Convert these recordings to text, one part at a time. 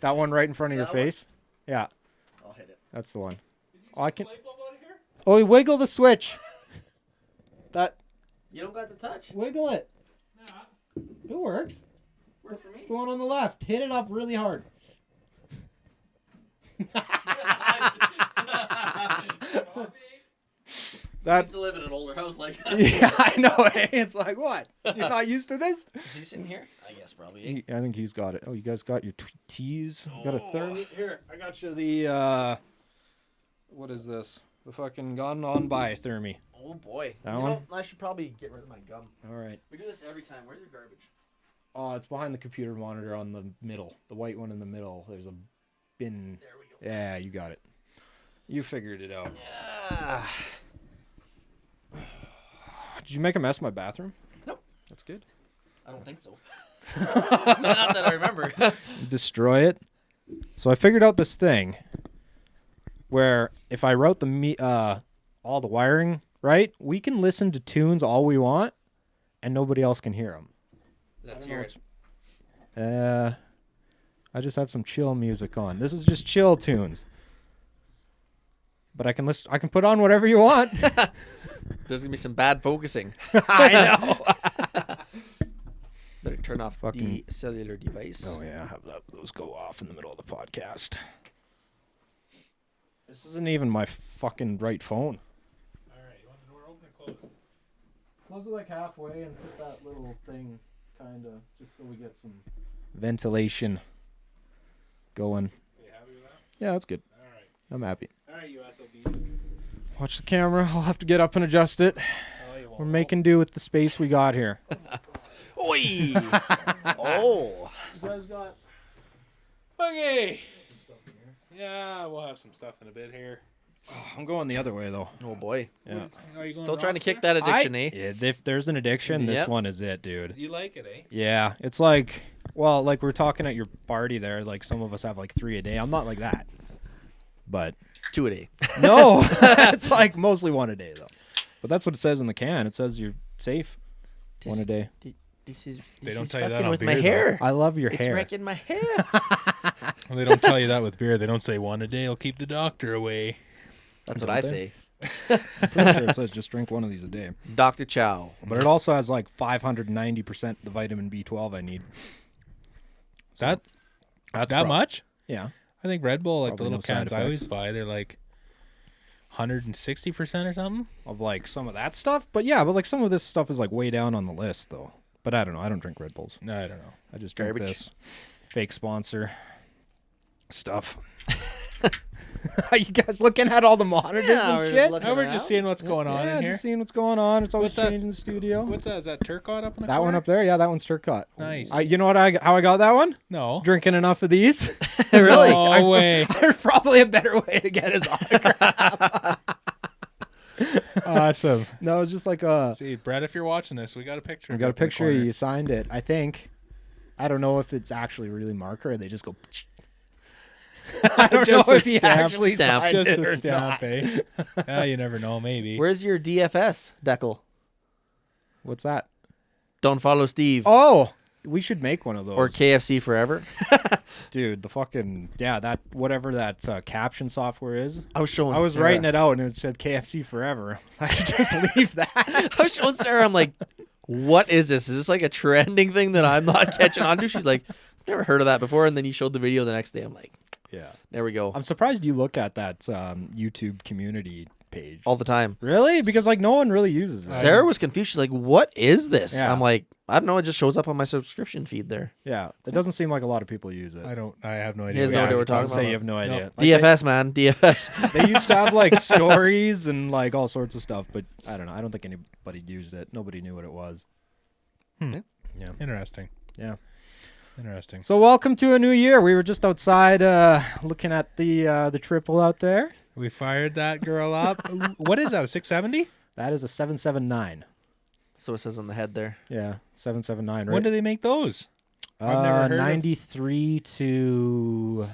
That one right in front of your That face? Yeah. I'll hit it. That's the one. Did you Oh, I take can. the light bulb out of here? Oh, you wiggle the switch. That. You don't got the touch. Wiggle it. Nah. It works. Work for me. It's the one on the left. Hit it up really hard. I used to live in an older house like that. Yeah, I know. Eh? It's like, what? You're not used to this? Is he sitting here? I guess probably. I think he's got it. Oh, you guys got your tees? Got a thermi? Here, I got you the, what is this? The fucking gone on by thermi. Oh boy. That You one? know, I should probably get rid of my gum. All right. We do this every time. Where's your garbage? Oh, it's behind the computer monitor on the middle. The white one in the middle. There's a bin. There we go. Yeah, you got it. You figured it out. Yeah. Did you make a mess in my bathroom? Nope. That's good. I don't think so. Not that I remember. Destroy it. So I figured out this thing where if I route all the wiring right, we can listen to tunes all we want, and nobody else can hear them. Let's hear it. I just have some chill music on. This is just chill tunes. But I can listen. I can put on whatever you want. There's gonna be some bad focusing. I know. Better turn off Fucking- the cellular device. Oh yeah, have those go off in the middle of the podcast. This isn't even my fucking right phone. All right, you want the door open or closed? Close it like halfway and put that little thing kind of just so we get some ventilation going. Are you happy with that? Yeah, that's good. All right. I'm happy. All right, you SOBs. Watch the camera. I'll have to get up and adjust it. Oh, you won't. We're making do with the space we got here. Oi! Oh. You guys got Okay. Yeah, we'll have some stuff in a bit here. I'm going the other way though. Oh boy. Yeah. Are you going Still trying to Roster? kick that addiction, eh? Yeah, if there's an addiction, this Yep. one is it, dude. You like it, eh? Yeah, it's like, well, like we're talking at your party there, like some of us have like 3 a day. I'm not like that. But 2 a day. no, it's like mostly 1 a day though. But that's what it says in the can. It says you're safe 1 a day. They don't He's tell you that fucking on with beer, my though. hair. I love your It's hair. wrecking my hair. Well, they don't tell you that with beer. They don't say 1 a day will keep the doctor away. That's what Don't I they? say. I'm pretty sure it says just drink 1 of these a day. Dr. Chow. But it also has like 590% the vitamin B12 I need. So That's that prob- much? Yeah. I think Red Bull, like Probably the no little side cans I always effects. buy, they're like 160% or something. Of like some of that stuff. But yeah, but like some of this stuff is like way down on the list though. But I don't know. I don't drink Red Bulls. No, I don't know. I just drink Garbage. this fake sponsor stuff. Are you guys looking at all the monitors Yeah, we're and just shit? looking No, we're around. just seeing what's going on Yeah, in here. just seeing what's going on. It's always What's that? changing in the studio. What's that? Is that Turcotte up in the that one corner? up there? Yeah, that one's Turcotte. Nice. You know what? How I got that one? No. Drinking enough of these. Really? No way. There's probably a better way to get his autograph. Awesome. No, it's just like See, Brett, if you're watching this, we got a picture. I of got you a up in the picture. corner. You signed it. I think. I don't know if it's actually really marker or they just go. I don't Just know a if he stamp. actually Stamp. signed Just it a or stamp, not. eh? Yeah, you never know. Maybe. Where's your DFS, Deckle? What's that? Don't follow Steve. Oh, we should make one of those. Or KFC forever. Dude, the fucking that whatever that caption software is. I was showing I was Sarah. writing it out and it said KFC forever. I should just leave that. I was showing Sarah. I'm like, what is this? Is this like a trending thing that I'm not catching on to? She's like, I've never heard of that before. And then you showed the video the next day. I'm like, Yeah. there we go. I'm surprised you look at that YouTube community page. All the time. Really? Because like no one really uses it. Sarah was confused. She's like, what is this? Yeah. I'm like, I don't know. It just shows up on my subscription feed there. Yeah. It doesn't seem like a lot of people use it. I have no idea. He has what no you're idea what we're talking Say about. you have no idea. Like, DFS, man. DFS. They used to have like stories and like all sorts of stuff, but I don't know. I don't think anybody used it. Nobody knew what it was. Yeah. Interesting. Yeah. Interesting. So welcome to a new year. We were just outside looking at the triple out there. We fired that girl up. What is that? A 670? That is a 779. So it says on the head there. Yeah, 779. Right. When do they make those? I've never heard of- 93 to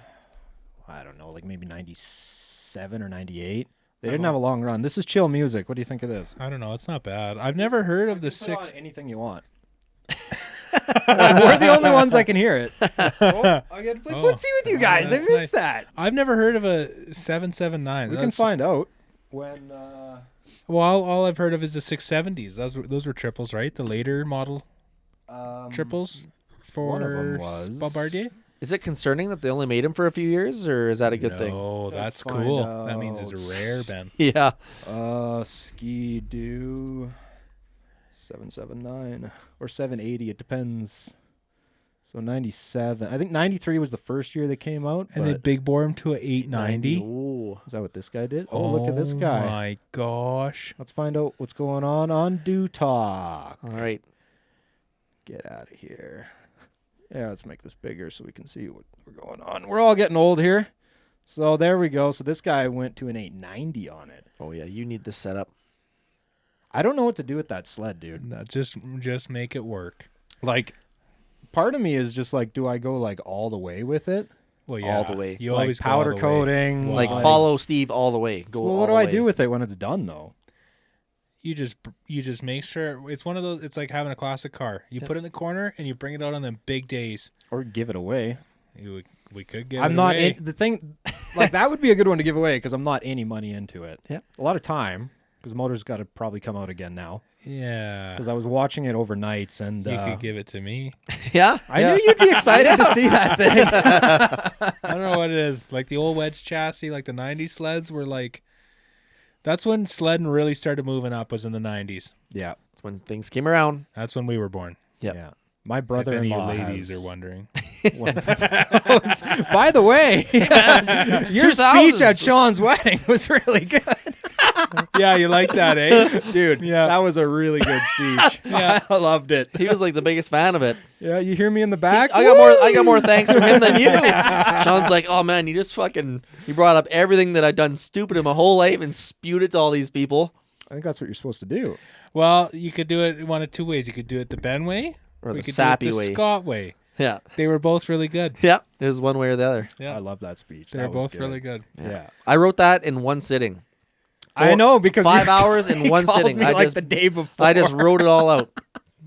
I don't know, like maybe 97 or 98. They didn't have a long run. This is chill music. What do you think of this? I don't know. It's not bad. I've never heard of the Put on 6. anything you want. We're the only ones that can hear it. I get to play footsie with you guys. I that's missed nice. that. I've never heard of a 779. We can find out when. Well, all I've heard of is the 670s. Those were triples, right? The later model triples for one of 'em was- Bombardier. Is it concerning that they only made him for a few years, or is that a good thing? Oh, that's find cool. That means out. it's rare, Ben. Yeah. Ski do 779 or 780. It depends. So 97. I think 93 was the first year they came out. And they but big bore him to a 890. Ooh. is that what this guy did? Oh, look at this Oh guy. my gosh. Let's find out what's going on Do Talk. All right. Get out of here. Yeah, let's make this bigger so we can see what we're going on. We're all getting old here. So there we go. So this guy went to an 890 on it. Oh yeah, you need this setup. I don't know what to do with that sled, dude. No, just make it work. Like, part of me is just like, do I go like all the way with it? Well, yeah. the way. You like always go powder all the way. coating. Well, Like Like- follow Steve all the way. Go. Well, all what do the I way. do with it when it's done though? You just make sure it's one of those. It's like having a classic car. You put it in the corner and you bring it out on them big days. Or give it away? We could get. I'm it not away. in the thing. Like that would be a good one to give away because I'm not any money into it. Yeah. A lot of time because the motor's got to probably come out again now. Yeah. Because I was watching it overnights and You could give it to me. Yeah. I knew you'd be excited to see that thing. I don't know what it is. Like the old wedge chassis, like the 90s sleds were like. That's when sledding really started moving up. Was in the 90s. Yeah. That's when things came around. That's when we were born. Yep. Yeah. My If any brother-in-law ladies has are wondering. one- By the way, your speech at 2000s. Sean's wedding was really good. Yeah, you like that, eh? Dude, Yeah. that was a really good speech. Yeah. I loved it. He was like the biggest fan of it. Yeah, you hear me in the back? I got more thanks from him than you. Sean's like, oh man, you brought up everything that I've done stupid in my whole life and spewed it to all these people. I think that's what you're supposed to do. Well, you could do it one of two ways. You could do it the Ben way, Or we the could sappy do it the way. Scott way. Yeah. They were both really good. Yeah. It was one way or the other. Yeah, I love that speech. they were That was both good. really good. Yeah. I wrote that in one sitting. I know because 5 you- hours in he one called sitting. me I like just the day before. I just wrote it all out.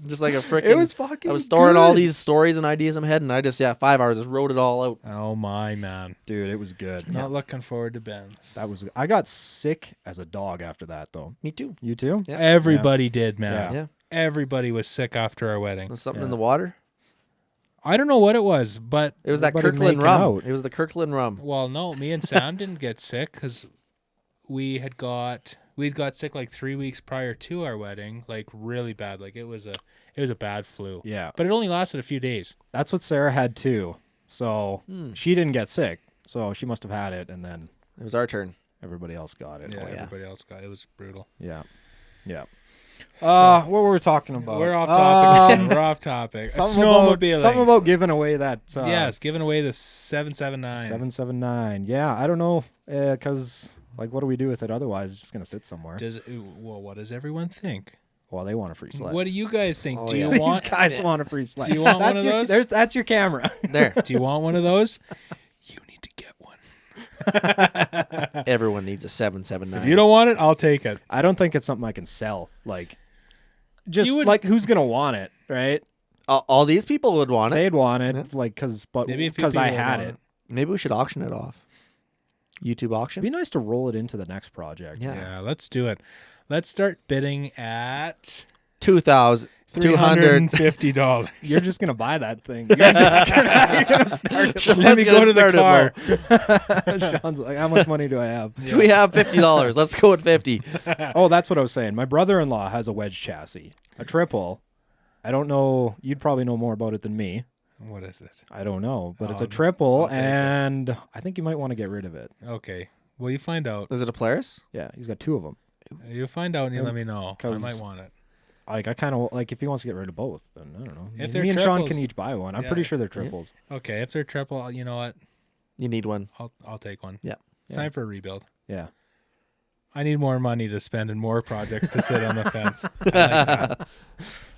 Just like a freaking. It was fucking I was storing all good. these stories and ideas in my head, and I just 5 hours just wrote it all out. Oh my man, Dude, it was good. not looking forward to Ben's. That was. I got sick as a dog after that, though. Me too. You too? Yeah. Everybody did, man. Yeah. Everybody was sick after our wedding. Was something Yeah. in the water? I don't know what it was, but It was that Everybody Kirkland making rum. out. It was the Kirkland rum. well, no, me and Sam didn't get sick because we'd got sick like 3 weeks prior to our wedding, like really bad. Like it was a bad flu. Yeah. But it only lasted a few days. That's what Sarah had too. So she didn't get sick. So she must have had it, and then It was our turn. everybody else got it. Yeah, yeah. everybody else got it. It was brutal. Yeah. Yeah. What were we talking about? We're off topic. We're off topic. Snowmobiling. Something about giving away that. yes, giving away the 779. 779. Yeah, I don't know, because like, what do we do with it otherwise? It's just gonna sit somewhere. Well, what does everyone think? Well, they want a free sled. What do you guys think? Oh, do yeah. you These want? guys want a free sled. Do you want one That's of your- those? That's your camera. There. Do you want one of those? You need to get one. Everyone needs a 779. If you don't want it, I'll take it. I don't think it's something I can sell. Like, just You would- like who's gonna want it, right? All these people would want it. They'd want it, Yeah. like, but Maybe a few because I people would had want it. Maybe we should auction it off. YouTube It'd auction. be nice to roll it into the next project. Yeah. Yeah, let's do it. Let's start bidding at 2,200. $350. You're just gonna buy that thing. You're just gonna, you're gonna start it. Sean's Let me gonna go to the start it car. low. Sean's like, how much money do I have? Do we have $50? Let's go with 50. Oh, that's what I was saying. My brother-in-law has a wedge chassis, a triple. I don't know. You'd probably know more about it than me. What is it? I don't know, but it's Oh, a triple, I'll take it. and I think you might want to get rid of it. Okay. Well, you find out. Is it a Polaris? Yeah, he's got two of them. You find out and you let me know. I 'Cause- might want it. Like, I kind of like if he wants to get rid of both, then I don't know. If Me they're and Sean triples- can each buy one. I'm Yeah. pretty sure they're triples. Okay, if they're triple, you know what? You need one. I'll take one. Yeah. It's Yeah. time for a rebuild. Yeah. I need more money to spend and more projects to sit on the fence. I like that.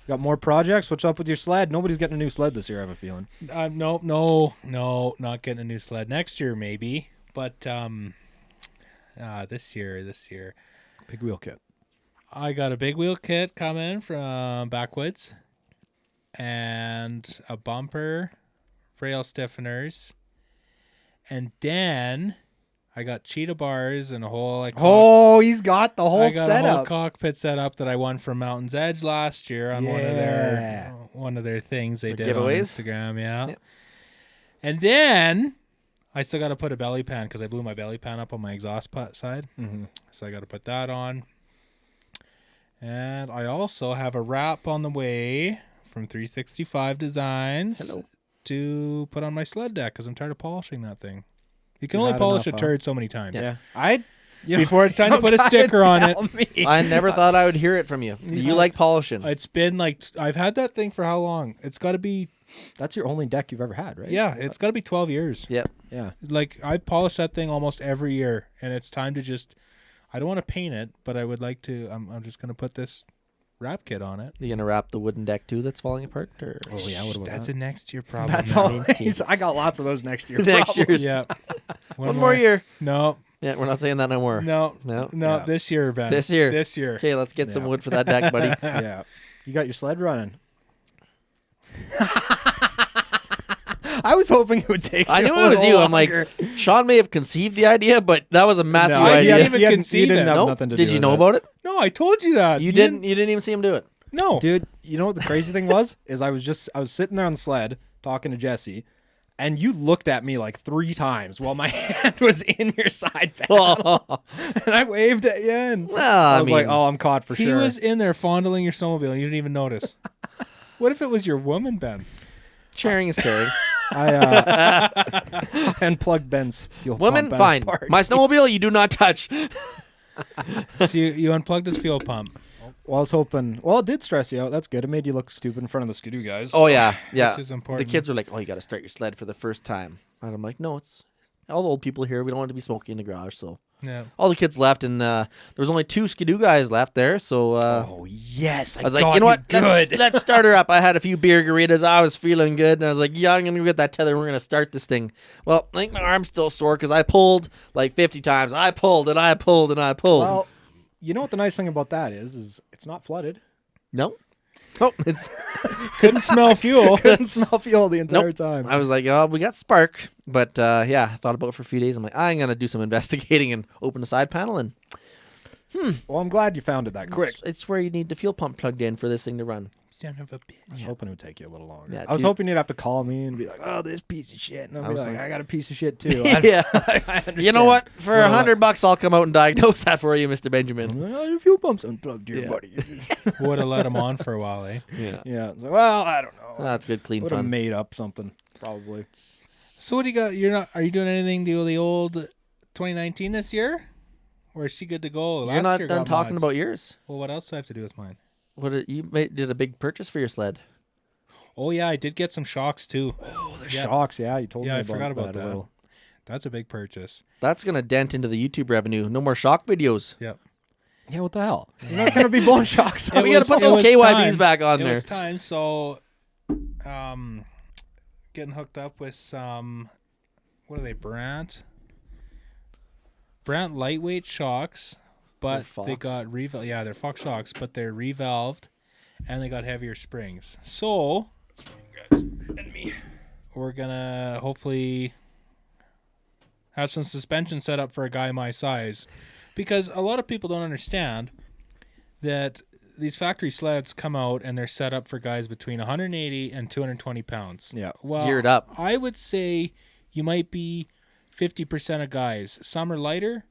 Got more projects? What's up with your sled? Nobody's getting a new sled this year, I have a feeling. No, not getting a new sled. Next year maybe, but this year. Big wheel kit. I got a big wheel kit coming from BACKWOODS. and a bumper, rail stiffeners, and then I got cheetah bars and a whole Oh, he's got the whole I got a whole setup. cockpit setup that I won from Mountain's Edge last year on one of their things they The did giveaways? on Instagram. Yeah, Yep. and then I still got to put a belly pan because I blew my belly pan up on my exhaust side, so I got to put that on. And I also have a wrap on the way from 365 Designs to put on my sled deck because I'm tired of polishing that thing. You can You've only had polish enough, a turd so many times. Yeah. Before it's time to put a sticker on it. I never thought I would hear it from you. You like polishing. It's been like, I've had that thing for how long? It's got to be, That's your only deck you've ever had, right? yeah, it's got to be 12 years. Yep. Yeah. Like, I've polished that thing almost every year, and it's time to just, I don't want to paint it, but I would like to, I'm just going to put this wrap kit on it. You gonna wrap the wooden deck too that's falling apart? Or? Oh yeah, what about That's that? a next year problem. That's now. always. I got lots of those next year. Next problems. year's. Yeah. One more year. No, Yeah, we're not saying that no more. no, No. Yeah. this year, Ben. This year. This year. Okay, let's get some Yeah. wood for that deck, buddy. Yeah. You got your sled running. I was hoping it would take. I you knew a it was little you. I'm like, longer. Sean may have conceived the idea, but that was a Matthew No, idea. didn't even you conceive didn't it. have Nope. nothing to Did do you with know it. about it? No, I told you that. You didn't. You didn't even see him do it. No. Dude, you know what the crazy thing was? Is I was sitting there on the sled talking to Jesse, and you looked at me like 3 times while my hand was in your side panel, and I waved at you, and Well, I I was mean, like, "Oh, I'm caught for He sure." was in there fondling your snowmobile and you didn't even notice. What if it was your woman, Ben? sharing is caring. I unplugged Ben's fuel Woman, pump at fine. his party. My snowmobile, you do not touch. So you unplugged his fuel pump. Well, I was hoping. Well, it did stress you out. That's good. It made you look stupid in front of the Skidoo guys. Oh yeah, yeah. Which is The important. kids were like, "Oh, you got to start your sled for the first time," and I'm like, "No, it's all the old people here. We don't want to be smoking in the garage." So Yeah. all the kids left, and there was only 2 Skidoo guys left there. So Oh yes, I was like, "You know what? Let's start her up." I had a few beer garitas. I was feeling good, and I was like, "Yeah, I'm gonna go get that tether. We're gonna start this thing." Well, I think my arm's still sore because I pulled like 50 times. I pulled and I pulled and I pulled. Well, you know what the nice thing about that is it's not flooded. No. Oh, it's. Couldn't smell fuel. Couldn't smell fuel the entire time. I was like, "Oh, we got spark," but yeah, I thought about it for a few days. I'm like, I'm gonna do some investigating and open the side panel, and Well, I'm glad you found it that quick. it's where you need the fuel pump plugged in for this thing to run. Son of a bitch. I was hoping it would take you a little longer. Yeah, I was dude. hoping you'd have to call me and be like, "Oh, this piece of shit," and I'll I be was like, like- "I got a piece of shit too." Yeah. I You understand. know what? For Well, $100, I'll come out and diagnose that for you, Mr. Benjamin. Oh, your fuel pump's unplugged, here, Yeah. buddy. Would have let him on for a while, eh? Yeah. Yeah. It's like, well, I don't know. That's good, clean Would have fun. made up something probably. So what do you got? Are you doing anything to the old 2019 this year? Or is she good to go? You're not year done got talking mods. about yours. Well, what else do I have to do with mine? Did a big purchase for your sled? Oh, yeah, I did get some shocks, too. Oh, the Yeah. shocks. Yeah, you told Yeah, me I about forgot about a that. little. That's a big purchase. That's gonna dent into the YouTube revenue. No more shock videos. Yep. Yeah, what the hell? You're not gonna be blowing shocks. We gotta put those KYBs back on It there. was time, so getting hooked up with some, what are they, Brandt lightweight shocks, but They're they Fox. got revalved. Yeah, they're Fox shocks, but they're revalved, and they got heavier springs. So we're gonna hopefully have some suspension set up for a guy my size, because a lot of people don't understand that these factory sleds come out and they're set up for guys between 180 and 220 pounds. Yeah. Well, Geared up. I would say you might be 50% of guys. Some are lighter,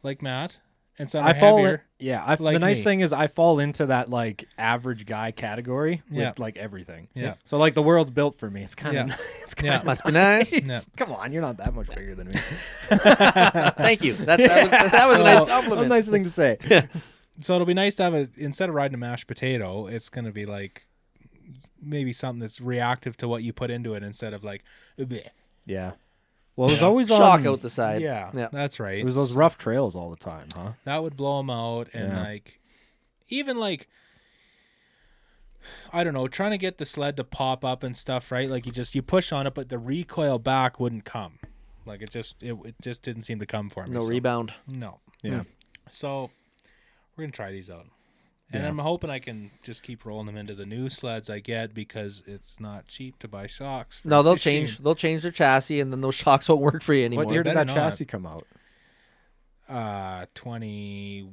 like Matt, and some are I fall. heavier. The like nice me. thing is I fall into that like average guy category with Yeah. like everything. Yeah. So like the world's built for me. It's kind of Yeah. it's kind Yeah. of Must be nice. Yeah. Come on, you're not that much bigger than me. Thank you. That was a nice Well, compliment. a nice thing to say. So it'll be nice to have instead of riding a mashed potato, it's going to be like maybe something that's reactive to what you put into it instead of like, bleh. Yeah. Well, it was always Shock on. out the side. Yeah, Yeah. that's right. It was those rough trails all the time, huh? That would blow them out, and Yeah. like even like I don't know, trying to get the sled to pop up and stuff, right? Like you push on it, but the recoil back wouldn't come. Like it just didn't seem to come for me. No so- rebound. No. Yeah. So we're gonna try these out. And Yeah. I'm hoping I can just keep rolling them into the new sleds I get because it's not cheap to buy shocks. For No, they'll fishing. change. They'll change their chassis, and then those shocks won't work for you anymore. What year did better that not. chassis come out? 20.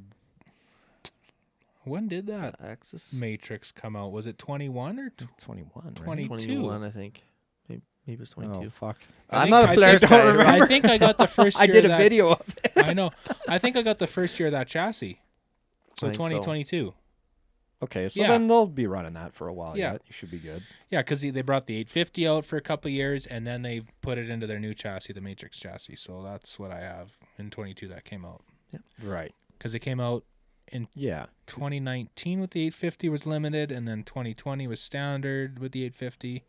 When did that Axis Matrix come out? Was it 21 or 21, right? 22? 21, I think. Maybe it was 22. Oh, fuck. I'm not a Polaris don't guy. remember. I think I got the first year I did of a that, video of it. I know. I think I got the first year of that chassis. So I think so. 2022. Okay, so Yeah. then they'll be running that for a while Yeah. yet. You should be good. Yeah, because they brought the 850 out for a couple of years, and then they put it into their new chassis, the Matrix chassis. So that's what I have in 22 that came out. Right. Because it came out Yeah. 2019 with the 850 was limited, and then 2020 was standard with the 850.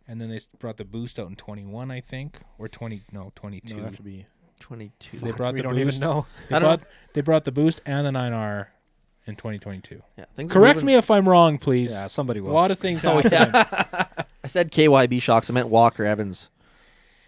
And then they brought the boost out in 21, I think, or 22. No, it have to be. 22. They brought we the don't boost. even know. I don't They brought the boost and the 9R in 2022. Yeah, things are Correct moving. me if I'm wrong, please. Yeah, somebody A will. lot of things Oh, happen. I said KYB shocks. I meant Walker Evans.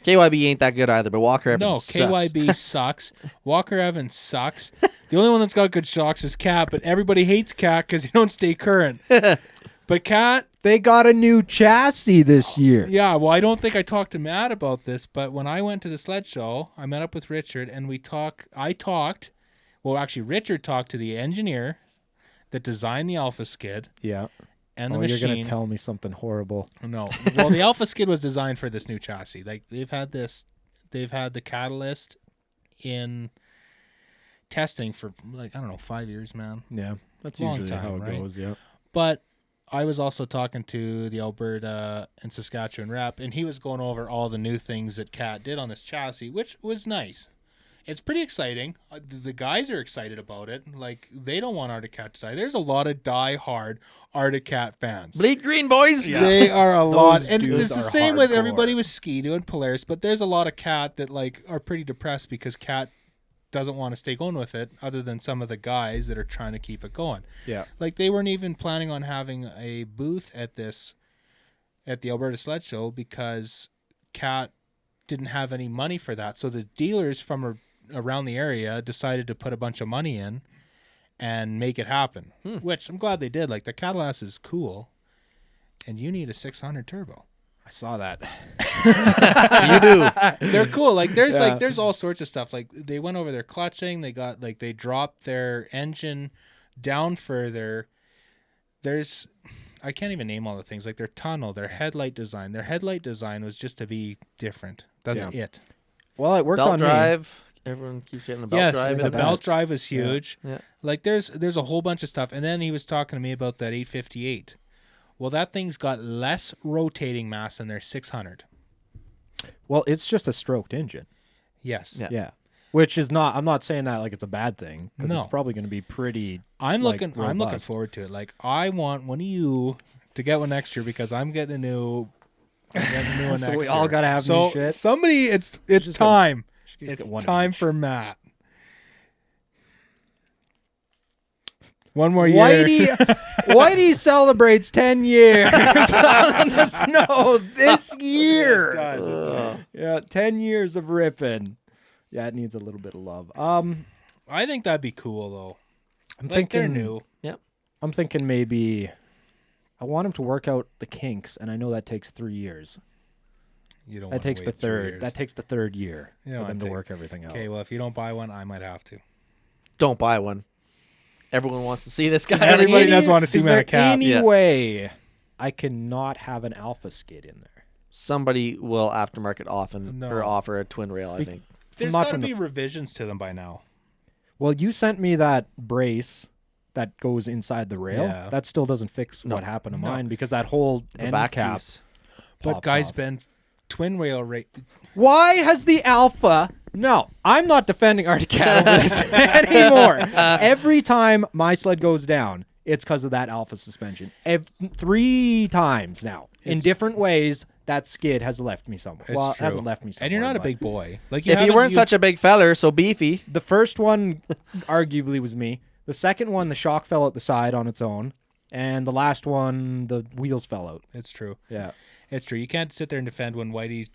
KYB ain't that good either, but Walker Evans No, sucks. KYB sucks. Walker Evans sucks. The only one that's got good shocks is Cat, but everybody hates Cat because he don't stay current. But Cat, They got a new chassis this year. yeah, well, I don't think I talked to Matt about this, but when I went to the sled show, I met up with Richard, and Richard talked to the engineer that designed the Alpha Skid Yeah. and the Oh, machine. you're going to tell me something horrible. No. Well, the Alpha Skid was designed for this new chassis. Like they've had the catalyst in testing for 5 years, man. Yeah. That's Long usually time, how it right? goes, yeah. But I was also talking to the Alberta and Saskatchewan rep, and he was going over all the new things that Cat did on this chassis, which was nice. It's pretty exciting. The guys are excited about it. Like, they don't want Artic Cat to die. There's a lot of die-hard Artic Cat fans. Bleed green, boys. Yeah. They are a lot. And dudes it's the are same with hardcore. everybody with Ski-Doo and Polaris, but there's a lot of Cat that, like, are pretty depressed because Cat doesn't want to stay going with it, other than some of the guys that are trying to keep it going. Yeah. Like, they weren't even planning on having a booth at the Alberta Sled Show because Cat didn't have any money for that. So the dealers from around the area decided to put a bunch of money in and make it happen, which I'm glad they did. Like, the Catalyst is cool, and you need a 600 turbo. I saw that. You do. They're cool. Like, there's Yeah. there's all sorts of stuff. Like, they went over their clutching. They dropped their engine down further. I can't even name all the things. Like, their tunnel, their headlight design. Their headlight design was just to be different. That's Yeah. it. Well, it worked Belt on me. drive. Everyone keeps getting the belt Yes, drive. the in belt drive is huge. Yeah. Like, there's a whole bunch of stuff. And then he was talking to me about that 858. Well, that thing's got less rotating mass than their 600. Well, it's just a stroked engine. Yes. Yeah. Yeah. Which is not, I'm not saying that like it's a bad thing, because No. it's probably going to be pretty. I'm like, looking robust. forward to it. Like, I want one of you to get one next year because I'm getting a new one So next we all year. gotta have so new shit? Somebody, it's just time. Just get It's one of time each. for Matt. One more year. Whitey celebrates 10 years on the snow this year. It does. Yeah, 10 years of ripping. Yeah, it needs a little bit of love. I think that'd be cool though. I'm Like, they're thinking new. I'm thinking maybe I want him to work out the kinks, and I know that takes 3 years. You don't. That wanna takes the wait 3 third. years. That takes the third year You don't for wanna them to take- work everything out. Okay, well, if you don't buy one, I might have to. Don't buy one. Everyone wants to see this guy. Everybody does want to see Is Matt there Cap. any Yeah. way I cannot have an Alpha Skid in there? Somebody will aftermarket No. or offer a twin rail, I Be- think. There's Not got to from the be revisions to them by now. Well, you sent me that brace that goes inside the rail. Yeah. That still doesn't fix what happened to No. mine, because that whole The end back cap. piece. But pops guys, off. been twin rail rate. Why has the Alpha? No, I'm not defending Artic Cat over this anymore. Every time my sled goes down, it's because of that Alpha suspension. 3 times now, in It's- different ways, that skid has left me somewhere. It's Well, it true. hasn't left me somewhere. And you're not a but big boy. Like, If you weren't such a big feller, so beefy. The first one, arguably, was me. The second one, the shock fell out the side on its own. And the last one, the wheels fell out. It's true. Yeah. It's true. You can't sit there and defend when Whitey's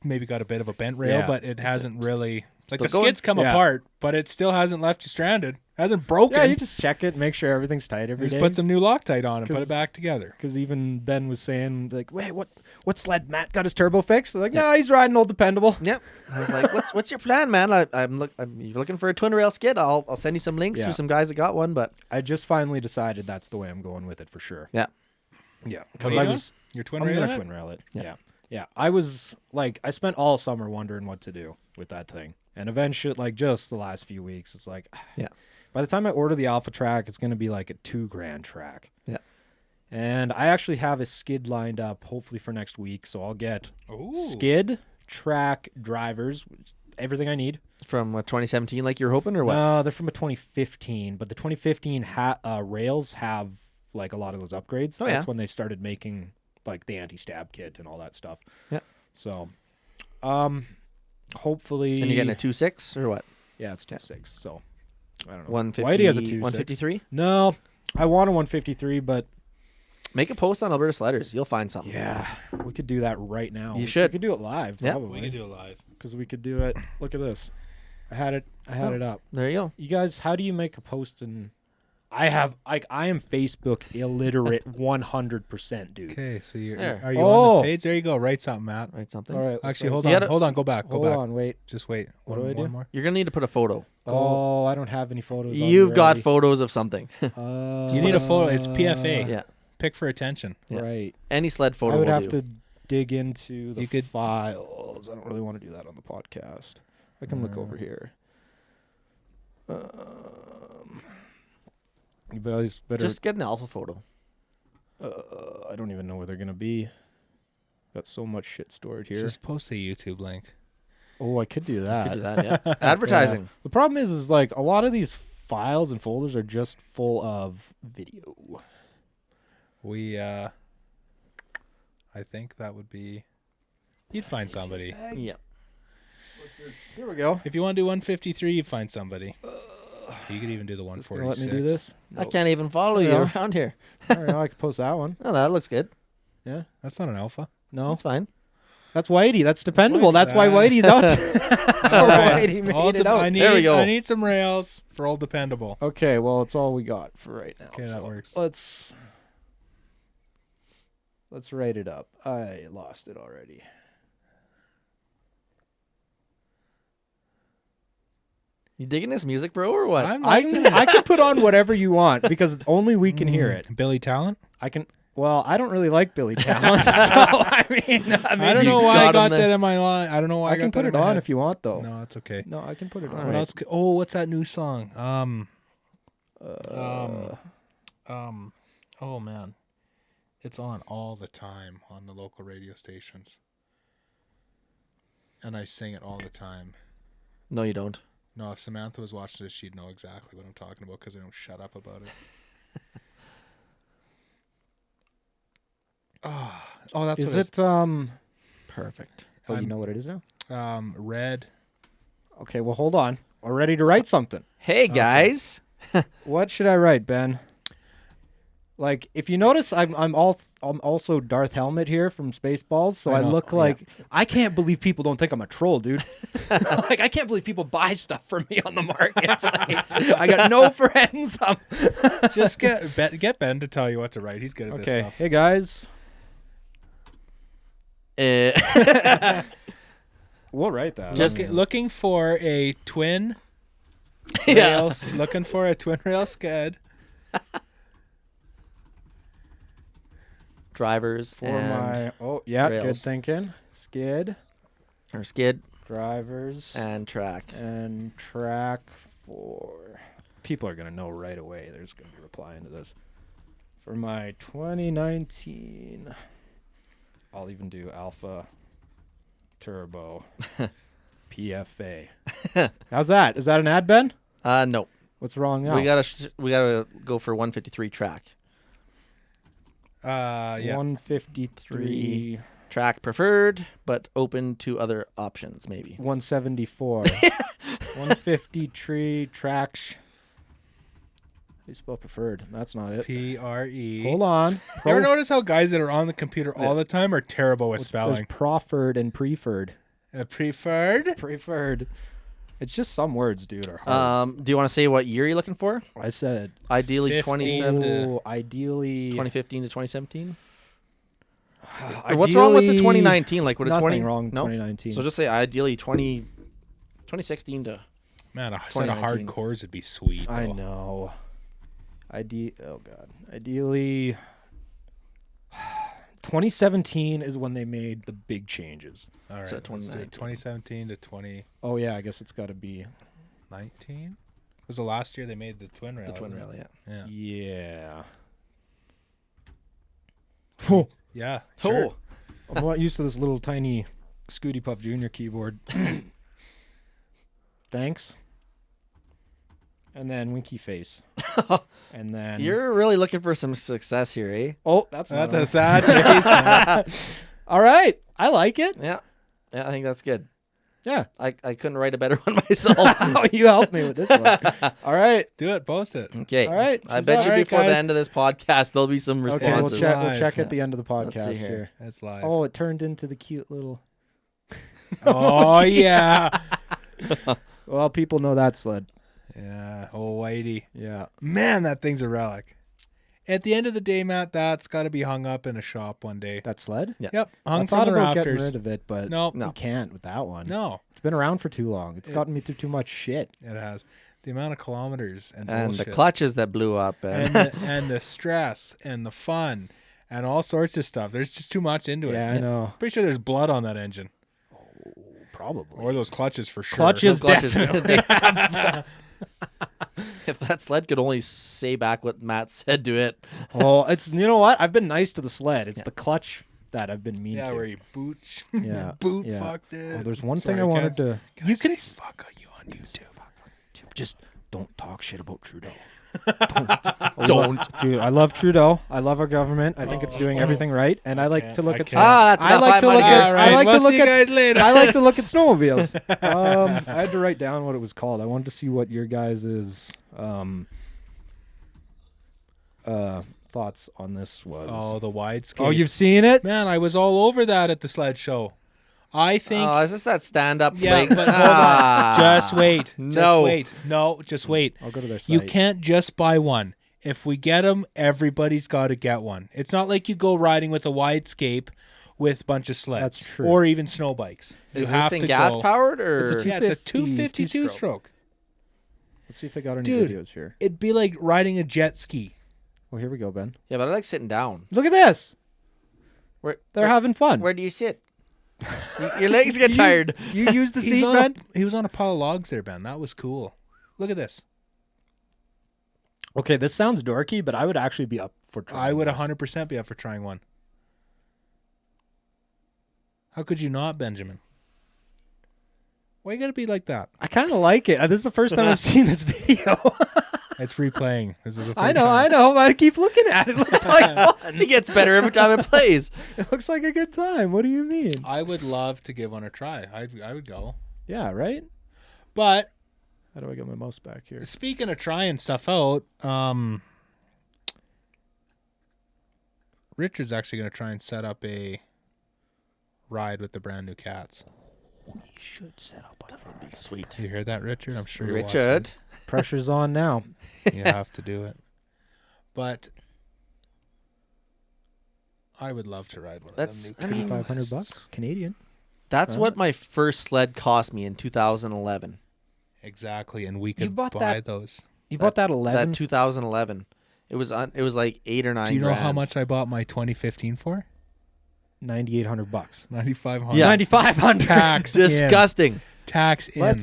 maybe got a bit of a bent rail, Yeah. but it hasn't really. Like Still the going. skid's come Yeah. apart, but it still hasn't left you stranded. Hasn't broken. Yeah, you just check it, make sure everything's tight every Just day. put some new Loctite on and put 'Cause- it back together. Because even Ben was saying, like, wait, what sled Matt got his turbo fixed? They're like, no, he's riding old dependable. Yep. I was like, "What's your plan, man? You're looking for a twin rail skid. I'll send you some links Yeah. to some guys that got one." But I just finally decided that's the way I'm going with it for sure. yeah, Yeah, What because are I you doing? was. Your twin I'm rail. gonna in it? twin rail it. Yeah. Yeah. I was like, I spent all summer wondering what to do with that thing, and eventually, like, just the last few weeks, it's like, Yeah. By the time I order the Alpha track, it's gonna be like a $2,000 track. Yeah. And I actually have a skid lined up, hopefully for next week, so I'll get Ooh. skid, track, drivers, everything I need. from 2017, like you're hoping, or what? No, they're from a 2015, but the 2015 rails have like a lot of those upgrades. Oh, That's yeah. when they started making like the anti-stab kit and all that stuff. Yeah. So, hopefully. And you're getting a 2.6 or what? Yeah, it's 2.6. So, I don't know. 150. Whitey has a 2.6. 153. No, I want a 153, but Make a post on Alberta Sledders. You'll find something. yeah, we could do that right now. You should. We could do it live, Yeah. probably. We can do it live. Because we could do it. Look at this. I had it up. There you go. You guys, how do you make a post in? I am Facebook illiterate 100%, dude. Okay, so There. are you on Oh. the page? There you go. Write something, Matt. Write something. All right. Actually, hold You on. gotta- Hold on. Go back. Go Hold back. on, wait. Just wait. What One, do I do? one more. You're gonna need to put a photo. Oh, I don't have any photos. on You've me got already. photos of something. You need a photo. It's PFA. Yeah. Pick for attention. Yeah. Right. Any sled photo I would will have do. to dig into the You could- files. I don't really want to do that on the podcast. I can look over here. You guys better. Just get an alpha photo. I don't even know where they're gonna be. Got so much shit stored here. Just post a YouTube link. Oh, I could do that. Could do that, yeah. Advertising. The problem is like a lot of these files and folders are just full of video. We, I think that would be. You'd find somebody. Yeah. Here we go. If you want to do 153, you'd find somebody. You could even do the Is this gonna 146. let me do this? I can't even follow you Yeah. around here. I don't know. I could post that one. Oh, that looks good. Yeah. That's not an alpha. No. That's fine. That's Whitey. That's dependable. Whitey. That's why Whitey's out. Whitey made All it out. I need, There we go. I need some rails for old dependable. Okay, well, it's all we got for right now. Okay, that works. Let's write it up. I lost it already. You digging this music, bro, or what? I'm I liking can, I can put on whatever you want because only we can hear it. Billy Talent? I can. Well, I don't really like Billy Talent, so I mean, I don't know you why got I him got there. that in my line. I don't know why I can put it on if you want, though. No, it's okay. No, I can put it on. All What right. else? Oh, what's that new song? Oh man, it's on all the time on the local radio stations, and I sing it all the time. No, you don't. No, if Samantha was watching this, she'd know exactly what I'm talking about because I don't shut up about it. Oh, that's Is what it Perfect. Oh, you I'm- know what it is now? Red. Okay, well, hold on. We're ready to write something. Hey, guys. What should I write, Ben? Like, if you notice, I'm also Darth Helmet here from Spaceballs, so I I know. look like I can't believe people don't think I'm a troll, dude. Like, I can't believe people buy stuff from me on the marketplace. I got no friends. Just get Ben to tell you what to write. He's good at this Okay, stuff. hey guys, we'll write that. Just- Looking for a twin Yeah. rails. Looking for a twin rail sked. Drivers for and my good rails. thinking. Skid, or skid drivers, and track. and track for. People are gonna know right away. They're just gonna be replying to this. For my 2019, I'll even do Alpha Turbo PFA. How's that? Is that an ad, Ben? No. What's wrong now? We gotta go for 153 track. Yeah. 153, Track preferred, but open to other options, maybe. 174, 153 tracks. How do you spell preferred? That's not it. PRE. Hold on. You ever notice how guys that are on the computer all the time are terrible with There's spelling? proffered and preferred. Preferred? Preferred. It's just some words, dude, are hard. Do you want to say what year you're looking for? I said Ideally 15 ideally 2015 to 2017. ideally, What's wrong with the 2019? Like, would it nothing 20? wrong with No? 2019. So just say ideally 2016 to. Man, a set of 2019. hardcores would be sweet. I though. know. Oh god. Ideally 2017 is when they made the big changes. All right. So let's do 2019. 2017 to 2019 Oh yeah, I guess it's got to be was the last year they made the twin rail. The twin isn't rail, yeah. it? yeah. Yeah. Oh, Sure. I'm not used to this little tiny Scooty Puff Jr. keyboard. Thanks. And then winky face. And then You're really looking for some success here, eh? oh, that's That's not a sad face. Man. all right. I like it. Yeah. Yeah, I think that's good. Yeah. I couldn't write a better one myself. Oh, you helped me with this one. All right. Do it. Post it. Okay. All right. I bet you All right, before the guys. end of this podcast, there'll be some Okay, we'll responses. check. We'll Live. check at the end of the Let's podcast see here. It's live. Oh, it turned into the cute little. Oh yeah. Well, people know that sled. Yeah. Oh, Whitey. Yeah. Man, that thing's a relic. At the end of the day, Matt, that's got to be hung up in a shop one day. That sled. Yep. I Hung thought from the about getting rafters. rid of it, but No. you can't with that one. No. It's been around for too long. It's gotten me through too much shit. It has. The amount of kilometers and And the bullshit. clutches that blew up. and the stress and the fun and all sorts of stuff. There's just too much into it. Yeah, I know. Pretty sure there's blood on that engine. Probably. Or those clutches for sure. Clutches, Clutches. definitely. If that sled could only say back what Matt said to it. Oh, it's you know what? I've been nice to the sled. It's the clutch that I've been mean Yeah, to. where you boot, Yeah, boot yeah. fucked it. Oh, there's one Sorry, thing I wanted can't- to. you can fuck you on YouTube. Just don't talk shit about Trudeau. Don't. Dude, I love Trudeau. I love our government. I think it's doing everything right, and I like can't- to look I at. can't. That's I enough. like to I'm look on at. here. All I right, like we'll to look see you at. guys later. I like to look at snowmobiles. I had to write down what it was called. I wanted to see what your guys' thoughts on this was. Oh, the wide scape. Oh, you've seen it? Man, I was all over that at the sled show. I think. Oh, is this that stand-up? Yeah, like, but hold on. Just wait. No. Just wait. No, just wait. I'll go to their site. You can't just buy one. If we get them, everybody's got to get one. It's not like you go riding with a wide scape with a bunch of sleds. That's true. Or even snow bikes. You Is have this thing to gas go- powered or? It's a Yeah, it's a 250 252 stroke. Let's see if I got any Dude. videos here. It'd be like riding a jet ski. Oh, here we go, Ben. Yeah, but I like sitting down. Look at this. Where They're having fun. Where do you sit? Your legs get tired. Do you use the He's seat, on Ben? he was on a pile of logs there, Ben. That was cool. Look at this. Okay, this sounds dorky, but I would actually be up for trying I would this. 100% be up for trying one. How could you not, Benjamin? Why you gotta be like that? I kind of like it. This is the first time I've seen this video. It's replaying. This is the I third know, time. I know. But I keep looking at it. It looks like fun. It gets better every time it plays. It looks like a good time. What do you mean? I would love to give one a try. I would go. Yeah, right? But How do I get my mouse back here? speaking of trying stuff out, Richard's actually going to try and set up a ride with the brand new cats. We should set up on That'd be sweet. Do you hear that, Richard? I'm sure you're Richard. Pressure's on now. watching. You have to do it. But I would love to ride one That's- of them. I mean, $500 Canadian. That's what my first sled cost me in 2011. Exactly, and we could buy bought that those. You bought that 11. That 2011. It was like 8 or 9. Do you know how grand. much I bought my 2015 for? $9,800. $9,500. Yeah. 9,500. Tax in. Disgusting. Tax in.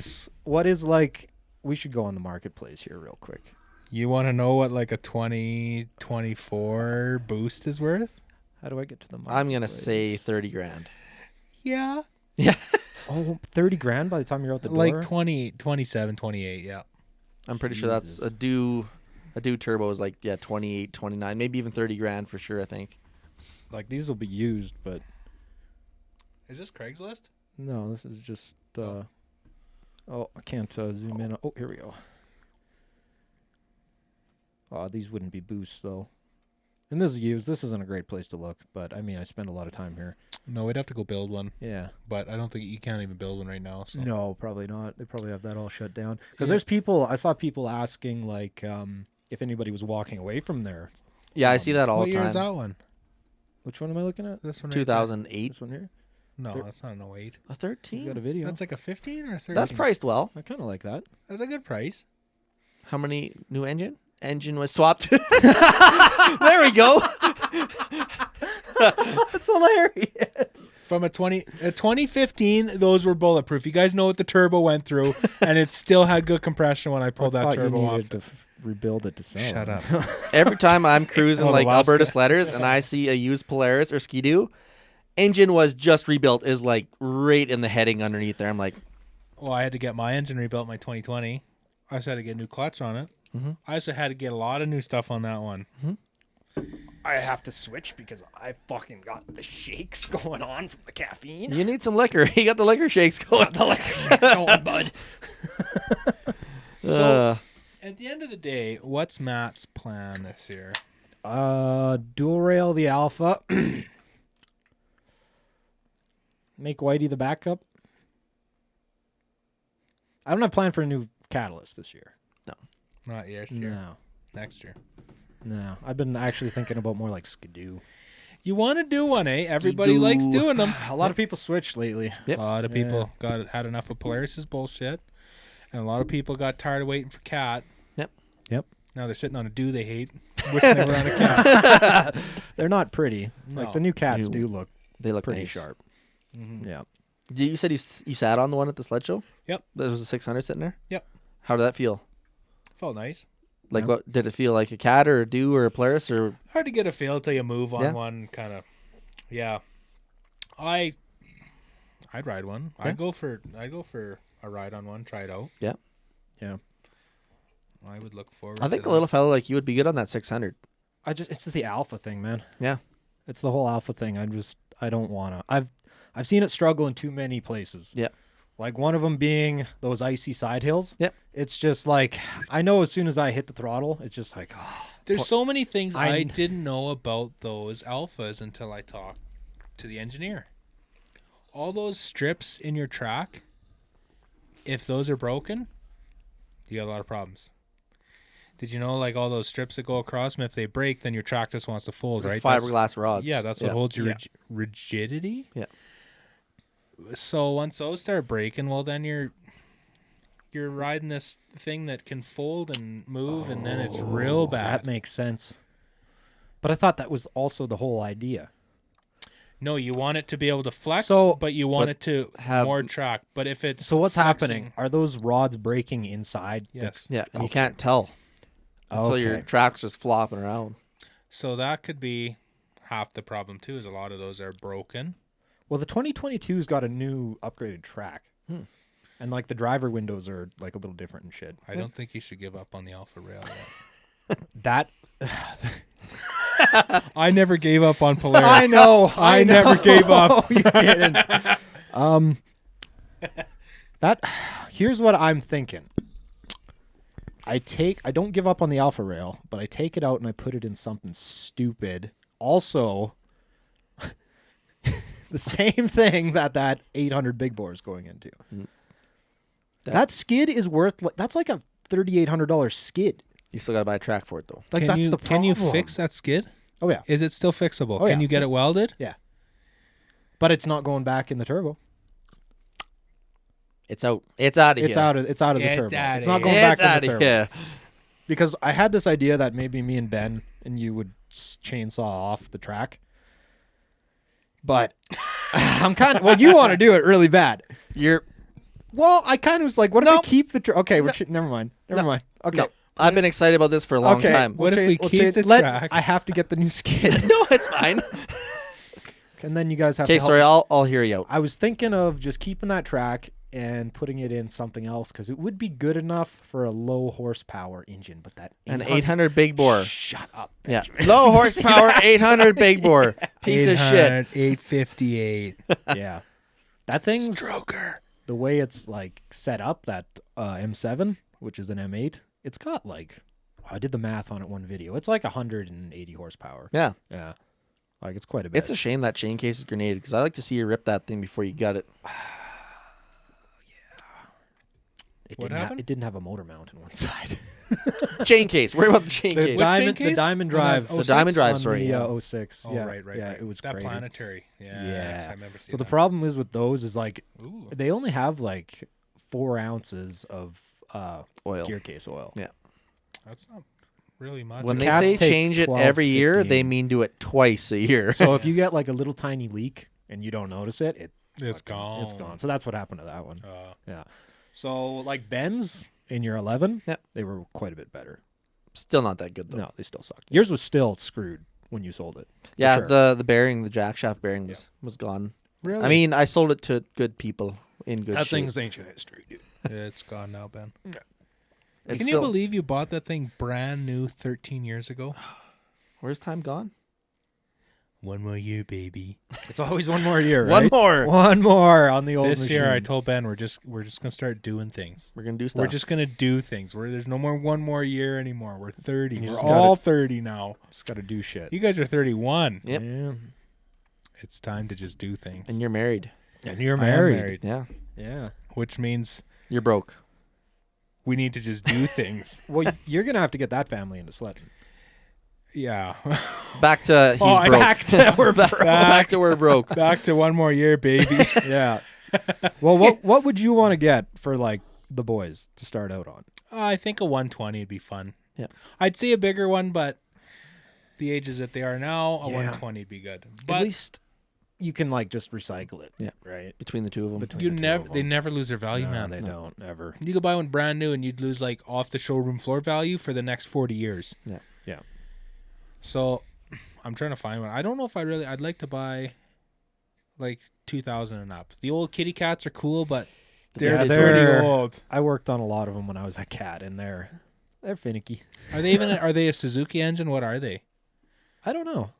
What is like? We should go on the marketplace here real quick. You want to know what like a 2024 boost is worth? How do I get to the marketplace? I'm gonna say 30 grand. Yeah. Yeah. Oh, 30 grand by the time you're out the door. Like 27, 28, yeah. I'm pretty sure that's Jesus. a do turbo is like 28, 29, maybe even 30 grand for sure. I think. Like these will be used, but Is this Craigslist? no, this is just. Oh, I can't zoom in. Oh, here we go. Oh, these wouldn't be boosts though. And this is used. This isn't a great place to look, but I mean, I spend a lot of time here. No, we'd have to go build one, Yeah. but I don't think you can't even build one right now. So. No, probably not. They probably have that all shut down. Because there's people, I saw people asking, like, if anybody was walking away from there. Yeah, I see that all What the year time. is that one? Which one am I looking at? This one. Right there. 2008. This one here? No, There- that's not an 08. A He's 13? got a video. That's like a 15 or a 13. That's priced well. I kind of like that. That's a good price. How many new engine? Engine was swapped. There we go. That's hilarious. From a 2015, those were bulletproof. You guys know what the turbo went through, and it still had good compression when I pulled that turbo off. to rebuild it to sell. Shut up. Every time I'm cruising Oh, like Alaska. Alberta Sledders and I see a used Polaris or Ski-Doo, engine was just rebuilt, is like right in the heading underneath there. I'm like, Well, I had to get my engine rebuilt in my 2020. I also had to get a new clutch on it. Mhm. I also had to get a lot of new stuff on that one. I have to switch because I fucking got the shakes going on from the caffeine. you need some liquor. You got the liquor shakes going. The liquor shakes going, bud. So- At the end of the day, what's Matt's plan this year? Dual rail the Alpha. Make Whitey the backup. I don't have plan for a new catalyst this year. Not this year. No. Next year. No. I've been actually thinking about more like Skidoo. You want to do one, eh? Everybody Skidoo. likes doing them. A lot of people switched lately. Yep. A lot of people had enough of Polaris's bullshit, and a lot of people got tired of waiting for Cat. Yep. Now they're sitting on a do they hate, wishing they were on a Cat. They're not pretty. No. Like the new cats New. do look They look pretty nice. sharp. Yeah. You said you sat on the one at the sled show? Yep. There was a 600 sitting there? Yep. How did that feel? Felt nice. Like, Yeah. what did it feel like? A Cat or a Do or a Polaris or? Hard to get a feel till you move on Yeah. one, kind of. Yeah. I'd ride one. Yeah. I'd go for a ride on one. Try it out. Yeah. Yeah. I would look forward. I think to a little fella like you would be good on that 600. It's just the Alpha thing, man. Yeah. It's the whole Alpha thing. I don't want to. I've seen it struggle in too many places. Yeah. Like one of them being those icy side hills. Yep. It's just like, I know as soon as I hit the throttle, it's just like, oh. There's so many things I- I didn't know about those Alphas until I talked to the engineer. All those strips in your track, if those are broken, you got a lot of problems. Did you know, like, all those strips that go across them, if they break, then your track just wants to fold, right? Fiberglass rods. That's what holds your Yeah. rigidity. Yeah. So once those start breaking, well, then you're riding this thing that can fold and move, and then it's real bad. That makes sense. But I thought that was also the whole idea. No, you want it to be able to flex, So- but you want but it to have- more track. But if it's So what's flexing- happening? Are those rods breaking inside? Yes. Yeah. And you can't tell until your Okay. track's just flopping around. So that could be half the problem too. Is a lot of those are broken. Well, the 2022's got a new upgraded track. Hmm. And like the driver windows are like a little different and shit. I don't think you should give up on the Alpha Rail yet. That I never gave up on Polaris. I know. I never gave up. You didn't. That here's what I'm thinking. I don't give up on the Alpha Rail, but I take it out and I put it in something stupid. Also, the same thing that 800 big bore is going into. That skid is worth. That's like a $3,800 skid. You still got to buy a track for it, though. Like Can that's you the problem. can you fix that skid? Oh yeah, Is it still fixable? Oh, Can yeah. you get it welded? but it's not going back in the turbo. It's out. It's out of here. It's out of the It's turbo. outta It's not here. going It's back out in the of turbo. here. Because I had this idea that maybe me and Ben and you would chainsaw off the track. But I'm kind of, well, you want to do it really bad. Well, I kind of was like, what if I Nope. keep the track? Okay, never mind. Never mind. Okay. No, I've been excited about this for a long okay. time. What if we we'll keep the let- track? I have to get the new skid. No, it's fine. And then you guys have Okay, to help. sorry. I'll hear you out. I was thinking of just keeping that track and putting it in something else because it would be good enough for a low horsepower engine. But that An 800 big bore. Shut up. Yeah. Benjamin. Low horsepower 800 big bore. Piece of shit. 858. Yeah. That thing's Stroker. the way it's like set up, that M7, which is an M8, it's got like, I did the math on it one video. It's like 180 horsepower. Yeah. Yeah. Like it's quite a bit. It's a shame that chain case is grenaded because I like to see you rip that thing before you gut it. It didn't have a motor mount on one side. Chain case. Worry about the chain The case. the Diamond Drive. The Diamond Drive, on sorry. the 06. Oh, yeah, right. Yeah, it was that crazy. planetary. Yeah. Yeah. I remember seeing So the that. problem is with those is like Ooh. they only have like 4 ounces of Oil. gear case oil. Yeah. That's not really much. When The they cats say take change it 12, every year, 15. they mean do it twice a year. So if you get like a little tiny leak and you don't notice it, it's gone. It's gone. So that's what happened to that one. Uh, Yeah. So like Ben's in your 11, Yeah. they were quite a bit better. Still not that good though. No, they still sucked. Yours was still screwed when you sold it. Yeah, sure. the bearing, the jack shaft bearing was gone. really? I mean, I sold it to good people in good That shape. thing's ancient history, dude. it's gone now, Ben. It's Can you still- believe you bought that thing brand new 13 years ago? Where's time gone? One more year, baby. It's always one more year, One right? more. One more on the old This machine. year, I told Ben we're just gonna start doing things. We're gonna do stuff. We're just gonna do things. There's no more one more year anymore. We're 30. You We're just all 30 now. just got to do shit. You guys are 31. Yep. Yeah. It's time to just do things. and you're married. And you're I am married. Yeah. Yeah. which means You're broke. we need to just do things. Well, you're going to have to get that family into sledding. Yeah. Back to he's Oh, broke. Back to we're Back to we're broke. Back to one more year, baby. Yeah. Well, what would you want to get for like the boys to start out on? I think a 120 would be fun. Yeah. I'd see a bigger one, but the ages that they are now, a Yeah. 120 would be good. At But least you can like just recycle it. Yeah. Right. Between the two of them. Between you the two never of they them. never lose their value, No, man. they don't ever. You could buy one brand new and you'd lose like off the showroom floor value for the next 40 years. Yeah. Yeah. So I'm trying to find one. I don't know if I'd like to buy like 2000 and up. The old kitty cats are cool, but Yeah, they're they're- pretty old. I worked on a lot of them when I was a cat, and they're finicky. Are they a Suzuki engine? What are they? I don't know.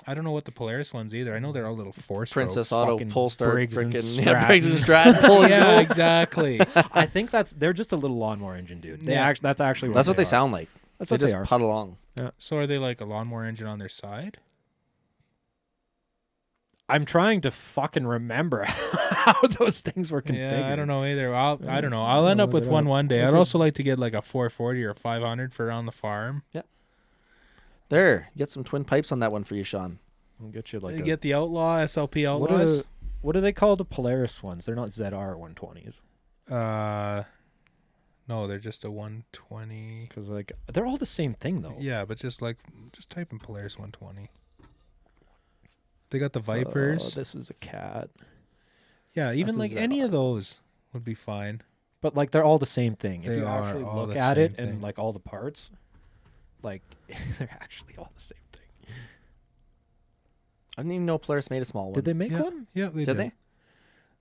I don't know what the Polaris ones either. I know they're all little four Princess strokes. Auto fucking Polestar Briggs and freaking Stratton. Briggs and Stratton pulling Yeah, yeah, exactly. I think they're just a little lawnmower engine, dude. Yeah. That's actually That's what they are. sound like. That's They what just they are. putt along. So are they like a lawnmower engine on their side? I'm trying to fucking remember how those things were configured. Yeah, I don't know either. I don't know. I'll end up with one day. I'd Okay. also like to get like a 440 or 500 for around the farm. There. Get some twin pipes on that one for you, Sean. I'll get you like Get the Outlaw SLP what Outlaws. what do they call the Polaris ones? They're not ZR 120s No, they're just a 120. because like they're all the same thing though. Yeah, but just type in Polaris 120. They got the Vipers. This is a cat, Yeah, even that's a like any of those would be fine. but like they're all the same thing. If They you are actually all look the at same it thing. and like all the parts, like they're actually all the same thing. I didn't even know Polaris made a small one. Did they make Yeah. one? Yeah, they Did they?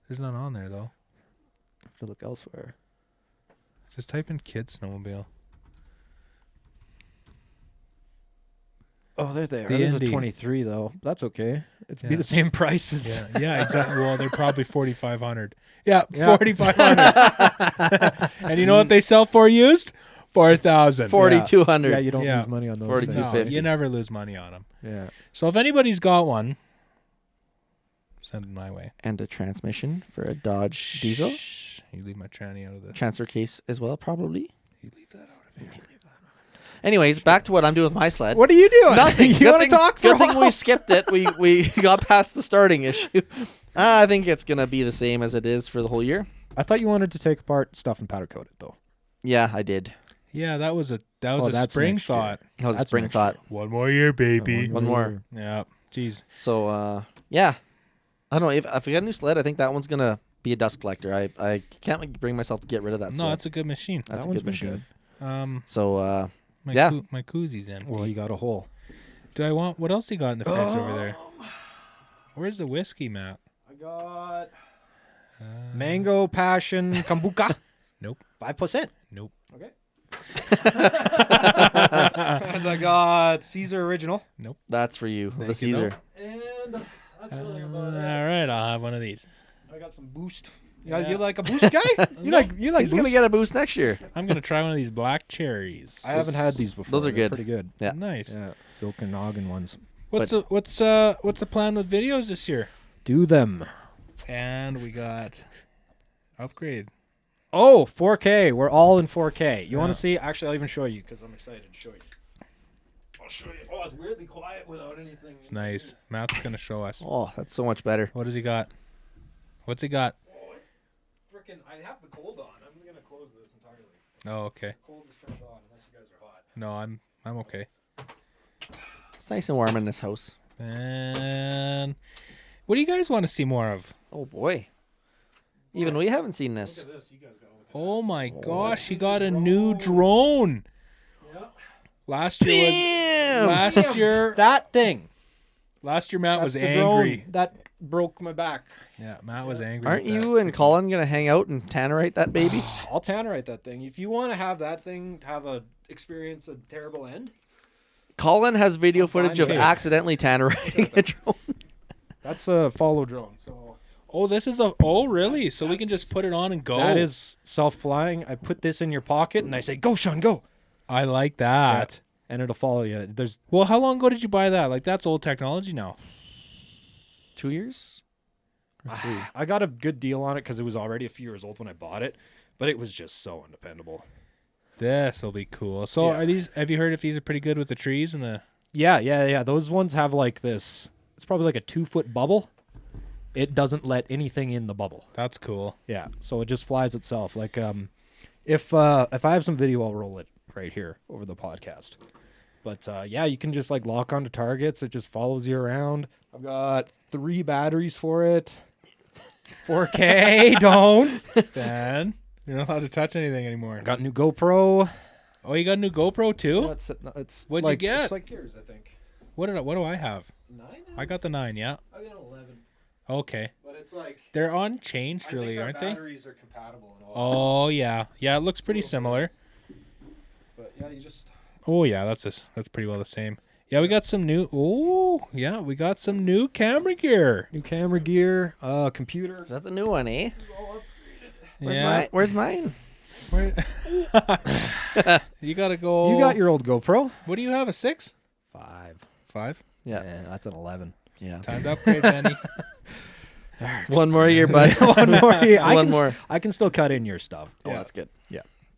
There's none on there though. I have to look elsewhere. Just type in kid snowmobile. Oh, they're there. The This is a Indy. 23 though. That's okay. It's be Yeah. the same prices. Yeah, exactly. Well, they're probably 4,500. Yeah, Yeah. 4,500. And you know what they sell for used? 4,000. 4,200. Yeah, you don't Yeah. lose money on those. 42. things. No, 250. you never lose money on them. Yeah. So if anybody's got one, send it my way. And a transmission for a Dodge diesel. Shh. You leave my tranny out of the. Transfer case as well, probably. You leave that out of here. Anyways, back to what I'm doing with my sled. What are you doing? Nothing. you Good want to thing- talk for Good a thing we while? skipped it. We got past the starting issue. I think it's gonna be the same as it is for the whole year. I thought you wanted to take apart stuff and powder coat it though. Yeah, I did. Yeah, that was a Oh, a that's spring next year. thought. That was a That's spring next thought. One more year, baby. One more. Yeah. Jeez. So yeah, I don't know if I get a new sled. I think that one's gonna be a dust collector. I can't bring myself to get rid of that. No, sled. that's a good machine. That's That a one's good been machine. good. So My Yeah. my koozies empty. Well, you got a hole. Do I want what else do you got in the fridge over there? Where's the whiskey, Matt? I got mango passion kombucha. Nope. 5%. Nope. Okay. And I got Caesar original. that's for you, the Thank you, Caesar. And that's really All about it. right, I'll have one of these. I got some boost. Yeah. You like a boost guy? you like He's boost? gonna get a boost next year. I'm gonna try one of these black cherries. I haven't had these before. Those are They're good. Pretty good. Yeah. Nice. Yeah. The Okanagan ones. What's the plan with videos this year? Do them. And we got upgrade. Oh, 4K. We're all in 4K. You want to see? Actually, I'll even show you because I'm excited to show you. I'll show you. Oh, it's weirdly quiet without anything. It's nice. Matt's gonna show us. Oh, that's so much better. What does he got? What's he got? Oh, it's freaking. I have the cold on. I'm gonna close this entirely. Oh, okay. Cold is turned on unless you guys are hot. No, I'm okay. It's nice and warm in this house. And what do you guys want to see more of? Oh boy. Even we haven't seen this. Look at this. You guys got. Oh my gosh, he got a new drone. Yeah. Last year That thing. Matt That's was the angry. drone that broke my back. Yeah, Matt was angry. Aren't with that you and freaking- Colin gonna hang out and tannerite that baby? I'll tannerite that thing. If you want to have that thing experience a terrible end, Colin has video footage of Okay. accidentally tanneriting a drone. that's a follow drone. So Oh, this is really? So we can just put it on and go. that is self-flying. I put this in your pocket and I say, "Go, Sean, go," I like that. and it'll follow you. There's Well, how long ago did you buy that? Like that's old technology now. 2 years? Or 3? I got a good deal on it because it was already a few years old when I bought it, but it was just so undependable. This will be cool. So Yeah. are these? Have you heard if these are pretty good with the trees and the? Yeah. Those ones have like this. It's probably like a 2-foot bubble. It doesn't let anything in the bubble. That's cool. Yeah, so it just flies itself. Like if I have some video, I'll roll it right here over the podcast. But yeah, you can just like lock onto targets. It just follows you around. I've got 3 batteries for it. 4K, don't. Ben, you're not allowed to touch anything anymore. I got a new GoPro. Oh, you got a new GoPro too? It's What'd you like, get? It's like yours, I think. What do I have? 9? I got the 9. Yeah. I got 11. Okay. But it's like They're unchanged, really, aren't they? batteries are compatible and all. Oh yeah, yeah. It looks pretty similar. But yeah, you just. Oh yeah, that's pretty well the same. Yeah, we got some new. Oh yeah, we got some new camera gear. New camera gear, computer. Is that the new one, eh? Yeah. Where's mine? Where- you gotta go. You got your old GoPro? What do you have? A 6? 5. 5? Yeah. that's an 11. Yeah. Time to upgrade, Benny. One more year, bud. One more. One more. I can still cut in your stuff. Oh, that's good.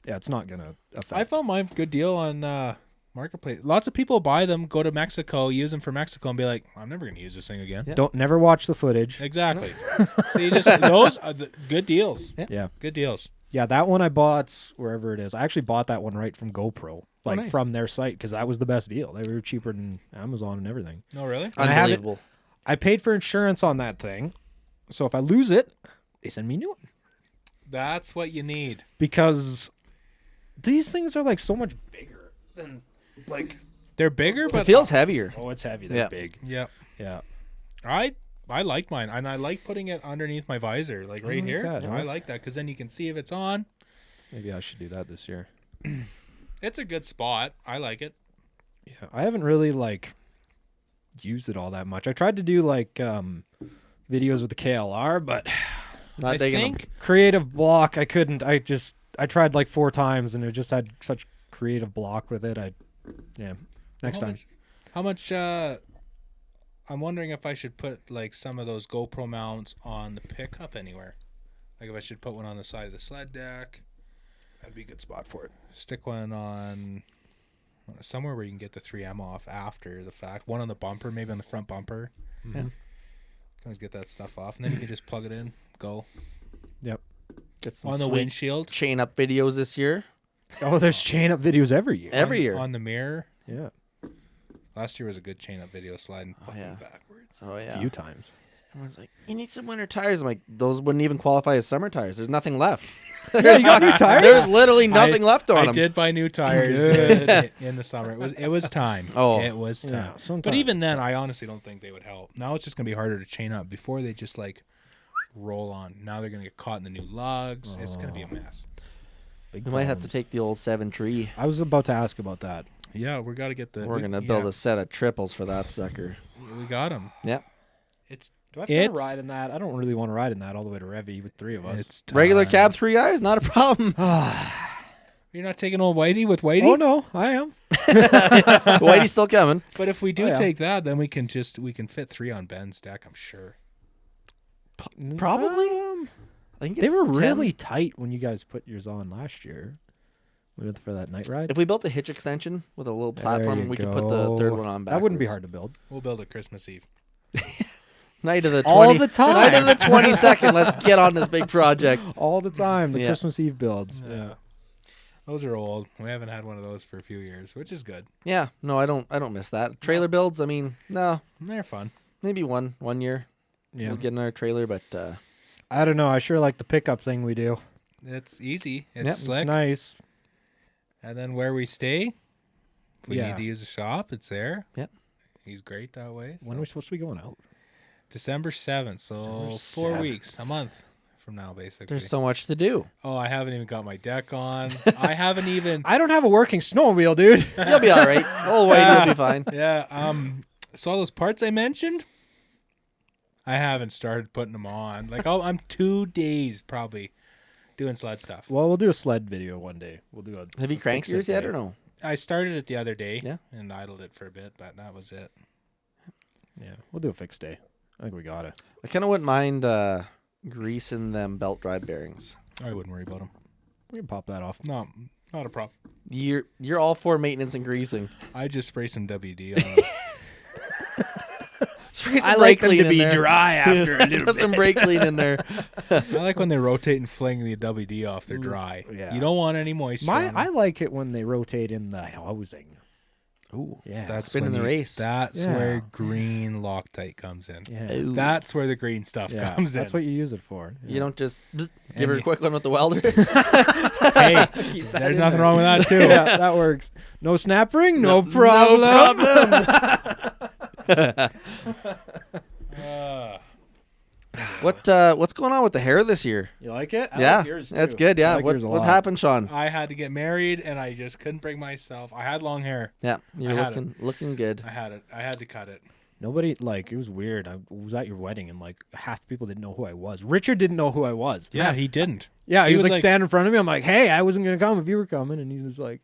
Yeah, it's not gonna affect. I found mine good deal on Marketplace. Lots of people buy them, go to Mexico, use them for Mexico, and be like, "I'm never gonna use this thing again." Yeah. Don't never watch the footage. Exactly. So you just those are the good deals. Yeah, Good deals. that one I bought wherever it is. I actually bought that one right from GoPro, like nice. from their site, because that was the best deal. They were cheaper than Amazon and everything. No, really? And I have it- Unbelievable. I paid for insurance on that thing, so if I lose it, they send me a new one. That's what you need. Because these things are like so much bigger than like. They're bigger, It but feels heavier. Oh, it's heavy. They're Yeah. big. yeah. Yeah. I like mine, and I like putting it underneath my visor, like right here. Okay, I huh? like that because then you can see if it's on. Maybe I should do that this year. It's a good spot. I like it. Yeah, I haven't really like used it all that much. I tried to do like videos with the KLR, but Not I digging think creative block I couldn't. I tried like 4 times and it just had such creative block with it. Next time. How much? I'm wondering if I should put like some of those GoPro mounts on the pickup anywhere. Like if I should put one on the side of the sled deck, That'd be a good spot for it. stick one on somewhere where you can get the 3M off after the fact. One on the bumper, maybe on the front bumper. Mhm. Yeah. Can always get that stuff off, and then you can just plug it in, go Yep. Get some on the sweet windshield, chain up videos this year. Oh, there's chain up videos every year. Every year. on the mirror. Yeah. Last year was a good chain up video sliding fucking yeah. backwards. Oh A yeah. few times. Everyone's like, you need some winter tires. I'm like, those wouldn't even qualify as summer tires. There's nothing left. Yeah, you got new tires? There's literally nothing left on I them. did buy new tires Good. in the summer. It was time. Oh. It was time. Yeah, sometimes But even it's then, I honestly don't think they would help. Now it's just gonna be harder to chain up. Before they just like roll on. Now they're gonna get caught in the new lugs. It's gonna be a mess. Big We might have to problems. take the old 7 tree. I was about to ask about that. Yeah, we got to get the. We're gonna build a set of triples for that sucker. We got them. Yep. It's Do I have to It's- ride in that? I don't really want to ride in that all the way to Revy with 3 of us. it's Regular time. cab 3 eyes, not a problem. You're not taking old Whitey with Whitey? Oh no, I am. Whitey's still coming. But if we do yeah. take that, then we can fit 3 on Ben's deck, I'm sure. Probably. I think They it's were 10. really tight when you guys put yours on last year. We went for that night ride. If we built a hitch extension with a little platform, you we could put the third one on backwards. That wouldn't be hard to build. We'll build it Christmas Eve. Night of the 20, All the time. Night of the 22nd. Let's get on this big project. All the time. The Yeah. Christmas Eve builds. Yeah. Those are old. We haven't had one of those for a few years, which is good. Yeah, no, I don't miss that. Trailer builds, I mean, no, They're fun. maybe one year Yeah. we'll get another trailer, but I don't know. I sure like the pickup thing we do. It's easy. It's Yep, slick. It's nice. And then where we stay, if we Yeah. need to use a shop, it's there. Yep. He's great that way. When are we supposed to be going out? December 7th, so December 4 7th. weeks, a month from now, basically. there's so much to do. Oh, I haven't even got my deck on. I haven't even. I don't have a working snowmobile, dude. You'll be all right. Oh, wait, you'll be fine. Yeah. So all those parts I mentioned, I haven't started putting them on. Like I'm 2 days probably doing sled stuff. Well, we'll do a sled video one day. We'll do a. Have you cranked fix it yours yet day. or no? I started it the other day. Yeah. And idled it for a bit, but that was it. Yeah, we'll do a fixed day. I think we got it. I kind of wouldn't mind greasing them belt drive bearings. I wouldn't worry about them. We can pop that off. No, not a problem. You're all for maintenance and greasing. I just spray some WD on them. Spray some I brake like them clean to in be there. dry after a little Put some bit. brake clean in there. I like when they rotate and fling the WD off. They're dry. yeah. You don't want any moisture. on them. I like it when they rotate in the housing. Ooh, Yeah. That's spinning when the race. That's Yeah. where green Loctite comes in. Yeah. Ooh. That's where the green stuff Yeah, comes in. that's what you use it for. You don't just give And her a you- quick one with the welder. Hey, there's nothing wrong with that too. Yeah, that works. No snap ring? No problem. What's going on with the hair this year? You like it? I yeah, like yours that's too. good. I Yeah, like yours a what lot. happened, Sean? I had to get married, and I just couldn't bring myself. I had long hair. Yeah, you're I had looking good. I had it. I had to cut it. Nobody, like, it was weird. I was at your wedding, and, like, half the people didn't know who I was. Richard didn't know who I was. Yeah, he didn't. Yeah, he was like, like- standing in front of me. I'm like, hey, I wasn't going to come if you were coming. And he's just like,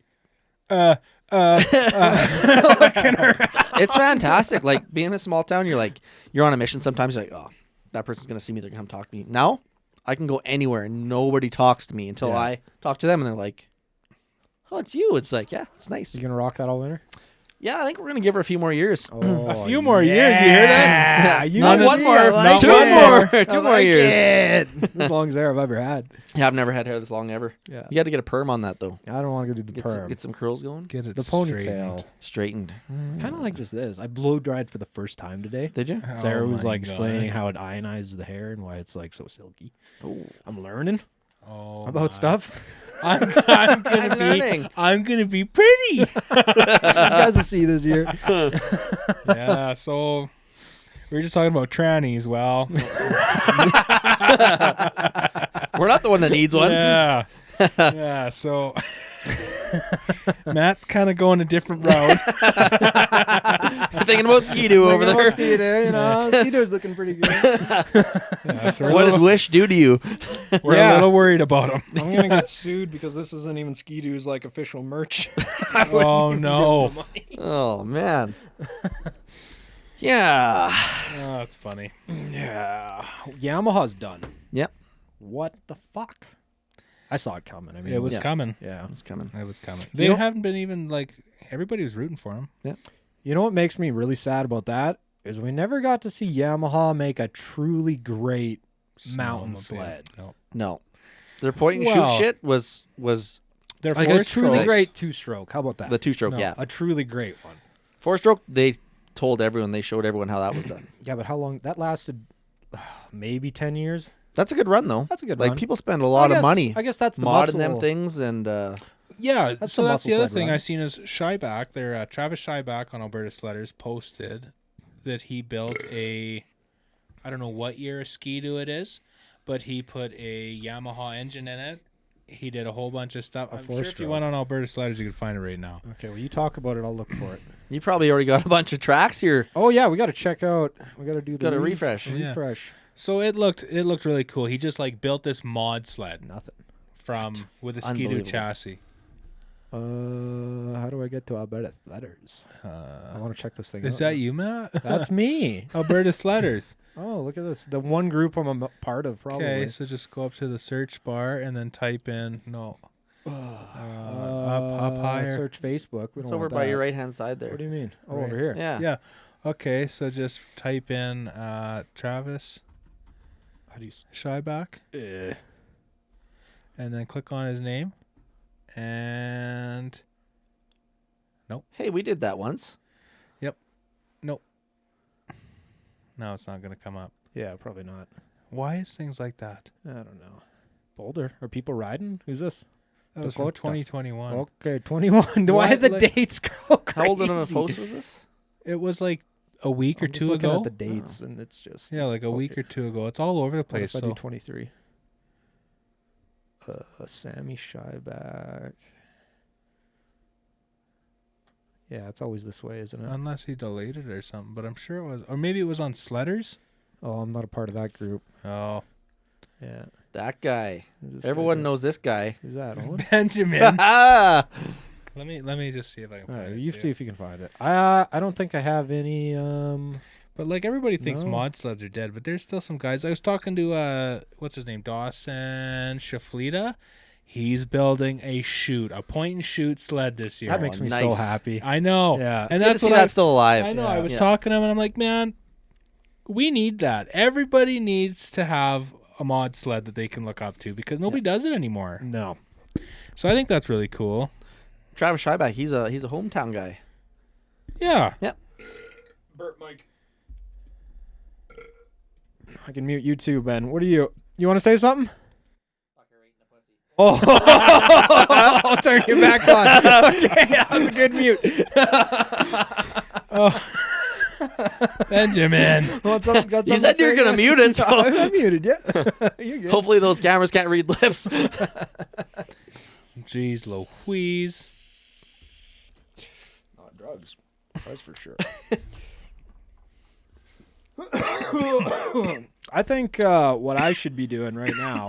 It's fantastic. Like being in a small town, you're on a mission. Sometimes you're like, oh, that person's gonna see me. They're gonna come talk to me. Now, I can go anywhere and nobody talks to me until Yeah. I talk to them, and they're like, "Oh, it's you." It's like, yeah, it's nice. you going to rock that all winter? Yeah, I think we're gonna give her a few more years. Oh, A few more years. You hear that? Yeah, you Not and one me, more. I like Two it. more. I Two more like years. it. As long as hair I've ever had. Yeah, I've never had hair this long ever. Yeah. You got to get a perm on that though. I don't want to go do the perm. Get some curls going. Get it The ponytail. Straightened. Kind of like just this. I blow dried for the first time today. Did you? Sarah Oh was my like explaining God. how it ionizes the hair and why it's like so silky. Oh. I'm learning Oh, about my. stuff. I'm I'm gonna learning. be. I'm gonna be pretty. You guys will see this year. Yeah. So we were just talking about trannies. Well, We're not the one that needs one. yeah. Yeah. So Matt's kind of going a different route. Thinking about Ski-Doo over there. Ski-Doo, you know, Ski-Doo's looking pretty good. Yeah, so we're What a did little, Wish do to you? we're Yeah. a little worried about him. I'm gonna get sued because this isn't even Ski-Doo's like official merch. Oh no. Oh man. Yeah. Oh, that's funny. Yeah, Yamaha's done. Yep. What the fuck? I saw it coming. I mean, It was Yeah. coming. yeah. It's coming. It was coming. You They know- haven't been even like everybody was rooting for him. You know what makes me really sad about that is we never got to see Yamaha make a truly great mountain Snowmobile. sled. No. No. Their point and Well- shoot shit was They're Like a truly strokes. great two-stroke. How about that? the 2-stroke. No, Yeah. a truly great one. 4-stroke. They told everyone. They showed everyone how that was done. Yeah, but how long? That lasted maybe 10 years. That's a good run though. That's a good Like run. people spend a lot of money I guess that's the modding muscle. them things, and Yeah, That's so the that's muscle the other sled thing run. I seen is Shyback. Their Travis Shyback on Alberta Sledders posted that he built I don't know what year a Ski-Doo it is, but he put a Yamaha engine in it. He did a whole bunch of stuff. I'm sure if you four-stroke. went on Alberta Sledders, you could find it right now. Okay, well, you talk about it. I'll look for it. you probably already got a bunch of tracks here. Oh, yeah, we got to check out. We got to do the Gotta refresh. Yeah. refresh. So it looked really cool. He just like built this mod sled Nothing. with a Ski-Doo Unbelievable. chassis. How do I get to Alberta Sledders? I want to check this thing out. Is that you, Matt? That's me. Alberta Sledders. Oh, look at this. The one group I'm a part of, probably. Okay, so just go up to the search bar and then type in up higher. Search Facebook. We It's don't over want by that. your right-hand side there. What do you mean? Oh, Right. over here. Yeah. Yeah. Okay, so just type in Travis How do you? Shyback and then click on his name. And Hey, we did that once. no, it's not going to come up. Yeah, probably not. Why is things like that? I don't know. Boulder. Are people riding? Who's this? That was from Dakota. 2021. Okay, 21. Why Why, the like- dates go crazy? How old of a post was this? It was like a week or I'm just two looking ago. at the dates, and it's just Yeah, like a week or two ago. It's all over the What place. if I do So 23? Sammy Shyback. Yeah, it's always this way, isn't it? unless he deleted it or something, but I'm sure it was, or maybe it was on Sledders. Oh, I'm not a part of that group. Oh, Yeah. That guy. Who's this guy Everyone doing? knows this guy. Who's that? Owen? Benjamin. Ah! let me just see if I can All find right, it. you too. see if you can find it. I don't think I have any. But like everybody thinks No. mod sleds are dead, but there's still some guys. I was talking to what's his name, Dawson Shaflita. He's building a point and shoot sled this year. That makes me so nice. happy. I know. Yeah. and Good to that's see what that's still alive. I know. Yeah. I was Yeah. talking to him, and I'm like, man, we need that. Everybody needs to have a mod sled that they can look up to because nobody does it anymore. No. So I think that's really cool. Travis Shyback, he's a hometown guy. Yeah. Burt Mike. I can mute you too, Ben. What are you? You want to say something? Oh, I'll turn you back on. Okay, that was a good mute. Benjamin. What's up? Got You something said to you were say, gonna man? mute it, so I'm muted. Yeah, you're good. hopefully those cameras can't read lips. Jeez Louise. Not drugs. That's for sure. I think what I should be doing right now.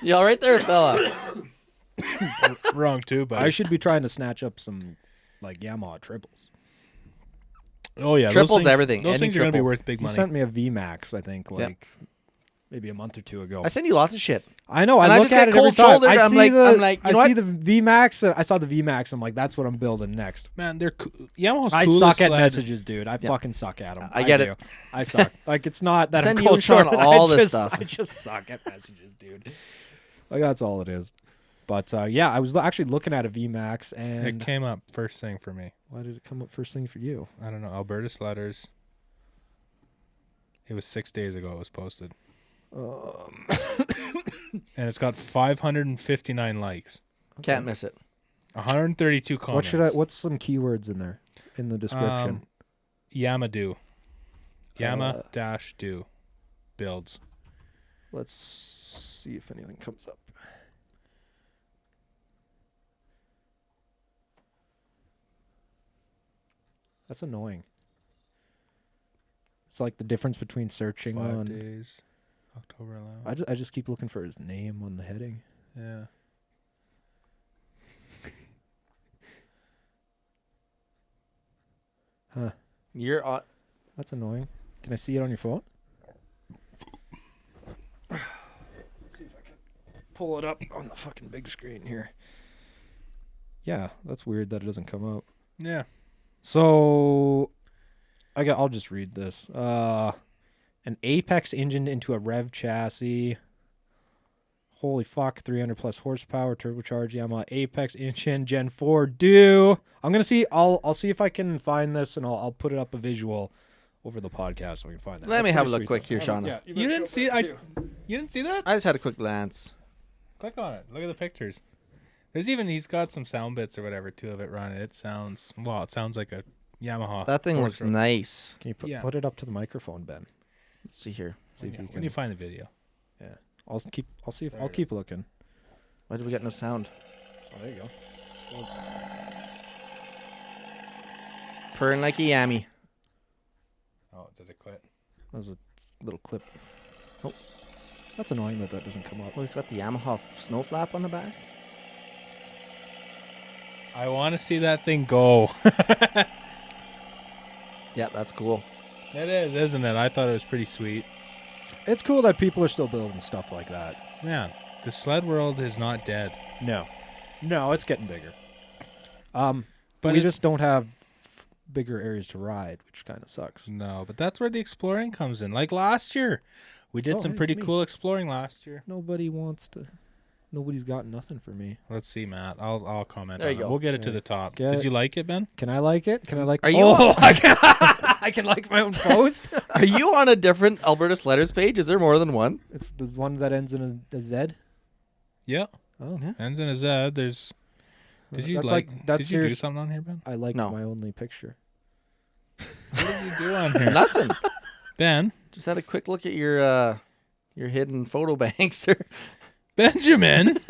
You all right there, fella? Wrong too, but I should be trying to snatch up some like Yamaha triples. oh yeah, those Triples things- everything. Those Any things are gonna be triple. worth big He money. sent me a VMAX, I think, like maybe a month or two ago. I send you lots of shit. I know. And I I look just at get it every time. cold-shouldered. I I'm see like- the, I'm like, you I know see the VMAX. And I saw the VMAX. I'm like, that's what I'm building next. Man, they're Yamaha's I coolest suck at sled- messages, dude. I fucking suck at them. I get it. do. I suck. Like it's not that Send I'm you cold and Sean short. all I this just, stuff. I just suck at messages, dude. Like that's all it is. But yeah, I was actually looking at a VMAX, It and came up first thing for me. why did it come up first thing for you? I don't know. Alberta Sledders. It was 6 days ago it was posted. And it's got 559 likes. Can't miss it. 132 comments. What's some keywords in there in the description? Yamadoo. Yama-do builds. Let's see if anything comes up. That's annoying. It's like the difference between searching 5 on. days. October 11th. I just keep looking for his name on the heading. Yeah. Huh. You're on. That's annoying. Can I see it on your phone? See if I can pull it up on the fucking big screen here. Yeah, that's weird that it doesn't come up. Yeah. So I'll just read this. An Apex engine into a Rev chassis. Holy fuck, 300 plus horsepower, turbocharged Yamaha Apex engine, Gen 4 due. I'm gonna see. I'll see if I can find this, and I'll put it up a visual over the podcast so we can find that. Let me That's have a pretty look sweet, quick though. here, Shauna. Yeah, You didn't see You didn't see that? I just had a quick glance. Click on it. Look at the pictures. He's got some sound bits or whatever too of it running. It sounds like a Yamaha. That thing looks four-stroke. nice. Can you Yeah. put it up to the microphone, Ben? Let's see here. See if you When can. you find the video. I'll see if There I'll it keep looking. Why do we get no sound? Oh, there you go. Purring like a yammy. Oh, did it quit? That was a little clip. Oh, that's annoying that doesn't come up. Oh, it's got the Yamaha snow flap on the back. I want to see that thing go. Yeah, that's cool. It is, isn't it? I thought it was pretty sweet. It's cool that people are still building stuff like that. Man, the sled world is not dead. No, it's getting bigger. But we just don't have bigger areas to ride, which kind of sucks. No, but that's where the exploring comes in. Like last year, we did some it's pretty me. cool exploring last year. Nobody's got nothing for me. Let's see, Matt. I'll comment There on you it. go. We'll get it to the top. Get Did it. you like it, Ben? Can I like it? Can I like? Are you- Oh, I can like my own post. Are you on a different Alberta Sledders page? Is there more than one? It's the one that ends in a Z. Yeah. Oh, Ends in a Z. There's. Did you That's like? that's did you do serious- something on here, Ben? I liked No. my only picture. What did you do on here, Nothing. Ben? Just had a quick look at your hidden photo banks. There. Benjamin.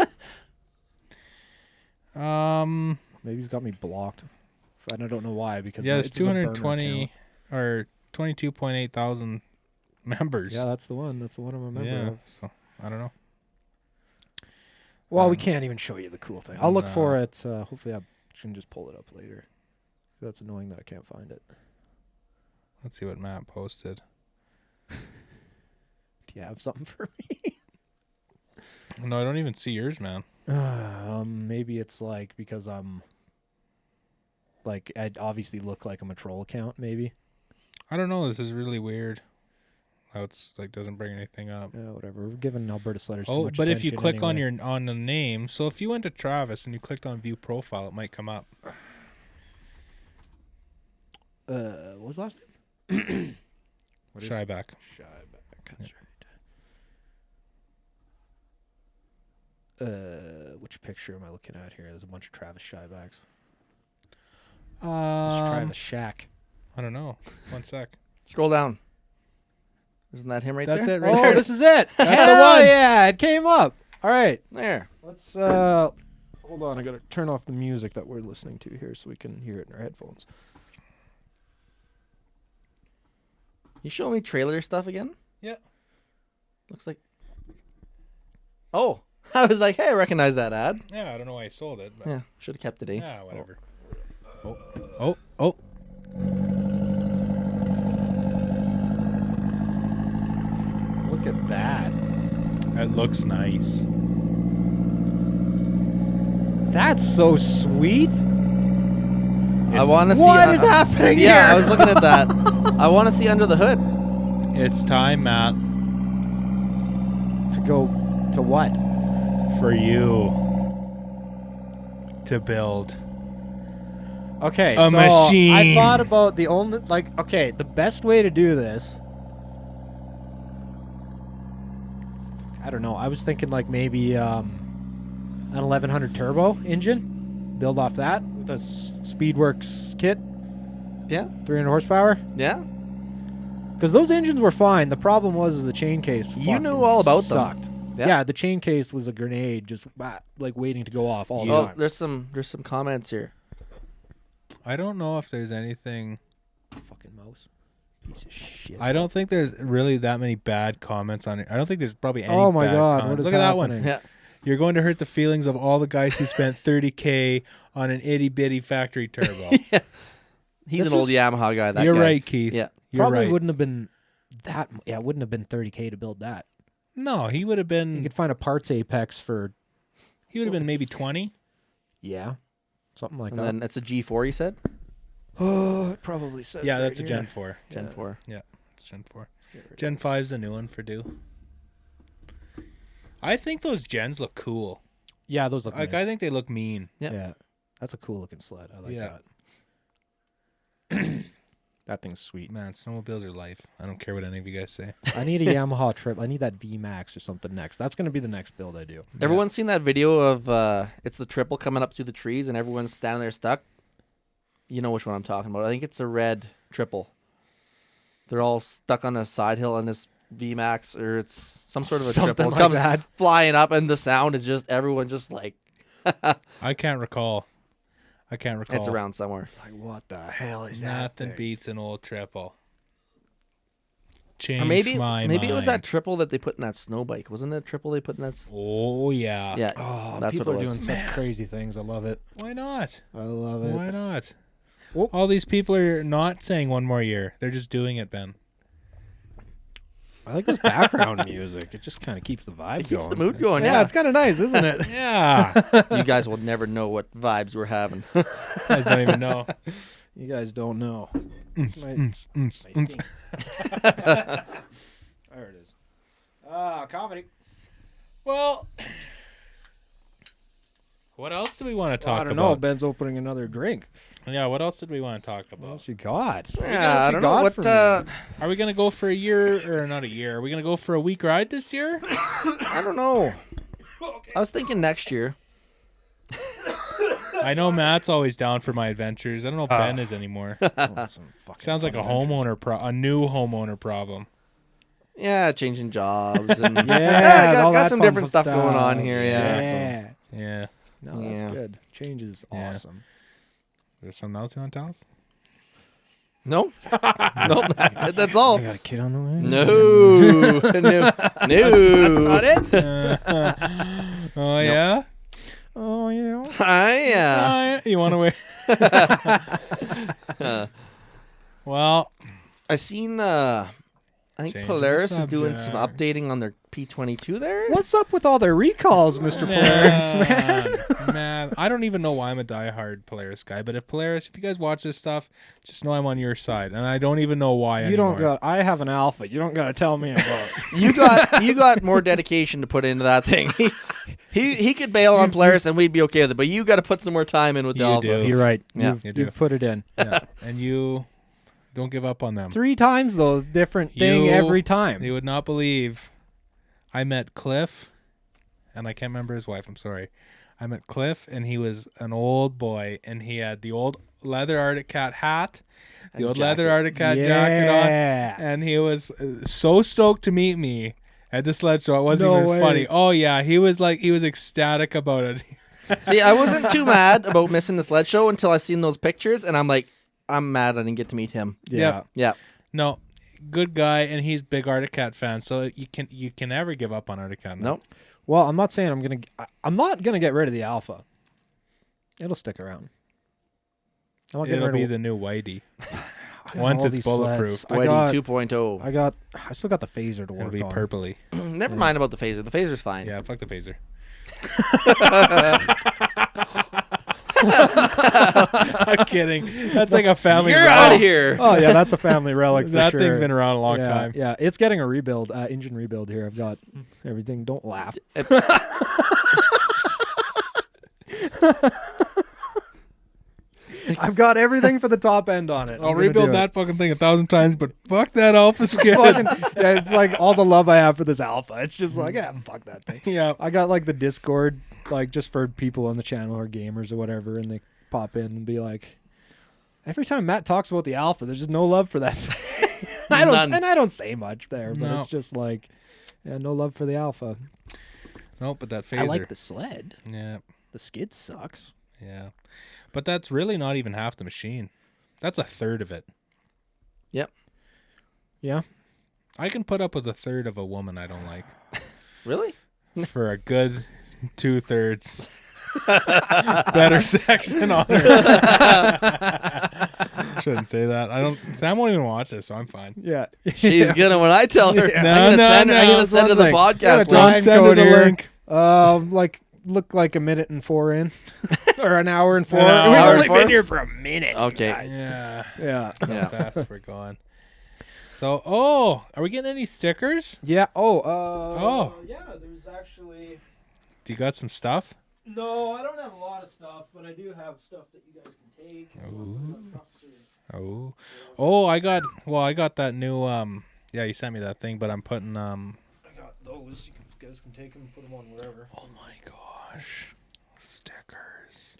Maybe he's got me blocked. I don't know why because Yeah, my- there's it's just a burner 220 account. or 22.8 thousand members. Yeah, that's the one. That's the one I'm a member Yeah. of. So I don't know. Well, we can't even show you the cool thing. I'll look No. for it. Hopefully, I can just pull it up later. That's annoying that I can't find it. Let's see what Matt posted. Do you have something for me? No, I don't even see yours, man. Maybe it's like because I'm like I obviously look like I'm a troll account. Maybe. I don't know. This is really weird. How it's like doesn't bring anything up. Yeah, whatever. We're giving Alberta Sledders too Oh, much but if you attention click on anyway. on the name, so if you went to Travis and you clicked on view profile, it might come up. What was the last name? What is- Shyback. Shyback. That's right. Which picture am I looking at here? There's a bunch of Travis Shybacks. Let's try the shack. I don't know. 1 sec. Scroll down. Isn't that him right That's there? it right Oh, there. this is it. That's the Hell one. yeah, it came up. All right. There. Let's hold on. I got to turn off the music that we're listening to here so we can hear it in our headphones. You show me trailer stuff again? Yeah. Looks like. Oh, I was like, hey, I recognize that ad. Yeah, I don't know why I sold it. But Yeah, should have kept it. yeah, whatever. Oh. Look at that. That looks nice. That's so sweet. I want to see What is happening Yeah, here? I was looking at that. I want to see under the hood. It's time, Matt, To go to what? for you to build. Okay, A so machine. I thought about the only the best way to do this. I don't know. I was thinking like maybe an 1100 turbo engine, build off that with a Speedworks kit, Yeah, 300 horsepower. yeah. Because those engines were fine. The problem was the chain case. You knew fucking all about them. sucked. Yeah. Yeah, the chain case was a grenade, just like waiting to go off all the Oh, time. there's some comments here. I don't know if there's anything. Fucking mouse, piece of shit. I don't think there's really that many bad comments on it. I don't think there's probably any Oh my bad God, comments. what is Look at that one. happening? Yeah, You're going to hurt the feelings of all the guys who spent 30K on an itty bitty factory turbo. he's This an old is- Yamaha guy. That You're guy. right, Keith. Yeah. You're Probably right. wouldn't have been that. Yeah, it wouldn't have been 30K to build that. No, he would have You been. could find a parts apex for Maybe 20. something like And that. then it's a G4. He said. Oh, it probably says. Yeah, right that's a here. Gen 4. Gen 4. It's Gen 4. Get rid Gen of 5's a new one for due. I think those gens look cool. Yeah, those look Like nice. I think they look mean. Yeah. Yeah, that's a cool looking sled. I like Yeah. that. That thing's sweet. Man, snowmobiles are life. I don't care what any of you guys say. I need a Yamaha trip. I need that V Max or something next. That's gonna be the next build I do. Everyone's seen that video of it's the triple coming up through the trees and everyone's standing there stuck. You know which one I'm talking about. I think it's a red triple. They're all stuck on a side hill on this VMAX, or it's some sort of a Something triple. like Comes that. flying up, and the sound is just everyone just like I can't recall. it's around somewhere. It's like, what the hell is Nothing beats an old triple. changed Or maybe my maybe it was that mind. triple that they put in that snow bike. Wasn't it a triple they put in that? Oh yeah. Yeah. Oh, That's people what are it was. doing such crazy things. I love it. Why not? I love it. Why not? Well- All these people are not saying one more year. They're just doing it, Ben. I like this background music. It just kind of keeps the vibe It keeps going. the mood going. Yeah, Yeah. it's kind of nice, isn't it? Yeah. You guys will never know what vibes we're having. I don't even know. You guys don't know. My thing. There it is. Comedy. Well, what else do we want to talk I don't know. about? Ben's opening another drink. Yeah, what else did we want to talk What about? else you got? Yeah, I don't know what. Are we going to go for a year, or not a year? Are we going to go for a week ride this year? I don't know. I was thinking next year. I know Matt's always down for my adventures. I don't know if Ben is anymore. Sounds like a new homeowner problem. Yeah, changing jobs and Yeah, all got that some fun different stuff going on here. Yeah. Yeah. Yeah. No, that's Yeah. good. Change is Yeah. awesome. There's something else you want to tell us? No, no, that's it. That's all. I got a kid on the way. No, no, That's not it. Oh, yeah? Oh, yeah. Yeah. You want to wait? Well, I seen. I think Changing the Polaris is doing some subject. updating on their P22 there. What's up with all their recalls, Mr. Polaris, man? man, I don't even know why I'm a diehard Polaris guy, but if you guys watch this stuff, just know I'm on your side, and I don't even know why You anymore. don't got. I have an Alpha. You don't got to tell me about. You got more dedication to put into that thing. He could bail on Polaris and we'd be okay with it, but you got to put some more time in with the You Alpha. do. You're right. Yeah. You've, You do. you've put it in. Yeah. And you don't give up on them. 3 times though, different thing You- every time. You would not believe. I met Cliff, and I can't remember his wife. I'm sorry. I met Cliff, and he was an old boy, and he had the old leather Artic Cat hat, the And old jacket. leather Artic Cat jacket on, Yeah. and he was so stoked to meet me at the sled show. It wasn't No even way. funny. Oh yeah, he was ecstatic about it. See, I wasn't too mad about missing the sled show until I seen those pictures, and I'm like, I'm mad I didn't get to meet him. Yeah. Yep. Yeah. No, good guy, and he's big Artic Cat fan. So you can never give up on Artic Cat. Nope. Well, I'm not saying I'm not gonna get rid of the Alpha. It'll stick around. I'm not getting It'll rid be of the new Whitey. I got once all it's these bulletproof. sleds. Whitey 2.0. I still got the phaser to It'll work be on. purpley. Never mind about the phaser. The phaser's fine. Yeah, fuck the phaser. I'm kidding. That's like a family. You're relic. out of here. Oh yeah, that's a family relic. For That sure. thing's been around a long yeah, time. Yeah, it's getting a rebuild, engine rebuild here. I've got everything. Don't laugh. I've got everything for the top end on it. I'll I'm gonna rebuild do it. that fucking thing 1,000 times, but fuck that Alpha skin. Fucking- yeah, it's like all the love I have for this Alpha. It's just like, yeah, fuck that thing. Yeah. I got like the Discord, like just for people on the channel or gamers or whatever, and they pop in and be like, every time Matt talks about the Alpha, there's just no love for that thing. I don't say much there, but No. it's just like, yeah, no love for the Alpha. Nope, but that phaser. I like the Sled. Yeah, The skid sucks. yeah. But that's really not even half the machine. That's a third of it. Yep. Yeah. I can put up with a third of a woman I don't like Really? for a good 2/3 better section on her. Shouldn't say that. Sam won't even watch this, so I'm fine. Yeah. She's gonna when I tell her. Yeah. I'm gonna send her the Thing. podcast Gotta link. time Send her code the here. link. Like look like a minute and 4 in, or an hour and 4. An hour We've and only 4? been here for a minute. Okay. guys. Yeah. Yeah. Yeah. Fast we're going. So, are we getting any stickers? Yeah. Yeah, there's actually. Do you got some stuff? No, I don't have a lot of stuff, but I do have stuff that you guys can take. I got that new yeah, you sent me that thing, but I'm putting I got those. You guys can take them and put them on wherever. oh my gosh. Stickers.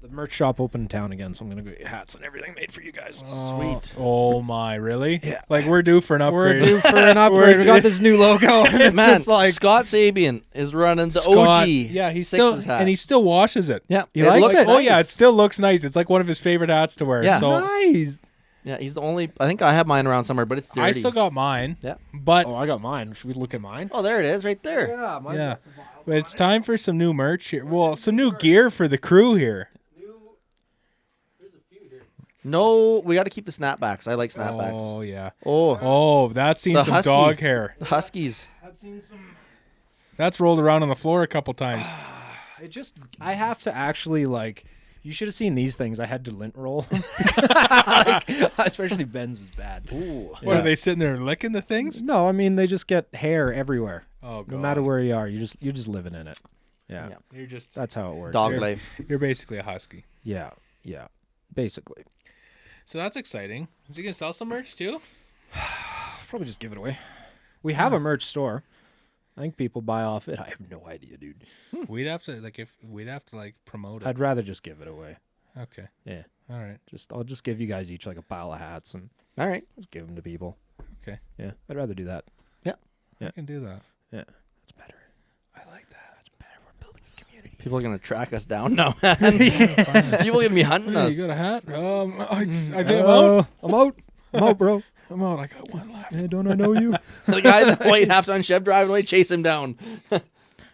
The merch shop open in town again, so I'm gonna go get hats and everything made for you guys. Sweet. Oh my, really? Yeah. Like we're due for an We're upgrade. due for an upgrade. We got this new logo, and it's Man, just like Scott Sabian is running the Scott, OG. yeah, he Sixes still hat. and he still washes it. Yeah, He likes looks it. Oh yeah, it nice. still looks nice. It's like one of his favorite hats to wear. Yeah. So nice. Yeah, he's the only. I think I have mine around somewhere, but it's dirty. I still got mine. Yeah. But Oh, I got mine. Should we look at mine? Oh, there it is, right there. Yeah, mine. yeah, but it's time for some new merch here. Well, some new gear for the crew here. No, we got to keep the snapbacks. I like snapbacks. Oh yeah. Oh, Oh, that's seen The some husky. dog hair. the Huskies. I've seen some. That's rolled around on the floor a couple times. I have to actually like. You should have seen these things. I had to lint roll. Like, especially Ben's was bad. Ooh. What are they sitting there licking the things? No, I mean they just get hair everywhere. Oh god. No matter where you are, you're just living in it. Yeah. Yeah. You're just That's how it works. Dog Sure. life. you're basically a husky. Yeah, basically. So that's exciting. Is he gonna sell some merch too? Probably just give it away. We have a merch store. I think people buy off it. I have no idea, dude. We'd have to promote it. I'd rather just give it away. Okay. Yeah. All right. I'll just give you guys each like a pile of hats and All right. just give them to people. Okay. Yeah, I'd rather do that. I Yeah. can do that. Yeah, that's better. I like that. That's better. We're building a community. People are gonna track us down now. People gonna be hunting Hey, us. you got a hat? I think I'm out. I'm out. I'm out, bro. I'm out. I got one left. Hey, don't I know you? The guy in the white half-ton Chev driving away, chase him down.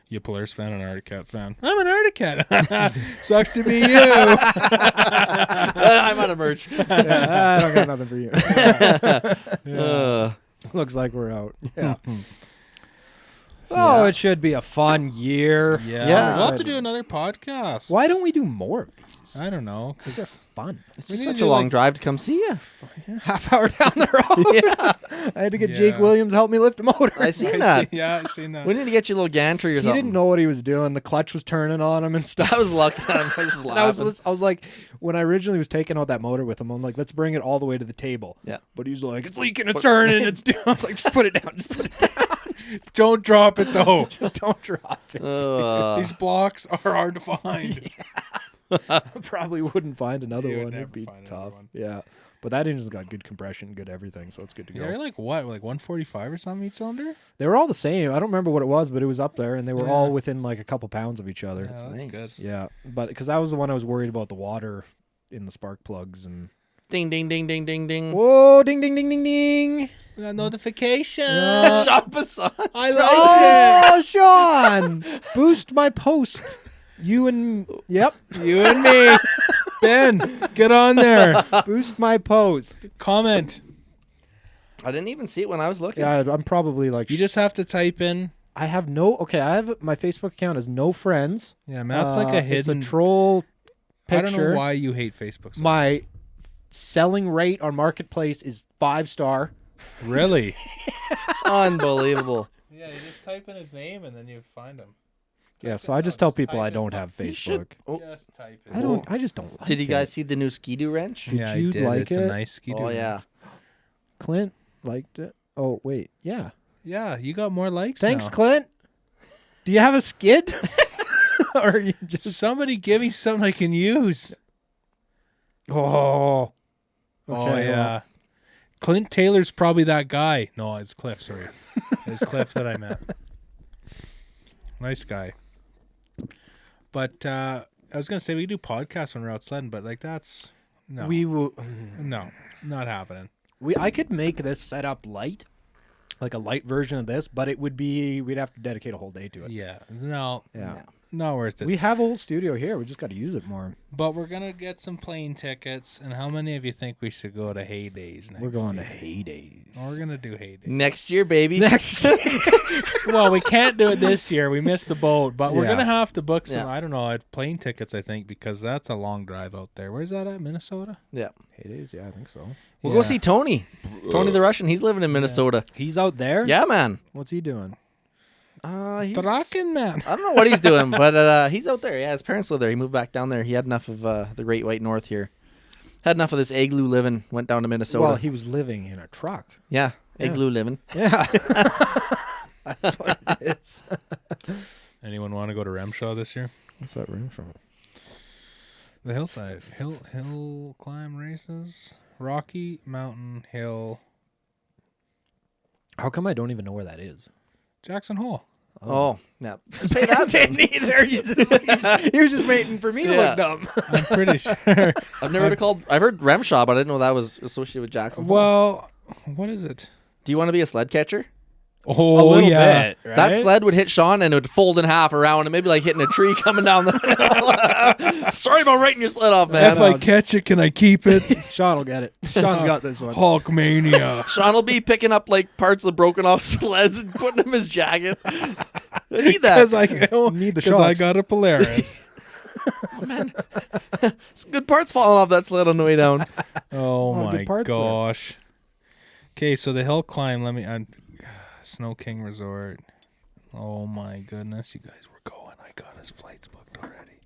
You a Polaris fan and an Artic Cat fan? I'm an Artic Cat. Sucks to be you. I'm out of merch. Yeah, I don't got nothing for you. Uh, Looks like we're out. Yeah. Oh, it should be a fun year. Yeah. Yeah. We'll have to do another podcast. Why don't we do more of these? I don't know. These are 'Cause fun. it's We just need to such a do, long like- drive to come see you. Half hour down the road. Yeah, I had to get Jake Yeah. Williams to help me lift a motor. I seen that. Yeah, I've seen that. We need to get you a little gantry or He something. didn't know what he was doing. The clutch was turning on him and stuff. I was lucky. I was just And I laughing. was like, when I originally was taking out that motor with him, I'm like, let's bring it all the way to the table. Yeah. But he's like, it's leaking, it's turning, it's doing. I was like, just put it down, just put it down. Don't drop it though. Just don't drop it. These blocks are hard to find. I probably wouldn't find another You would one. never It'd be find another tough. one. Yeah. But that engine's got good compression, good everything, so it's good to go. They're like what? Like 145 or something each cylinder? They were all the same. I don't remember what it was, but it was up there, and they were Yeah. all within like a couple pounds of each other. That's nice. good. Yeah, but because I was the one I was worried about the water in the spark plugs and. Ding, ding, ding, ding, ding, ding. Whoa! Ding, ding, ding, ding, ding. We got notification. Sean Bassan. I like Oh, Sean! Boost my post. You and yep, it. You and me. Ben, get on there. boost my post. Comment. I didn't even see it when I was looking. Yeah, I'm probably like. You just have to type in. I have no. Okay, I have my Facebook account has no friends. Yeah, Matt's like a It's hidden. a troll picture. I don't know why you hate Facebook so My selling rate on Marketplace is 5-star. much. Really? Unbelievable. Yeah, you just type in his name and then you find him. Yeah, so I just tell people I don't have You should- Facebook. Oh, Just type it. I don't. I just don't. Like did you guys it. see the new Ski-Doo wrench? Did yeah, you I did. like It's it? a nice ski. Oh, yeah. Clint liked it. Oh wait, yeah. Yeah, you got more likes. Thanks, now. Clint. Do you have a skid? Or you just Somebody give me something I can use. oh. Oh Okay, yeah. well, Clint Taylor's probably that guy. No, it's Cliff. Sorry, it's Cliff that I met. Nice guy. But I was gonna say we do podcasts when we're out sledding, but like that's no, we will. no, not happening. I could make this setup light, like a light version of this, but it would be we'd have to dedicate a whole day to it. Yeah, no, Yeah. not worth it. We have a whole studio here. We just got to use it more. But we're gonna get some plane tickets. And how many of you think we should go to Heydays next We're going to year? Heydays. We're gonna do Heydays. Next year, baby. Next. Well, we can't do it this year. We missed the boat, but we're Yeah. gonna have to book some. Yeah. I don't know, plane tickets. I think because that's a long drive out there. Where's that at? Minnesota. Yeah. Heydays, yeah, I think so. We'll Yeah. go see Tony. Tony the Russian. He's living in Minnesota. He's out there? Yeah, man. What's he doing? He's, Trucking man. I don't know what he's doing, but he's out there. Yeah, his parents live there. He moved back down there. He had enough of the Great White North here. Had enough of this igloo living. Went down to Minnesota. Well, he was living in a truck. yeah, Yeah. igloo living. Yeah. That's what it is. Anyone want to go to Remshaw this year? What's that ring from? The hillside, hill climb races, Rocky Mountain Hill, How come I don't even know where that is? Jackson Hole. Oh, yeah. Say that Didn't either. You're just waiting for me to Yeah. look dumb. I'm pretty sure. I've never heard it called. I've heard Remshaw, but I didn't know that was associated with Jackson Hole. Well, what is it? Do you want to be a sled catcher? Oh, a little yeah. bit. Right? That sled would hit Sean and it would fold in half around and maybe like hitting a tree coming down the hill. Sorry about writing your sled off, man. If I catch it, can I keep it? Sean will get it. Sean's got this one. Hulkmania. Sean will be picking up like parts of the broken off sleds and putting them in his jacket. I need that. Because I Need the Because I shocks. got a Polaris. Oh, man. Some good parts falling off that sled on the way down. Oh lot of my good parts there. gosh. Okay, so the hill climb. Snow King Resort. Oh my goodness, you guys were going. I got his flights booked already.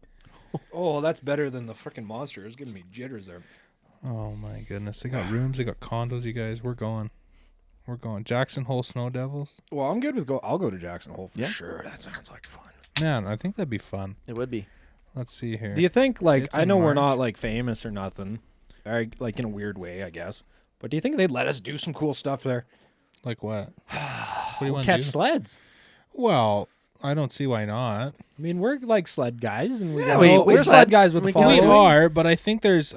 Oh, that's better than the freaking monster. It's giving me jitters there. Oh my goodness, they got rooms, they got condos. You guys, we're going. We're going. Jackson Hole Snow Devils. Well, I'm good with I'll go to Jackson Hole for Yeah. sure. That sounds like fun. Man, I think that'd be fun. It would be. Let's see here. Do you think It's I in know we're March. not like famous or nothing, or like in a weird way, I guess. But do you think they'd let us do some cool stuff there? Like what? What do you want to Catch do? sleds. Well, I don't see why not. I mean, we're like sled guys, and Yeah, we're we sled guys with the we can- We following. are, but I think there's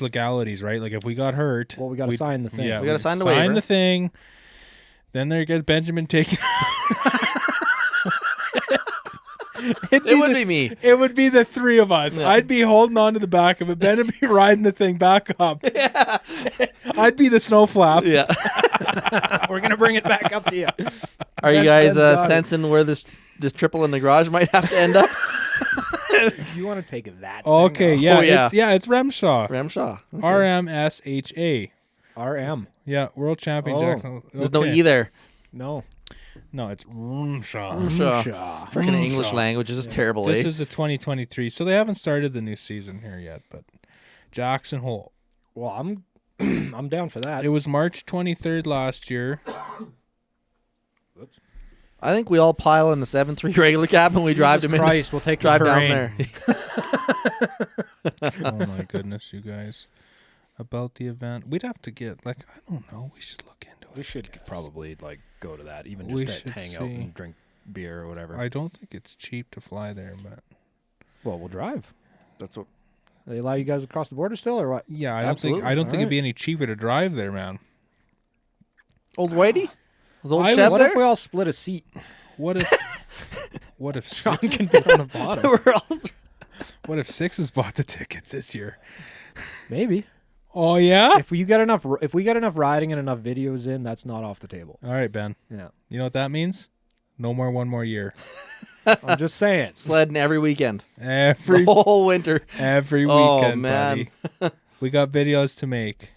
legalities, right? Like if we got hurt, Well, we got to sign the thing. Yeah, We gotta sign the sign waiver. the thing. Then there gets Benjamin taken. It would be me. It would be the three of us. Yeah. I'd be holding on to the back of it. Ben would be riding the thing back up. I'd be the snow flap. Yeah. We're gonna bring it back up to you. Are you guys Ben's got it. sensing where this triple in the garage might have to end up? You want to take that? Okay, thing yeah, Oh, yeah. it's Remshaw. Ramshaw. Okay. RMSHA. off? RM. Yeah, world champion Oh. Jackson. There's no Okay. E there. No. No, it's Remshaw. Ramshaw. Freaking English language is just terrible, This eh? is the 2023, so they haven't started the new season here yet. But Jackson Hole. Well, I'm I'm down for that. It was March 23rd last year. I think we all pile in the 7.3 regular cab and we drive to Christ, we'll take the drive down terrain. there. Oh my goodness, you guys. About the event, we'd have to get I don't know. We should look into it. We should probably like go to that, even We just to should hang out see. and drink beer or whatever. I don't think it's cheap to fly there, but Well, we'll drive. That's what. They allow you guys across the border still, or what? yeah, I don't Absolutely. think it'd Alright. be any cheaper to drive there, man. Old Whitey? Was old I Chef was- What there? if we all split a seat? What if Sean six, can be on the bottom. We're all what if Sixes bought the tickets this year? Maybe Oh yeah. if we get enough riding and enough videos in, that's not off the table. All right, Ben. Yeah, You know what that means? No more one more year. I'm just saying. sledding every weekend. Every The whole winter. every Oh, weekend, man. buddy. We got videos to make.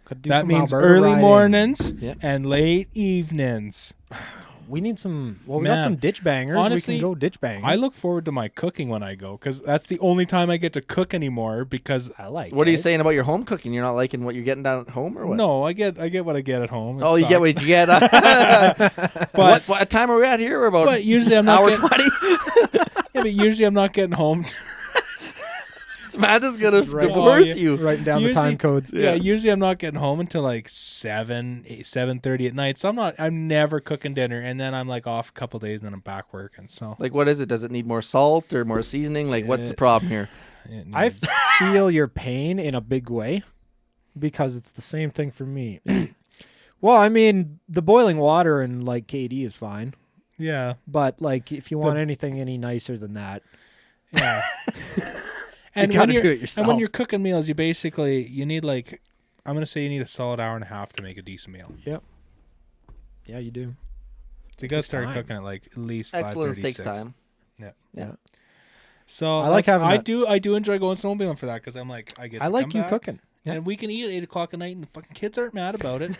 Could do That some means Alberta early riding. mornings Yeah. and late evenings. We need some. Well, we Man, got some ditch bangers. honestly, we can go ditch banging. I look forward to my cooking when I go because that's the only time I get to cook anymore. Because I like. What are you it. saying about your home cooking? You're not liking what you're getting down at home or what? no, I get what I get at home. It Oh, you get sucks. what you get. But what time are we at here? We're about but usually I'm not hour getting, 20. yeah, but usually I'm not getting home. Samantha's going to Right. divorce Oh, yeah. you. Writing down the Usually- time codes. Yeah, usually I'm not getting home until like 7:30 at night. So I'm never cooking dinner, and then I'm like off a couple days, and then I'm back working. So Like, what is it? Does it need more salt or more seasoning? Like, what's the problem here? it I needs- feel your pain in a big way because it's the same thing for me. Well, I mean, the boiling water and like KD is fine, yeah. but like if you want The- anything any nicer than that, Yeah. And you gotta when you're do it and yourself. when you're cooking meals, you need like I'm gonna say you need a solid hour and a half to make a decent meal. yeah, you do. So you gotta takes start time. cooking at like at least Excellence 5:36. takes time. So I like having I that- do enjoy going snowmobiling for that because I'm like I get. I to like come you back, cooking. and we can eat at 8:00 at night, and the fucking kids aren't mad about it.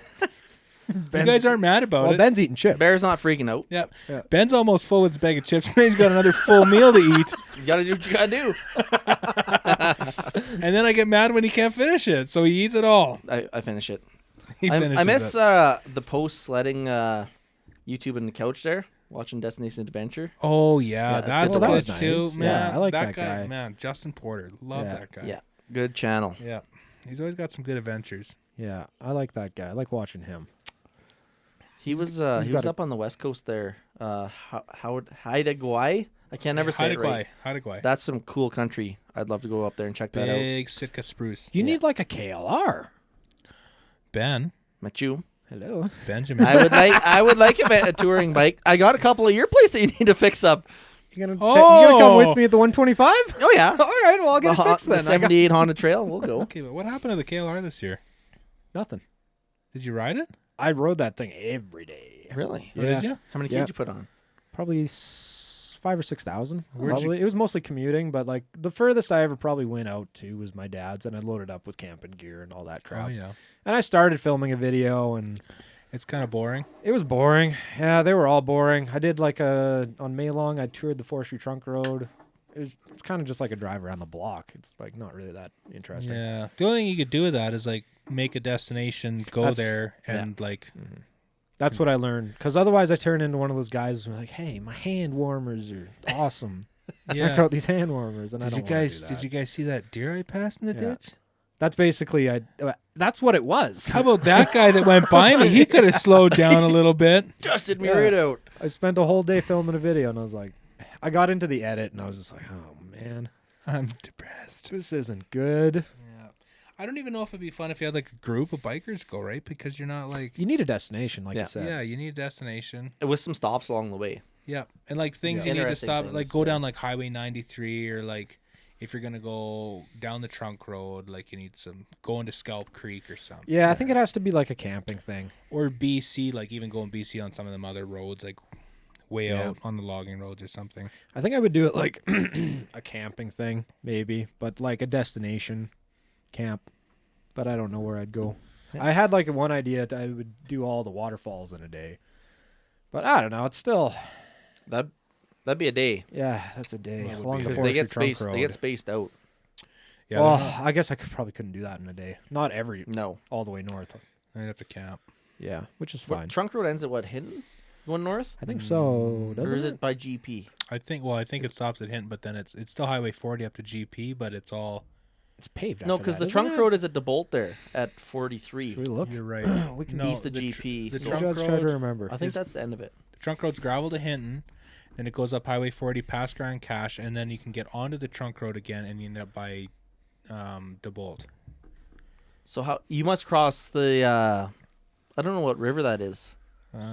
You Ben's- guys aren't mad about Well, it. Ben's eating chips. Bear's not freaking out. Yeah. Yeah. Ben's almost full with his bag of chips. And he's got another full meal to eat. You got to do what you got to do. And then I get mad when he can't finish it. So he eats it all. I finish it. He I finishes miss it. the post sledding YouTube and the couch there, watching Destination Adventure. Oh, yeah. that's That's good. Well, that good was too. nice. Man, Yeah, I like that that guy. guy. Man, Justin Porter. Love Yeah. that guy. Yeah, good channel. Yeah. He's always got some good adventures. Yeah, I like that guy. I like watching him. He was got up on the west coast there. Haida Gwaii. I can't never say it right. Haida Gwaii. That's some cool country. I'd love to go up there and check that out. Big Sitka spruce. You need like a KLR. Ben. Met you. Hello. Benjamin. I would like a touring bike. I got a couple of your place that you need to fix up. You gonna come with me at the 125? Oh yeah. All right, well I'll get it fixed The then. 78 Honda Trail. We'll go. Okay, but what happened to the KLR this year? Nothing. Did you ride it? I rode that thing every day. Really? Or did you? How many kids you put on? Probably 5,000 or 6,000. Where'd you- Probably. It was mostly commuting, but like the furthest I ever probably went out to was my dad's, and I loaded up with camping gear and all that crap. Oh yeah. And I started filming a video, and It's kind of boring. it was boring. Yeah, they were all boring. I did like on Maylong, I toured the Forestry Trunk Road. It's kind of just like a drive around the block. It's like not really that interesting. Yeah. The only thing you could do with that is like make a destination, go That's- there, and like. That's what I learned. Because otherwise, I turn into one of those guys who's like, "Hey, my hand warmers are awesome. Check out these hand warmers." And I don't wanna do that. Did you guys see that deer I passed in the Yeah. ditch? That's basically that's what it was. How about that guy that went by me? He could have slowed down a little bit. Dusted me Yeah. right out. I spent a whole day filming a video, and I was like, I got into the edit, and I was just like, "Oh man, I'm depressed. this isn't good." Yeah. I don't even know if it'd be fun if you had like a group of bikers go, right? Because you're not like. You need a destination, like Yeah. you said. Yeah, you need a destination. With some stops along the way. Yeah, and like things Yeah. you need to Interesting stop, things, like go yeah. down like Highway 93, or like if you're gonna go down the trunk road, like you need some going to Scalp Creek or something. Yeah, I think it has to be like a camping thing. Or BC, like even going BC on some of them other roads, like way Yeah. out on the logging roads or something. I think I would do it like a camping thing, maybe, but like a destination camp. But I don't know where I'd go. Yeah. I had like one idea that I would do all the waterfalls in a day. But I don't know. It's still, That'd be a day. yeah, that's a day. Well, it would Along be. the Because they get Forestry Trunk spaced. They Road. get spaced out. Yeah, Well, I guess probably couldn't do that in a day. Not No. all the way north. I'd have to camp. Yeah, which is What, fine. Trunk Road ends at what? Hinton? Going north? I think so. Doesn't Or is it? it by GP? I think it stops at Hinton, but then it's still Highway 40 up to GP, but it's all. It's paved. No, after because that, the isn't Trunk it? Road is at DeBolt there at 43. Should we look? You're right. We can No, East of the GP. the so trunk Just try to road- remember. I think is- that's the end of it. The trunk road's gravel to Hinton, then it goes up Highway 40 past Grand Cache, and then you can get onto the trunk road again, and you end up by DeBolt. So how you must cross the I don't know what river that is.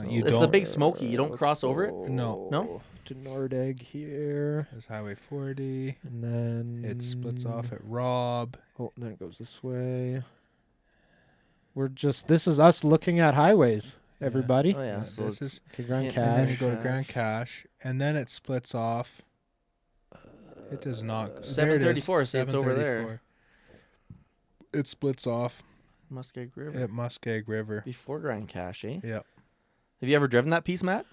You It's don't. the Big Smoky. You don't Let's cross over it? No. No? To Nordegg here, There's Highway 40. and then It splits off at Robb. Oh, then it goes this way. This is us looking at highways, everybody. Oh yeah. So this it's, is, Okay, Grand and and then you Cache. go to Grand Cache, and then it splits off. It does not. there it is, 734, so it's over there. 734. It splits off Muskeg River. at Muskeg River. Before Grand Cache, eh? Yep. Have you ever driven that piece, Matt?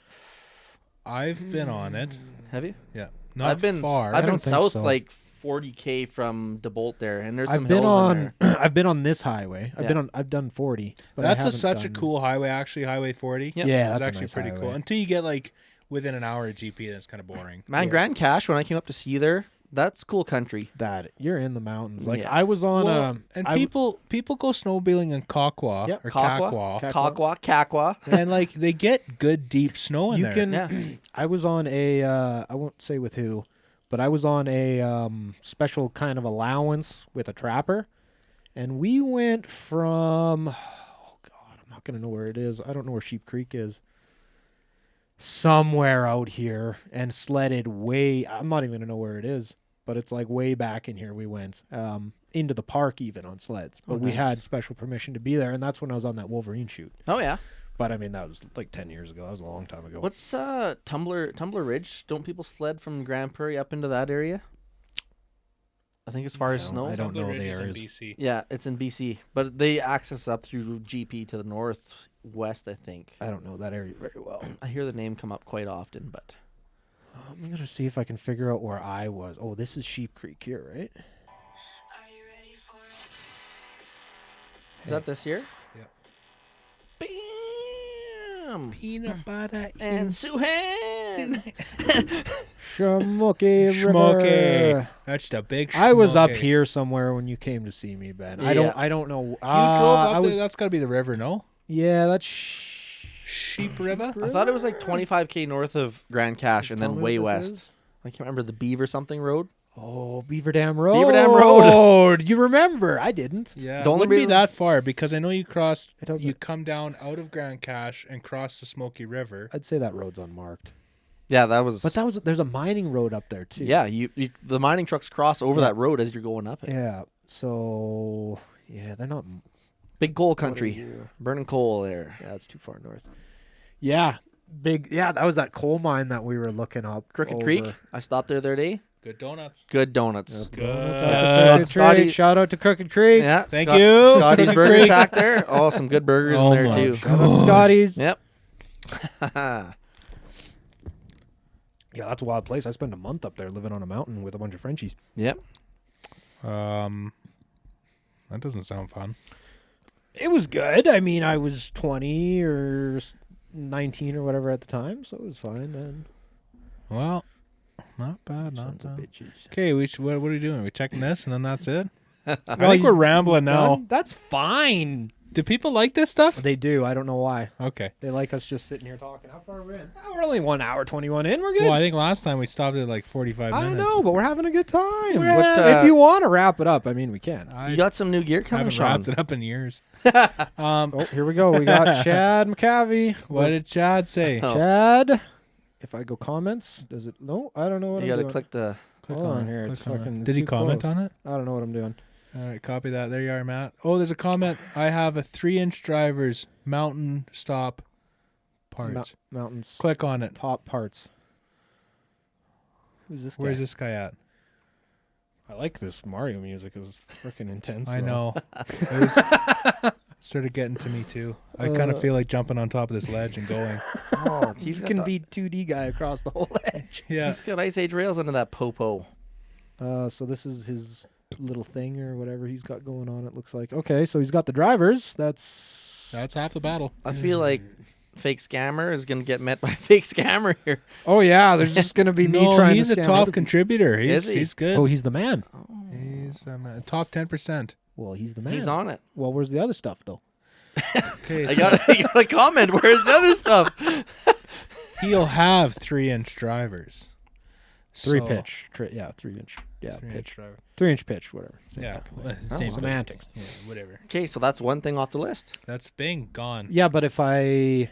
I've been on it. Have you? Yeah. Not I've been far. I've been don't think south so. like 40K from DeBolt there, and there's some I've been hills in on. there. I've been on this highway. Yeah. I've done 40. But I That's haven't such a done- cool highway, actually. Highway 40. Yeah. Yeah, It's that's actually a nice pretty highway. cool. Until you get like within an hour of GP, then it's kind of boring. Man, Yeah. Grand Cache, when I came up to see you there, that's cool country. That you're in the mountains. Like Yeah. I was on. Well, and people go snowmobiling in Kakwa Yep. or Kakwa. Kakwa, Kakwa. and like they get good deep snow in you there. can. Yeah. I was on a. I won't say with who, but I was on a special kind of allowance with a trapper, and we went from. Oh God, I'm not gonna know where it is. I don't know where Sheep Creek is. Somewhere out here, and sledded way. I'm not even gonna know where it is, but it's like way back in here. We went into the park even on sleds, but Oh, we nice. had special permission to be there, and that's when I was on that Wolverine shoot. Oh yeah. But I mean, that was like 10 years ago. That was a long time ago. What's Tumbler Ridge? Don't people sled from Grand Prairie up into that area? I think as far as No, snow. I don't Tumbler know Ridge the is in areas. BC. Yeah, it's in BC, but they access up through GP to the northwest. I think. I don't know that area very well. I hear the name come up quite often, but I'm gonna see if I can figure out where I was. Oh, this is Sheep Creek here, right? Are you ready for it? is that this year? Yep. Bam! Peanut butter And Suhan. Shamoki Schmoky. River. That's the big. I was up Schmoky. here somewhere when you came to see me, Ben. Yeah. I don't know. You drove I up was, there. That's got to be the river, no? Yeah, that's Sheep River. I thought it was like 25K north of Grand Cache and Tell then me way what this west. is. I can't remember the Beaver something road. Oh, Beaver Dam Road. Beaver Dam Road. You remember? I didn't. Yeah, The it only wouldn't be reason- that far because I know you crossed. It doesn't. You come down out of Grand Cache and cross the Smoky River. I'd say that road's unmarked. Yeah, that was. But there's a mining road up there too. yeah, you the mining trucks cross over that road as you're going up it. Yeah. So yeah, they're not. Big coal what are country, you? burning coal there. Yeah, it's too far north. Yeah, big. Yeah, that was that coal mine that we were looking up. Crooked Creek. I stopped there the other day. Good donuts. Good donuts. Crooked Scotty- Creek. Shout out to Crooked Creek. Yeah, Thank you, Scotty's Crooked Burger Creek. Shack there. Oh, some good burgers Oh in there my too. God. Shout out to Scotty's. Yep. Yeah, that's a wild place. I spent a month up there living on a mountain with a bunch of Frenchies. Yep. That doesn't sound fun. It was good. I mean, I was 20 or 19 or whatever at the time, so it was fine then. Well, not bad, not Sons of bad. bitches. Okay, what are we doing? Are we checking this and then that's it? I think we're rambling now. That's fine. Do people like this stuff? They do. I don't know why. Okay. They like us just sitting here talking. How far are we in? Oh, we're only 1 hour 21 in. We're good. Well, I think last time we stopped at like 45 minutes. I know, but we're having a good time. What, if you want to wrap it up, I mean, we can. I You got some new gear coming, haven't Sean. wrapped it up in years. Oh, here we go. We got Chad McCavey. What did Chad say? Oh. Chad. If I go comments, does it? No, I don't know what You I'm got to doing. click the. Click Hold on it. here. Click It's on it. fucking. Did he comment on it? I don't know what I'm doing. All right, copy that. There you are, Matt. Oh, there's a comment. I have a 3-inch driver's mountain stop parts. Mountains. Click on it. Top parts. Who's this guy? Where's this guy at? I like this Mario music. It was freaking intense. I though. know. It started getting to me too. I kind of feel like jumping on top of this ledge and going. Oh, He's he's can got be 2D guy across the whole edge. Yeah. He's got Ice Age rails under that popo. So this is his little thing or whatever he's got going on. It looks like. Okay, so he's got the drivers. That's Half the battle. I feel like fake scammer is gonna get met by fake scammer here. Oh yeah, there's just gonna be me No, trying he's to a scam top other contributor. Is he? He's good. Oh, he's the man. He's top 10%. Well, he's the man. He's on it. Well, where's the other stuff though? Okay, I got a comment. Where's the other stuff? he'll have 3-inch drivers. Three So- pitch. 3-inch. Yeah, 3-inch pitch. driver. 3-inch pitch. Whatever. Same Yeah, fucking well, thing. same thing. Semantics. Yeah, whatever. Okay, so that's one thing off the list. That's Bing gone. Yeah, but if I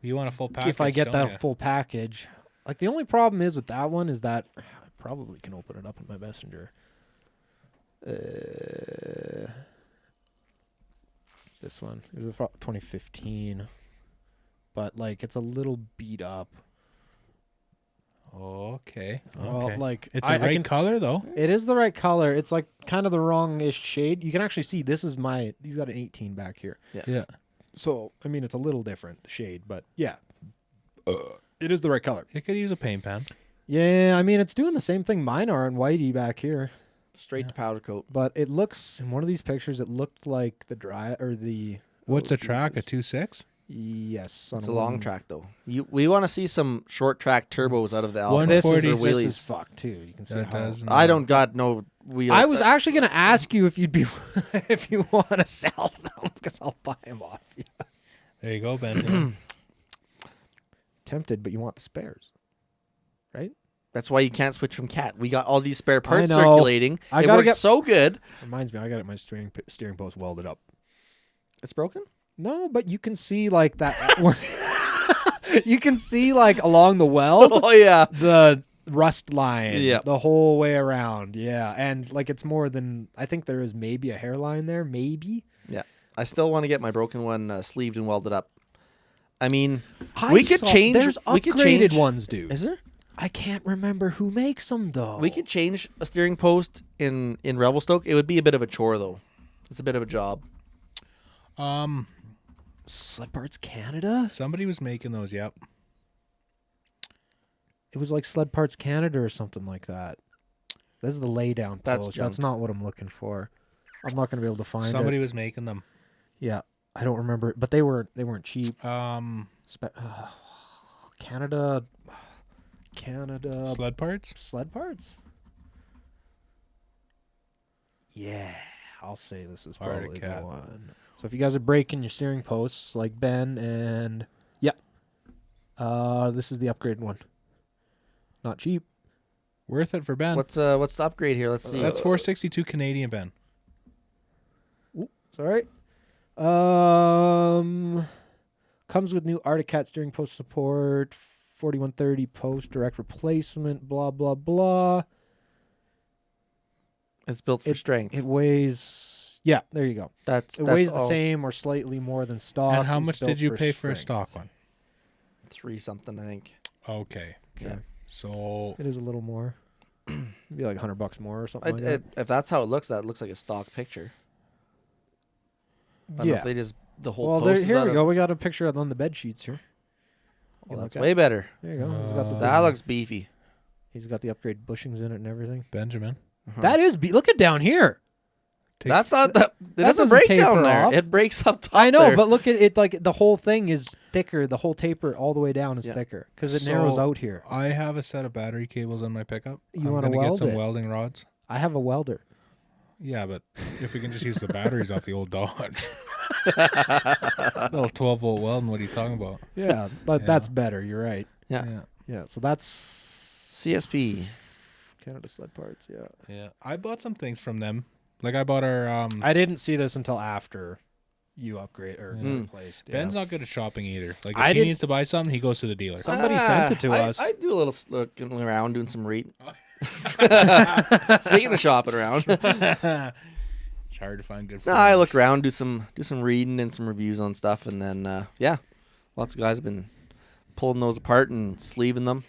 You want a full package? get don't that ya? full package, like the only problem is with that one is that I probably can open it up in my messenger. This one is 2015, but like it's a little beat up. Okay. Well, Okay. like It's I the right can- color though. It is the right color. It's like kind of the wrong-ish shade. You can actually see this is my. He's got an 18 back here. Yeah. So I mean, it's a little different the shade, but yeah, it is the right color. It could use a paint pan. Yeah, I mean, it's doing the same thing mine are in whitey back here, Straight to powder coat. but it looks in one of these pictures. It looked like the dry or the. What's oh, the track? A Jesus. 2.6? Yes, on It's a long track though. We want to see some short track turbos out of the Alpha. One This is, 140 this wheelies. is fucked too. You can see That how. does. I don't got no wheel. I was actually gonna ask you if you'd be if you want to sell them because I'll buy them off you. There you go, Ben. Tempted, but you want the spares, right? That's why you can't switch from Cat. We got all these spare parts know. circulating. I It gotta works get- so good. Reminds me, I got my steering post welded up. It's broken. No, but you can see like that. You can see like along the weld Oh yeah. the rust line. Yep. The whole way around. Yeah, and like it's more than I think there is maybe a hairline there, maybe. Yeah. I still want to get my broken one sleeved and welded up. I mean, I we could saw- change. There's we could upgraded change. ones, dude. Is there? I can't remember who makes them though. We could change a steering post in Revelstoke. It would be a bit of a chore though. It's a bit of a job. Sled Parts Canada. Somebody was making those. Yep. It was like Sled Parts Canada or something like that. This is the laydown That's post. junk. That's not what I'm looking for. I'm not gonna be able to find Somebody it. was making them. Yeah, I don't remember, but they weren't cheap. Canada, Sled parts. sled parts. Yeah, I'll say this is Artic probably the Cat. one. So if you guys are breaking your steering posts like Ben and yeah, This is the upgrade one. Not cheap. Worth it for Ben. What's the upgrade here? Let's see. That's 462 Canadian, Ben. Sorry. Comes with new Artic Cat steering post support, 4130 post direct replacement, blah blah blah. It's built for strength. It weighs. Yeah, there you go. That's It weighs all. the same or slightly more than stock. And how It's much built did you for pay for a strength. stock one? 3 something, I think. Okay. Yeah, So it is a little more. It'd be like $100 more or something like that. If that's how it looks like a stock picture. I don't know Yeah. if they just the whole Well, post is here out we of- go. We got a picture on the bed sheets here. Well, You that's look way better. There you go. He's got the That looks beefy. He's got the upgrade bushings in it and everything. Benjamin. That is. Look at down here. That's not that. It doesn't doesn't break taper down there. off. It breaks up top. I know, there. but look at it. Like the whole thing is thicker. The whole taper all the way down is Yeah. thicker because it narrows So- out here. I have a set of battery cables in my pickup. You I'm wanna gonna weld get some it? welding rods. I have a welder. Yeah, but if we can just use the batteries off the old Dodge. Little 12-volt welding, what are you talking about? Yeah, but Yeah. that's better. You're right. Yeah. Yeah, so that's CSP. Canada Sled Parts. Yeah, Yeah. I bought some things from them. Like I bought our I didn't see this until after you upgrade or Mm. replaced. Yeah. Ben's not good at shopping either. Like if I he didn't- needs to buy something, he goes to the dealer. Somebody sent it to us. I do a little looking around, doing some reading. Speaking of shopping around, It's hard to find good. I furniture. look around, do some reading and some reviews on stuff, and then lots of guys have been pulling those apart and sleeving them,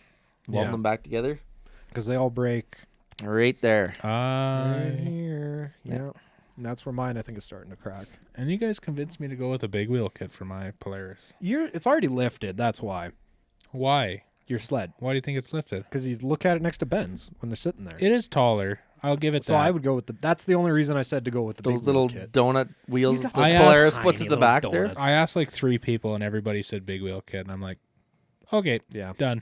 welding Yeah. them back together. because they all break Right there. right I here. Yeah. And that's where mine I think is starting to crack. and you guys convinced me to go with a big wheel kit for my Polaris. It's already lifted. That's why Why? your sled. Why do you think it's lifted? Because you look at it next to Ben's when they're sitting there. It is taller. I'll give it So that. I would go with that's the only reason I said to go with the Those big little wheel kit. donut wheels You that got the those Polaris tiny puts at the little back there. donuts. I asked like 3 people and everybody said big wheel kit, and I'm like, okay, Yeah. done.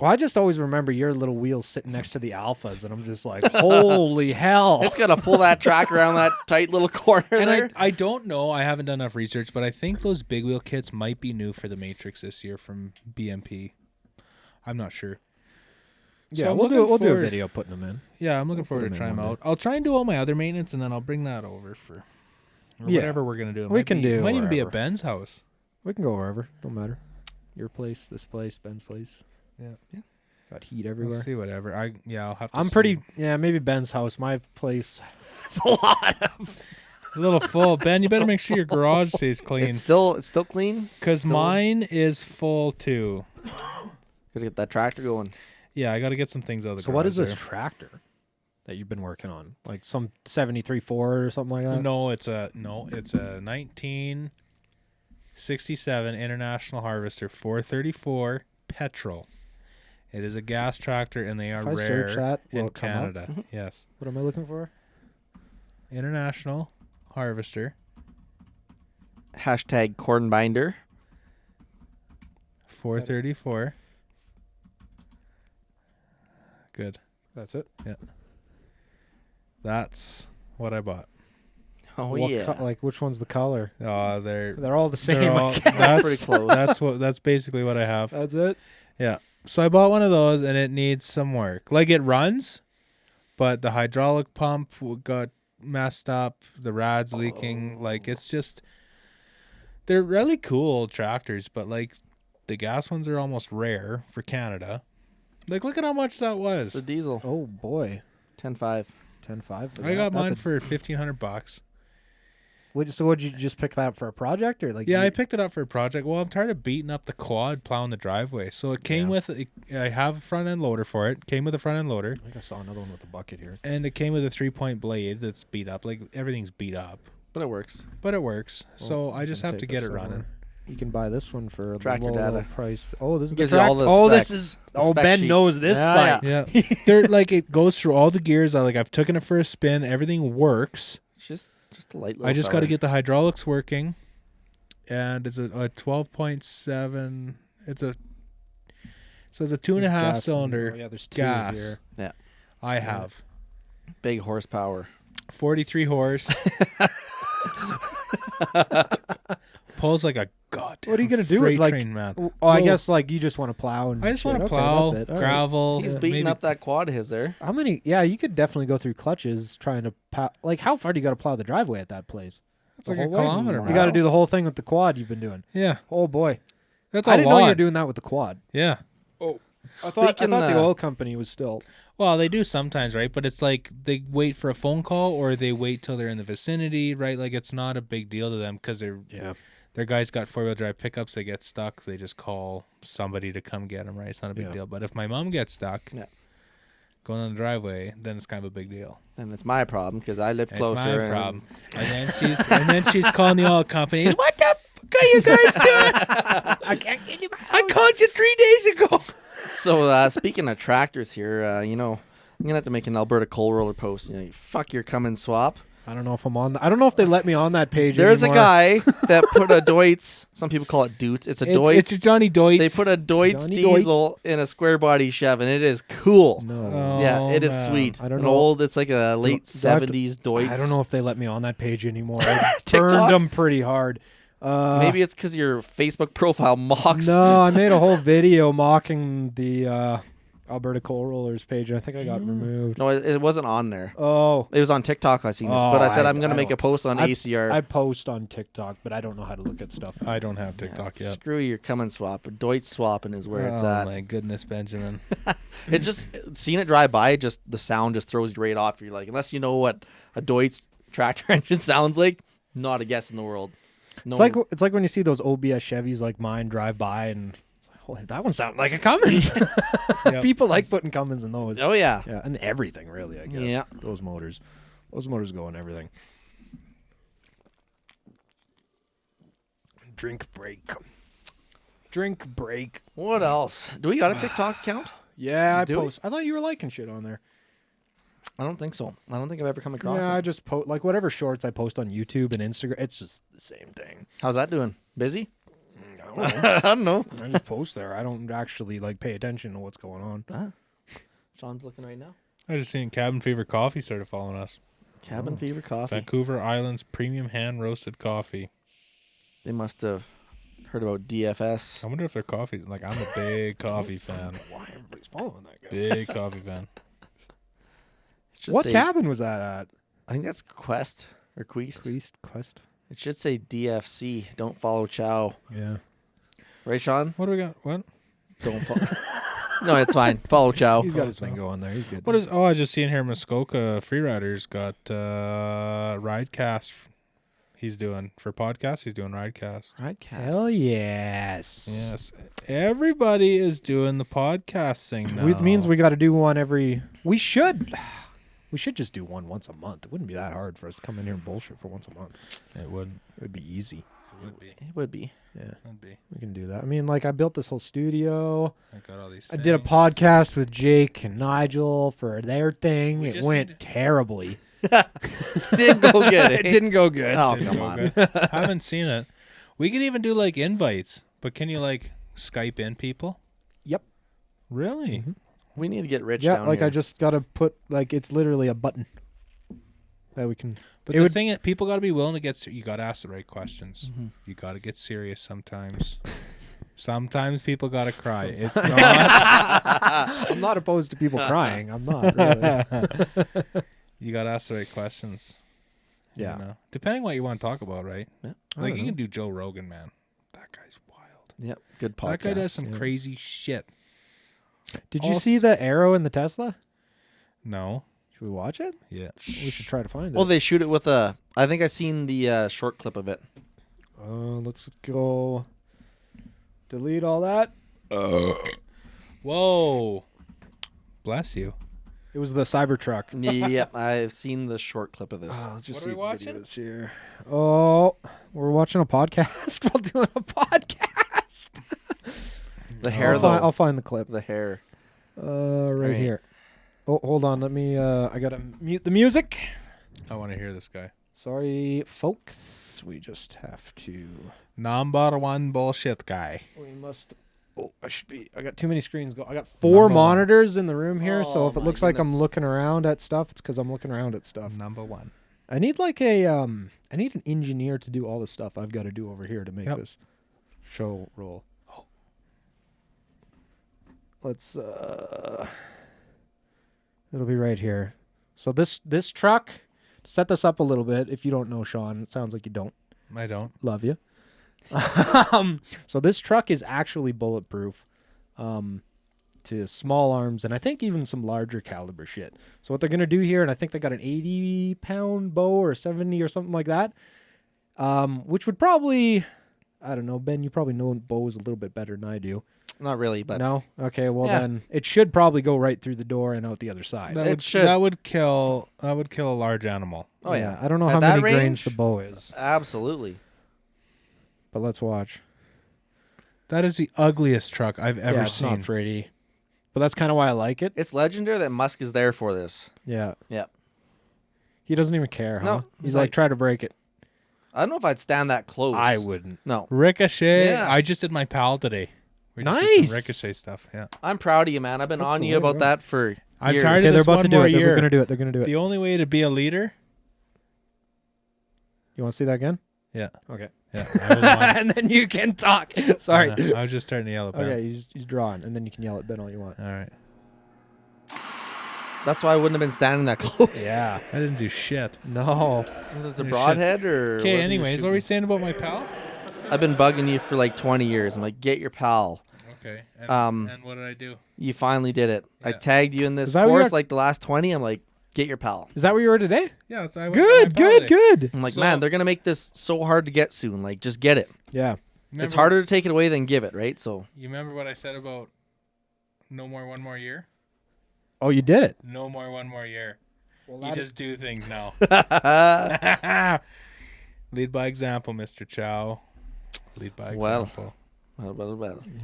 Well, I just always remember your little wheels sitting next to the Alphas, and I'm just like, holy hell! It's gonna pull that track around that tight little corner And there. I don't know. I haven't done enough research, but I think those big wheel kits might be new for the Matrix this year from BMP. I'm not sure. yeah, I'm we'll do looking a forward- video putting them in. Yeah, I'm looking forward put to 'em in trying them one out. I'll try and do all my other maintenance, and then I'll bring that over for Yeah. whatever we're gonna do. It We might can be- do It might even be at wherever. Ben's house. We can go wherever. Don't matter. Your place, this place, Ben's place. Yeah. Got heat We'll everywhere. see whatever. I'll have to. I'm see. pretty. Yeah, maybe Ben's house. My place. It's a lot of. a little full. Ben, you better make sure your garage stays clean, It's still clean. because Still- mine is full too. Gotta get that tractor going. Yeah, I got to get some things out of the So what is garage this tractor that you've been working on? Like some 73 Ford or something like there. that? No, it's a 1967 International Harvester 434 petrol. It is a gas tractor, and they are If I search rare that, will in it come up? Canada. Yes, What am I looking for? International Harvester Hashtag corn binder. 434. Good. That's it. That's what I bought. Oh What yeah. like which one's the color? They're They're all the same. they're I all, guess. that's pretty close. That's basically what I have. That's it. Yeah. So I bought one of those, and it needs some work. Like it runs, but the hydraulic pump got messed up. The rad's leaking. Like it's just, they're really cool tractors, but like the gas ones are almost rare for Canada. Like look at how much that The was. diesel. Oh boy, 10.5. 10.5. I got mine for $1,500. So would you just pick that up for a project or like? Yeah, I picked it up for a project. Well, I'm tired of beating up the quad plowing the driveway. So it came with, I have a front end loader for it. Came with a front end loader. I think I saw another one with a bucket here. And it came with a 3-point blade that's beat up. Like everything's beat up. But it works. But it works. So Well, I just have to get it running. running. You can buy this one for a Tractor low data. price. Oh, this is Gives the you all track- the Oh, this specs, is. the Oh, spec Ben sheet. knows this Yeah, site. Yeah. They're like it goes through all the gears. I've taken it for a spin. Everything works. It's just a light little I just got to feller. get the hydraulics working. And it's a 12.7. It's a 2.5 gas cylinder Oh, yeah, there's two gas. here. Yeah. I have Big horsepower. 43 horse. Pulls like a god What are you gonna do freight with like? train, man. Oh, I No. guess like you just want to plow and. I just shit. want to Okay, plow, that's it. All right. gravel. He's beating maybe- up that quad of his there. How many? Yeah, you could definitely go through clutches trying to like. How far do you got to plow the driveway at that place? It's like a whole way? kilometer. You man. got to do the whole thing with the quad you've been doing. Yeah, Oh boy, that's I a didn't lot. know you were doing that with the quad. Yeah. I thought Speaking, the oil company was still. Well, they do sometimes, right? But it's like they wait for a phone call or they wait till they're in the vicinity, right? Like it's not a big deal to them because their guys got 4-wheel drive pickups. They get stuck. They just call somebody to come get them, right? It's not a big Yeah. deal. But if my mom gets stuck Yeah. going on the driveway, then it's kind of a big deal. And it's my problem because I live It's closer. my and- problem. And then she's calling the oil company. What the fuck are you guys doing? I can't get you. I called you 3 days ago. So speaking of tractors here, I'm gonna have to make an Alberta coal roller post. Fuck your come and swap. I don't know if I'm on. I don't know if they let me on that page. There's anymore. a guy that put a Deutz. Some people call it Doots. It's a Deutz. It's Johnny Deutz. They put a Deutz Johnny diesel in a square body Chev, and it is cool. No. Oh, Yeah, it is man. sweet. I don't An know. old. It's like a late Do I have to- 70s Deutz. I don't know if they let me on that page anymore. I TikTok? burned them pretty hard. Maybe it's because your Facebook profile mocks. No, I made a whole video mocking the Alberta Coal Rollers page. And I think I got removed. No, it wasn't on there. Oh, It was on TikTok. I seen this, Oh, but I said I- I'm gonna I make a don't- post on I- ACR. I post on TikTok, but I don't know how to look at stuff. I don't have TikTok yet. Screw your come and swap. Deutz swapping is where it's Oh at. my goodness, Benjamin. It just seeing it drive by, just the sound just throws you right off. You're like, unless you know what a Deutz tractor engine sounds like, not a guess in the world. No, It's like when you see those OBS Chevys like mine drive by, and it's like, holy, that one sounded like a Cummins. Yep. People like putting Cummins in those. oh yeah, Yeah, and everything really. I guess. Yeah. Those motors go in everything. Drink break. Drink break. What else? Do we got a TikTok account? Yeah, I Do we? post. I thought you were liking shit on there. I don't think so. I don't think I've ever come across Yeah, I it. just post like whatever shorts I post on YouTube and Instagram. It's just the same thing. How's that doing? Busy? I don't know. I don't know. I just post there. I don't actually like pay attention to what's going on. John's looking right now. I just seen Cabin Fever Coffee started following us. Cabin Fever Coffee. Vancouver Island's premium hand roasted coffee. They must have heard about DFS. I wonder if their coffee's like I'm a big coffee fan. Why everybody's following that guy? Big coffee fan. Should What say- cabin was that at? I think that's Quest or Quest. Quest. It should say DFC. Don't follow Chow. Yeah. Right, Sean? What do we got? What? Don't follow. No, it's fine. Follow Chow. He's got his thing going there. He's good. What is? Oh, I just seen here Muskoka Freeriders got Ridecast. He's doing for podcasts. He's doing Ridecast. Right, cast. Hell yes. Yes, everybody is doing the podcast thing now. It means we got to do one every. We should just do one once a month. It wouldn't be that hard for us to come in here and bullshit for once a month. It would. It would be easy. It would be. It would be. Yeah, It would be. we can do that. I mean, like I built this whole studio. I got all these. I did a things. podcast with Jake and Nigel for their thing. We It just went need- terribly. Didn't go good. It didn't go good. Oh, Didn't come go on. good. I haven't seen it. We can even do like invites, but can you like Skype in people? Yep. Really? Mhm. We need to get rich Yeah, down like here. I just got to put like it's literally a button that we can. But It the would- thing is, people got to be willing to get. You got to ask the right questions. Mhm. You got to get serious sometimes. Sometimes people got to cry. It's not. I'm not opposed to people crying. I'm not really. You got to ask the right questions. you Yeah. know? Depending what you want to talk about, right? Yeah. I Like don't you know. can do Joe Rogan, man. That guy's wild. Yep, good podcast. That guy does some yeah. crazy shit. Did you see the arrow in the Tesla? No. Should we watch it? Yeah. We should try to find Well, it. they shoot it with a. I think I seen the short clip of it. Let's go. Delete all that. Whoa. Bless you. It was the Cybertruck. Yep, I've seen the short clip of this. Let's What are see we the watching? videos here. Oh, we're watching a podcast while doing a podcast. The hair, I'll find the clip. the hair. Right Right. here. Oh, hold on. Let me. I gotta mute the music. I want to hear this guy. Sorry, folks. We just have to. Number one bullshit guy. We must. Oh, I got too many screens. I got four Number one. monitors in the room here, so Oh if it my looks like I'm goodness. looking around at stuff, it's because I'm looking around at stuff. Number one. I need like a I need an engineer to do all the stuff I've got to do over here to make Yep. this. Show roll. Let's it'll be right here. So this truck, set this up a little bit if you don't know Sean. It sounds like you don't. I don't. Love you. So this truck is actually bulletproof to small arms and I think even some larger caliber shit. So what they're going to do here, and I think they got an 80-pound bow or 70 or something like that, which would probably, I don't know, Ben, you probably know bows a little bit better than I do. Not really, but No? Okay, well Yeah. then it should probably go right through the door and out the other side. It should. That would kill a large animal. Oh yeah. I don't know At how that many grains range? the bow is, Absolutely. but let's watch. That is the ugliest truck I've ever Yeah, it's seen. not pretty. But that's kind of why I like it. It's legendary that Musk is there for this. Yeah. Yeah. He doesn't even care, huh? No, He's he's like, like- try to break it. I don't know if I'd stand that close. I wouldn't. No. Ricochet. Yeah. I just did my pal today. We just did Nice. some Ricochet stuff. Yeah. I'm proud of you, man. I've been That's on the you way about to go. that for I'm years. tired Okay, of they're this about one to do more it. They're year. going to do it. They're going to do it. The only way to be a leader. You want to see that again? Yeah. Okay. Yeah. I was on- And then you can talk. Sorry. I was just starting to yell at Ben. Okay, he's drawing, and then you can yell at Ben all you want. All right. That's why I wouldn't have been standing that close. Yeah. I didn't do shit. No. Was it a You broadhead or? Okay. what are you Anyways, what were we shooting? saying about my pal? I've been bugging you for like 20 years. I'm like, get your pal. Okay. And, and what did I do? You finally did it. I Yeah. tagged you in this Is that what course you're- like the last 20. I'm like, get your pal. Is that where you were today? Yeah. So I went Good, with my pal good, today. good. I'm like, So- man, they're gonna make this so hard to get soon. Like, just get it. Yeah. It's Remember- harder to take it away than give it, right? So You remember what I said about no more one more year? Oh, you did it. No more one more year. Well, You just do things now. Lead by example, Mr. Chow. Lead by Well. example. well.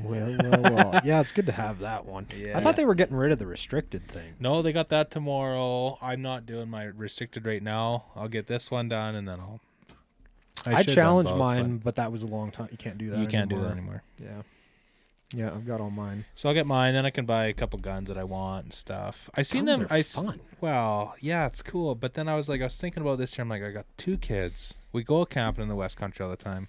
well. Yeah, it's good to have that one. Yeah. I thought they were getting rid of the restricted thing. No, they got that tomorrow. I'm not doing my restricted right now. I'll get this one done and then I'll. I should've done challenged both, mine, but that was a long time. You can't do but that. You can't do that anymore. anymore. Yeah. Yeah, I've got all mine. So I'll get mine. Then I can buy a couple guns that I want and stuff. I seen Guns them. are fun. Well, yeah, it's cool. But then I was thinking about this year. I'm like, I got 2 kids. We go camping in the West Country all the time.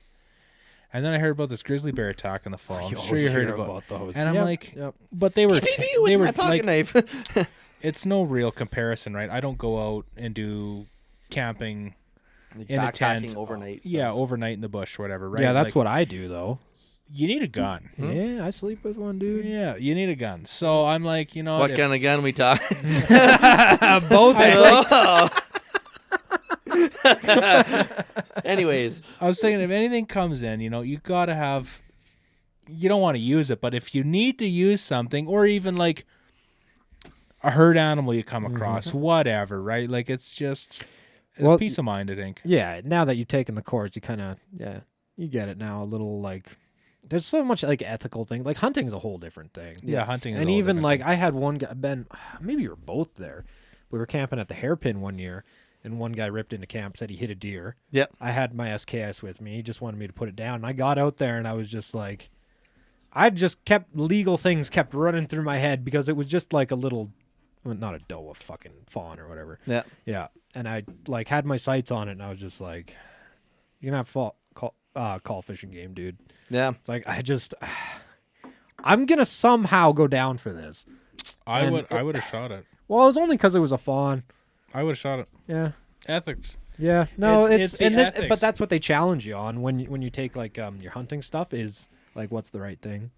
And then I heard about this grizzly bear attack in the fall. I'm sure you heard about. those. And I'm Yep, like, yep. but they were they were my pocket like, knife. it's no real comparison, right? I don't go out and do camping in a tent Backpacking overnight. Yeah, stuff. overnight in the bush or whatever, right? Yeah, that's Like, what I do though. you need a gun. Yeah, I sleep with one, dude. Yeah, you need a gun. So I'm like, you know, What if- kind of gun we talk? Both. Anyways, I was thinking if anything comes in, you know, you gotta have. You don't want to use it, but if you need to use something, or even like a herd animal you come across, whatever, right? Like it's just Well, peace of mind, I think. Yeah, now that you've taken the course, you kind of you get it now. A little like there's so much like ethical thing. Like hunting's a whole different thing. Yeah, hunting. Is And a whole even different like thing. I had one guy, Ben, maybe you were both there. We were camping at the hairpin one year, and one guy ripped into camp, said he hit a deer. Yep. I had my SKS with me. He just wanted me to put it down. And I got out there and I was just like, I just kept legal things kept running through my head because it was just like a little, well, not a doe, a fucking fawn or whatever. yeah. Yeah. And I like had my sights on it and I was just like, you're going to have call fishing game, dude. Yeah. It's like, I'm going to somehow go down for this. I and would have shot it. Well, it was only because it was a fawn. I would have shot it. Yeah. Ethics. Yeah. No, It's the ethics. but that's what they challenge you on when you take like your hunting stuff is like what's the right thing.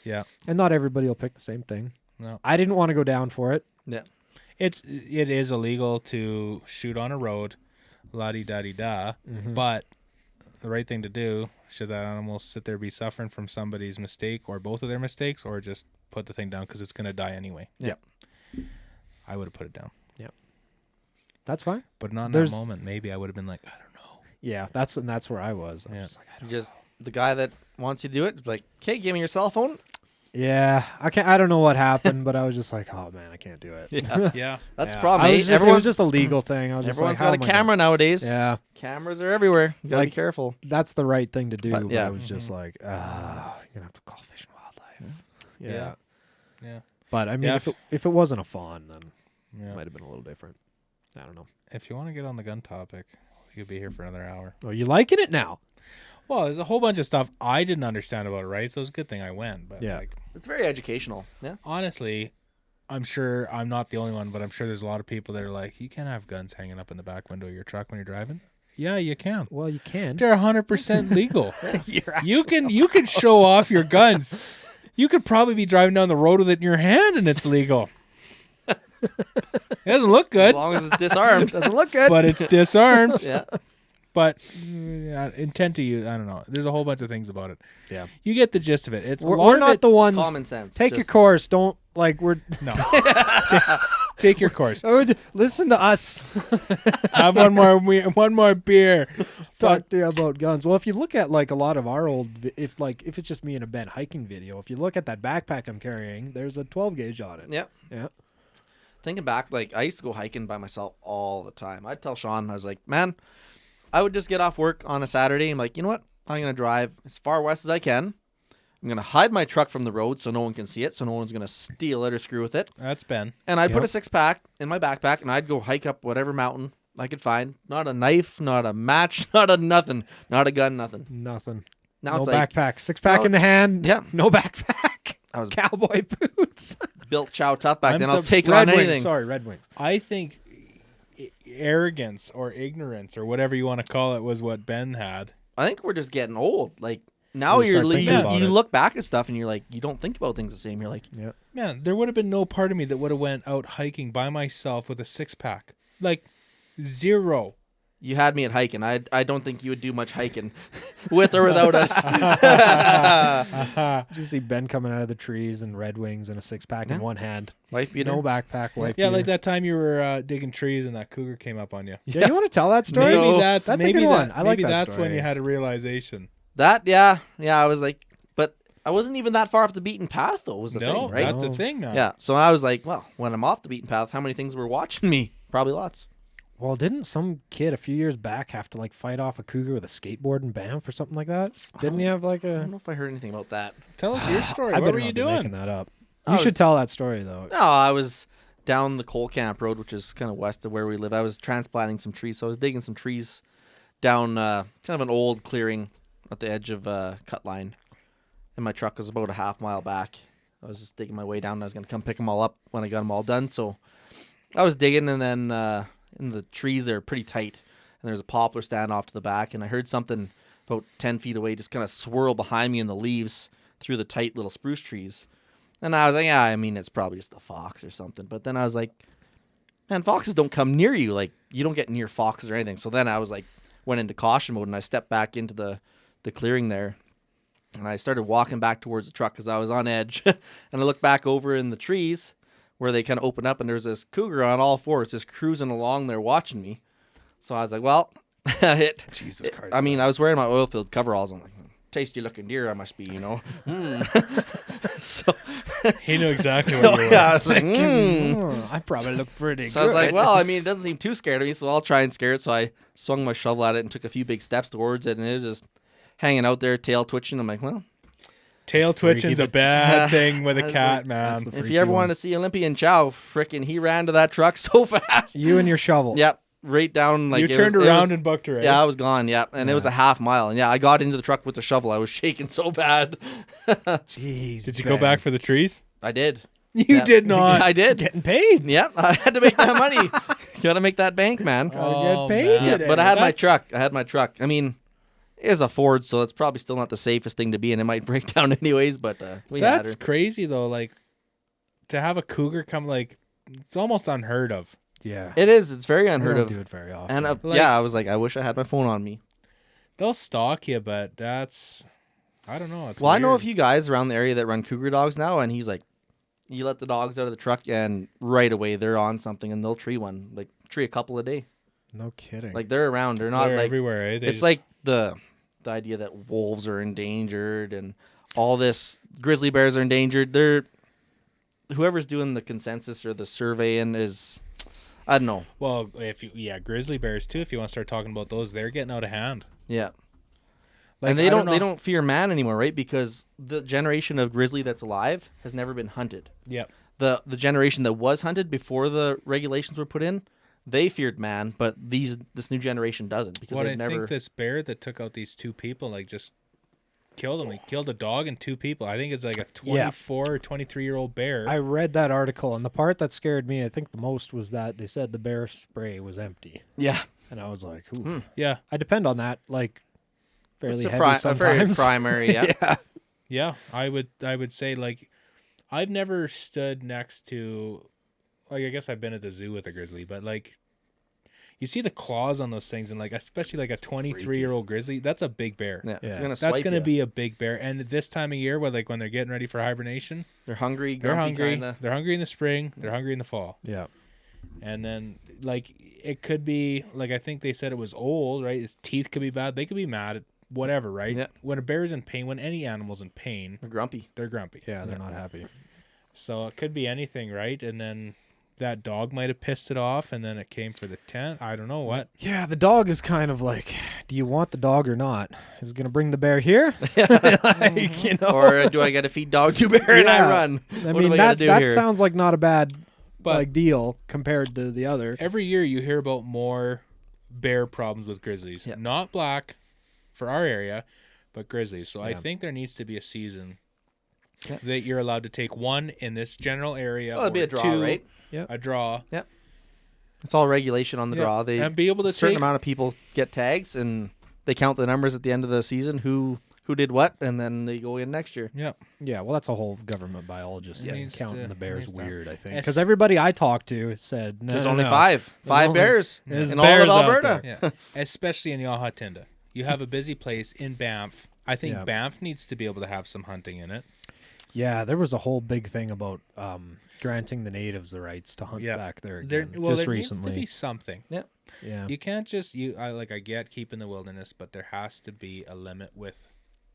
Yeah. And not everybody will pick the same thing. No. I didn't want to go down for it. Yeah. It is illegal to shoot on a road, la di da di da. But the right thing to do, should that animal sit there be suffering from somebody's mistake or both of their mistakes, or just put the thing down because it's gonna die anyway. Yeah. I would have put it down, That's fine. but not in There's- that moment. Maybe I would have been like, I don't know. Yeah, that's where I was. I was Yeah. just like, I don't Just the guy that wants you to do it, like, okay, give me your cell phone. yeah, I don't know what happened, but I was just like, oh man, I can't do it. Yeah. Yeah. That's Yeah. the problem. I eh? was just, it was Everyone's just a legal thing. I was just like, everyone's how got a am I gonna- camera nowadays. Yeah, Cameras are everywhere. You gotta be Like- careful. that's the right thing to do. But, But yeah. I was just like, you're gonna have to call Fish and Wildlife. Yeah. Yeah. But I mean, Yeah, if it wasn't a fawn, then it Yeah. might have been a little different. I don't know. If you want to get on the gun topic, We could be here for another hour. Oh, you liking it now? Well, there's a whole bunch of stuff I didn't understand about it, right? So it's a good thing I went. But Yeah. like, It's very educational. Yeah. honestly, I'm sure I'm not the only one, but I'm sure there's a lot of people that are like, you can't have guns hanging up in the back window of your truck when you're driving. Yeah, you can. Well, you can. They're 100% legal. You can show off your guns. You could probably be driving down the road with it in your hand, and it's legal. It doesn't look As good, long as it's disarmed. Doesn't look good. but it's disarmed. Yeah. But intent to use, I don't know. There's a whole bunch of things about it. Yeah. You get the gist of it. It's We're not the ones. Common sense. Take your Just- course. Don't we're. no. Take your course. Listen to us. Have one more beer. Talk to you about guns. Well, if you look at like a lot of our old, if it's just me and a Ben hiking video, if you look at that backpack I'm carrying, there's a 12 gauge on it. Yep. Yeah. Thinking back, like I used to go hiking by myself all the time. I'd tell Sean, I was like, man, I would just get off work on a Saturday. I'm like, you know what? I'm going to drive as far west as I can. I'm going to hide my truck from the road so no one can see it, so no one's going to steal it or screw with it. That's Ben. And I'd put Yep. a 6-pack in my backpack, and I'd go hike up whatever mountain I could find. Not a knife, not a match, not a nothing. Not a gun, nothing. Nothing. Now No it's like backpack. 6-pack now in the it's- hand. yeah. No backpack. I was Cowboy boots. built chow tough back I'm then. so- I'll take Red on Wings. anything. Sorry, Red Wings. I think arrogance or ignorance or whatever you want to call it was what Ben had. I think we're just getting old. Like now We start thinking about you it. look back at stuff and you're like, you don't think about things the same. You're like, Yeah. Man, there would have been no part of me that would have went out hiking by myself with a 6-pack. Like, zero. you had me at hiking. I don't think you would do much hiking with or without us. Did you see Ben coming out of the trees and Red Wings and a 6-pack Yeah. in one hand? Wife beater. No backpack. Wife Yeah, like beater. that time you were digging trees and that cougar came up on you. Yeah, you want to tell that story? Maybe No. that's That's a maybe good one. that- I like maybe that that's when story. you had a realization. That yeah. I was like, but I wasn't even that far off the beaten path though. Was the No, thing, right? that's the No. thing now. Yeah. So I was like, well, when I'm off the beaten path, how many things were watching me? Probably lots. Well, didn't some kid a few years back have to like fight off a cougar with a skateboard in Banff or something like that? Didn't he have like I a? don't know if I heard anything about that. Tell us your story. I What better were not you be making doing? that up. I You was- should tell that story though. No, I was down the Coal Camp Road, which is kind of west of where we live. I was transplanting some trees, so I was digging some trees down kind of an old clearing at the edge of cut line, and my truck was about a half mile back. I was just digging my way down, and I was going to come pick them all up when I got them all done. So I was digging, and then in the trees, they're pretty tight, and there's a poplar stand off to the back, and I heard something about 10 feet away just kind of swirl behind me in the leaves through the tight little spruce trees. And I was like, yeah, I mean, it's probably just a fox or something. But then I was like, man, foxes don't come near you. Like, you don't get near foxes or anything. So then I was like, went into caution mode, and I stepped back into the clearing there. And I started walking back towards the truck because I was on edge. And I looked back over in the trees where they kind of opened up, and there's this cougar on all fours just cruising along there watching me. So I was like, well, Jesus Christ. I mean, I was wearing my oil field coveralls. I'm like, tasty looking deer I must be, you know. So He knew exactly what you were. yeah, I was like, mm. Oh, I probably look pretty So I was like, well, I mean, it doesn't seem too scared of me, so I'll try and scare it. So I swung my shovel at it and took a few big steps towards it, and it was just hanging out there, tail twitching. I'm like, well, Tail twitching's a bad thing with a That's cat, like- man. that's the if freaky you ever one. wanted to see Olympian Chow, frickin' he ran to that truck so fast. You and your shovel. Yep, right down. Like You it turned was- it around was- and booked her. Eh? Yeah, I was gone. Yeah, and it was a half mile, and yeah, I got into the truck with the shovel. I was shaking so bad. Jeez. Did you go back for the trees? I did. You Yeah. did not. I did. Getting paid. Yep, I had to make that money. Gotta make that bank, man. Gotta get paid man. Yeah, today. but I had my That's- truck. I mean, it is a Ford, so it's probably still not the safest thing to be in. It might break down anyways, but we had That's her. crazy though. Like to have a cougar come, like it's almost unheard of. Yeah. It is. It's very I unheard don't of. do it very often. And Like- yeah, I was like, I wish I had my phone on me. They'll stalk you, but that's I don't know. It's Well, I know a weird. few guys around the area that run cougar dogs now, and he's like, you let the dogs out of the truck, and right away they're on something, and they'll tree one, like tree a couple a day. No kidding. Like they're around. They're not They're like everywhere. Eh? They it's just- like the idea that wolves are endangered and all this grizzly bears are endangered. They're whoever's doing the consensus or the surveying is, I don't know. well, if you grizzly bears too. If you want to start talking about those, they're getting out of hand. Yeah. Like, And they I don't know- they don't fear man anymore, right? Because the generation of grizzly that's alive has never been hunted. Yep. The generation that was hunted before the regulations were put in, they feared man, but this new generation doesn't because What they've I never. think this bear that took out these 2 people, like, just killed them. He killed a dog and 2 people. I think it's like a 24 or 23-year-old bear. I read that article, and the part that scared me, I think the most, was that they said the bear spray was empty, Yeah, and I was like, ooh. yeah. I depend on that, like, fairly it's heavy a very sometimes. primary. Yeah. Yeah. Yeah, I would say, like, I've never stood next to, like, I guess I've been at the zoo with a grizzly, but, like, you see the claws on those things, and, like, especially like a 23-year-old grizzly, that's a big bear. Yeah, it's Yeah. gonna That's swipe going to ya. be a big bear. And this time of year, when they're getting ready for hibernation, They're hungry. they're grumpy hungry. Kinda. They're hungry in the spring. They're hungry in the fall. Yeah. And then, like, it could be, like, I think they said it was old, right? Its teeth could be bad. They could be mad at whatever, right? Yeah. When a bear's in pain, when any animal's in pain, They're grumpy. they're grumpy. Yeah, they're not happy. So it could be anything, right? And then that dog might have pissed it off, and then it came for the tent. I don't know what. Yeah, the dog is kind of like, do you want the dog or not? Is it going to bring the bear here? Like, you know? Or do I got to feed dog to bear and I Yeah. run? I What mean, do I that, gotta do that here? sounds like not a bad But like deal compared to the other. every year you hear about more bear problems with grizzlies. Yeah. Not black for our area, but grizzlies. So I Yeah. think there needs to be a season Yeah. that you're allowed to take one in this general area. Well, it'd be or a draw, 2, right? A draw. It's all regulation on the Yeah. draw. They And be able to a certain take amount of people get tags, and they count the numbers at the end of the season. Who did what, and then they go in next year. Yeah. Yeah, well, that's a whole government biologist It thing. needs Counting to- the bears needs to- weird, I think. Es- Because everybody I talked to said, no, There's no, only no. five only- bears there's in all bears of out Alberta. there. Yeah. Especially in Yamaha. You have a busy place in Banff. I think Yeah. Banff needs to be able to have some hunting in it. Yeah, there was a whole big thing about granting the natives the rights to hunt Yeah. back there There, again, well, just there recently. needs to be something. Yeah. You can't just I get keeping the wilderness, but there has to be a limit with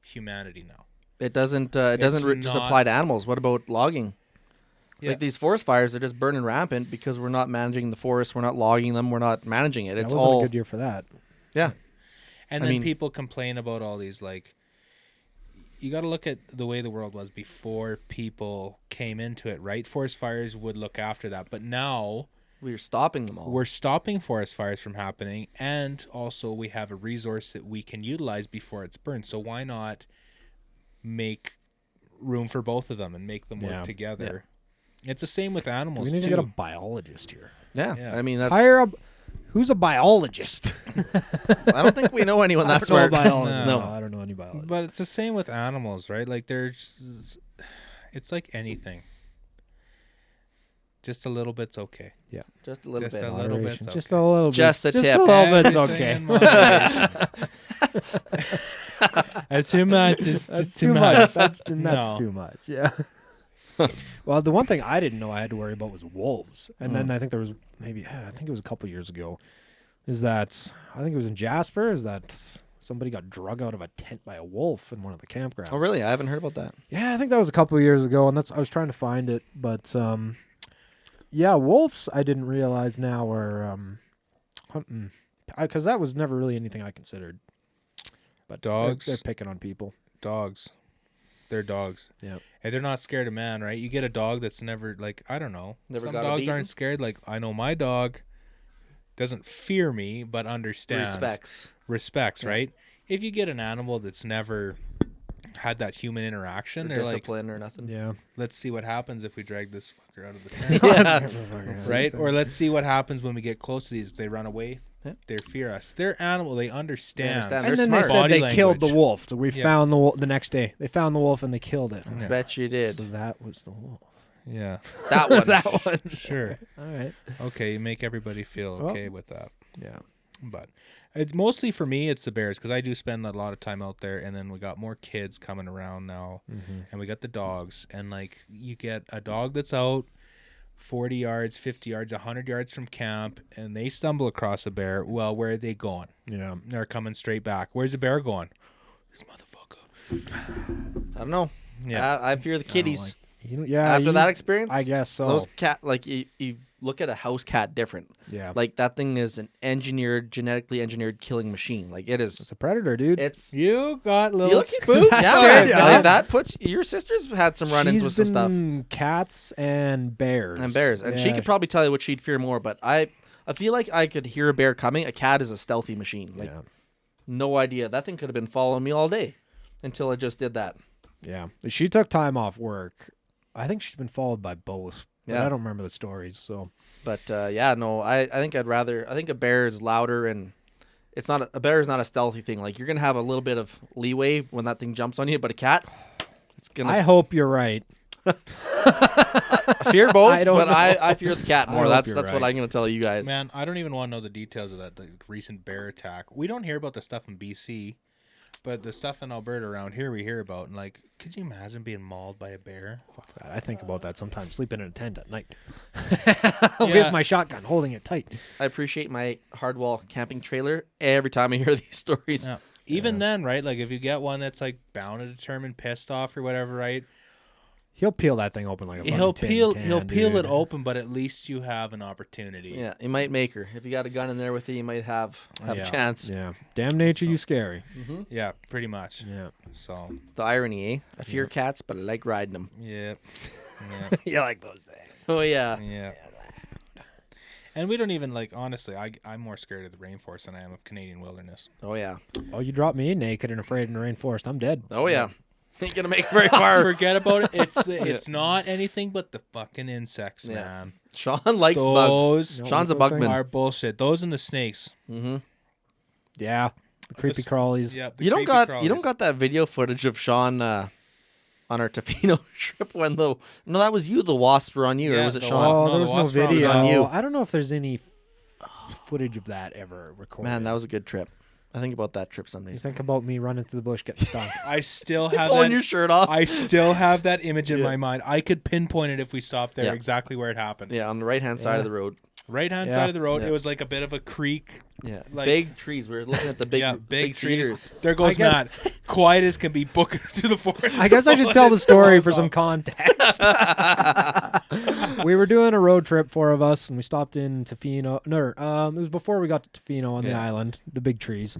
humanity now. It doesn't. It doesn't It's just not- apply to animals. What about logging? Yeah. Like these forest fires are just burning rampant because we're not managing the forest. We're not logging them. We're not managing it. That It's wasn't all a good year for that. yeah. And I then mean- people complain about all these, like, you got to look at the way the world was before people came into it, right? Forest fires would look after that, but now We're stopping them all. we're stopping forest fires from happening, and also we have a resource that we can utilize before it's burned. So why not make room for both of them and make them work Yeah. together? It's the same with animals We need too. to get a biologist here. yeah. Yeah. I mean, that's. Hire a. Who's a biologist? I don't think we know anyone that's I don't know a smart. biologist. No. No, I don't know any biologists. But it's the same with animals, right? Like it's like anything. Just a little bit's okay. Just a little Just bit. a little bit's okay. Just a little bit. Just a tip. a little bit's Everything okay. in moderation. That's too much. It's That's just too much. That's No. too much. Yeah. Well, the one thing I didn't know I had to worry about was wolves, and then I think there was I think it was a couple years ago. Is that I think it was in Jasper? Is that somebody got drug out of a tent by a wolf in one of the campgrounds? Oh, really? I haven't heard about that. Yeah, I think that was a couple of years ago, and that's I was trying to find it, but yeah, wolves I didn't realize now are hunting because that was never really anything I considered. But Dogs. they're picking on people. Dogs. They're dogs. Yep. And they're not scared of man, right? You get a dog that's never, like, I don't know. Never Some got dogs beaten? aren't scared. Like, I know my dog doesn't fear me, but understands. Respects, right? If you get an animal that's never had that human Or interaction, they're like, discipline or nothing. Yeah. let's see what happens if we drag this fucker out of the tent. Yeah. Right? Or let's see what happens when we get close to these. If they run away, Yeah. they fear us. They're animal. They understand. understand. And They're then they smart. said Body they killed the language. wolf. So we Yeah. found the wolf the next day. They found the wolf and they killed it. Yeah. Bet you did. So that was the wolf. Yeah. That one. That one. Sure. All right. Okay, you make everybody feel Well, okay with that. Yeah. But it's mostly for me, it's the bears because I do spend a lot of time out there, and then we got more kids coming around now, and we got the dogs, and like you get a dog that's out 40 yards, 50 yards, 100 yards from camp, and they stumble across a bear. Well, where are they going? Yeah. They're coming straight back. Where's the bear going? This motherfucker. I don't know. Yeah. I fear the kitties. Yeah. After that experience, I guess so. those cat like you look at a house cat different. Yeah. Like that thing is an genetically engineered killing machine. Like it is. It's a predator, dude. It's You got you little look spooked. That's Yeah, good, like, yeah. that puts your sister's had some run-ins with some stuff. Cats and bears. And bears, and she Yeah. could probably tell you what she'd fear more. But I I feel like I could hear a bear coming. A cat is a stealthy machine. Like, Yeah. no idea. That thing could have been following me all day until I just did that. Yeah. She took time off work. I think she's been followed by both. But Yeah. I don't remember the stories. So But yeah, no, I think I'd rather. I think a bear is louder, and it's not a bear is not a stealthy thing. Like, you're gonna have a little bit of leeway when that thing jumps on you, but a cat, it's gonna. I hope you're right. I fear both, I don't but know. I fear the cat I more. hope That's you're what right. I'm gonna tell you guys. Man, I don't even want to know the details of the recent bear attack. We don't hear about the stuff in BC, but the stuff in Alberta around here we hear about. And like, could you imagine being mauled by a bear? Fuck that. I think about that sometimes, sleeping in a tent at night. Yeah. With my shotgun, holding it tight. I appreciate my hardwall camping trailer every time I hear these stories. Yeah. Even then, right? Like, if you get one that's like bound and determined, pissed off or whatever, right? He'll peel that thing open like a He'll fucking tin peel can, he'll peel dude. it open, but at least you have an opportunity. Yeah, you might make her. If you got a gun in there with you, you might have Yeah. a chance. Yeah. Damn nature, you scary. Yeah, pretty much. Yeah. So, The irony, eh? I fear cats, but I like riding them. yeah. Yeah. You like those things. Oh yeah. Yeah. And we don't even like, honestly, I'm more scared of the rainforest than I am of Canadian wilderness. Oh yeah. Oh, you drop me naked and afraid in the rainforest, I'm dead. Oh yeah. Ain't gonna make it very far. Forget about it. It's not anything but the fucking insects, Yeah. man. Sean likes bugs. Those No, Sean's a those things bugman. are bullshit. Those and the snakes. Mm-hmm. Yeah. The creepy This- crawlies. Yeah. the You don't creepy got crawlers. that video footage of Sean on our Tofino trip when no, that was you. The wasps were on you, or Yeah, was it the Sean? Oh, No, there the was no wasp round was video. on you. I don't know if there's any footage of that ever recorded. Man, that was a good trip. I think about that trip some You days. think about me running through the bush getting stung. I still have Pulling that. your shirt off. I still have that image in Yeah. my mind. I could pinpoint it if we stopped there, Yeah. exactly where it happened. Yeah, on the right hand side Yeah. of the road. Right hand Yeah. side of the road. Yeah. It was like a bit of a creek. Yeah, Like- big trees. We were looking at the big, Yeah, big trees. cedars. There goes I guess- Matt. Quiet as can be, booking to the forest. I guess I should tell the story for some context. We were doing a road trip, four of us, and we stopped in Tofino. No, it was before we got to Tofino on the Yeah. island, the big trees.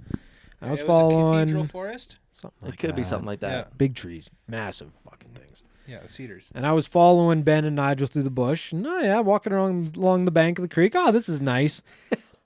I was It was a cathedral following forest. something It like could be that. something like that. Yeah. Big trees, massive fucking things. Yeah, the cedars. And I was following Ben and Nigel through the bush. And walking along the bank of the creek. Oh, this is nice.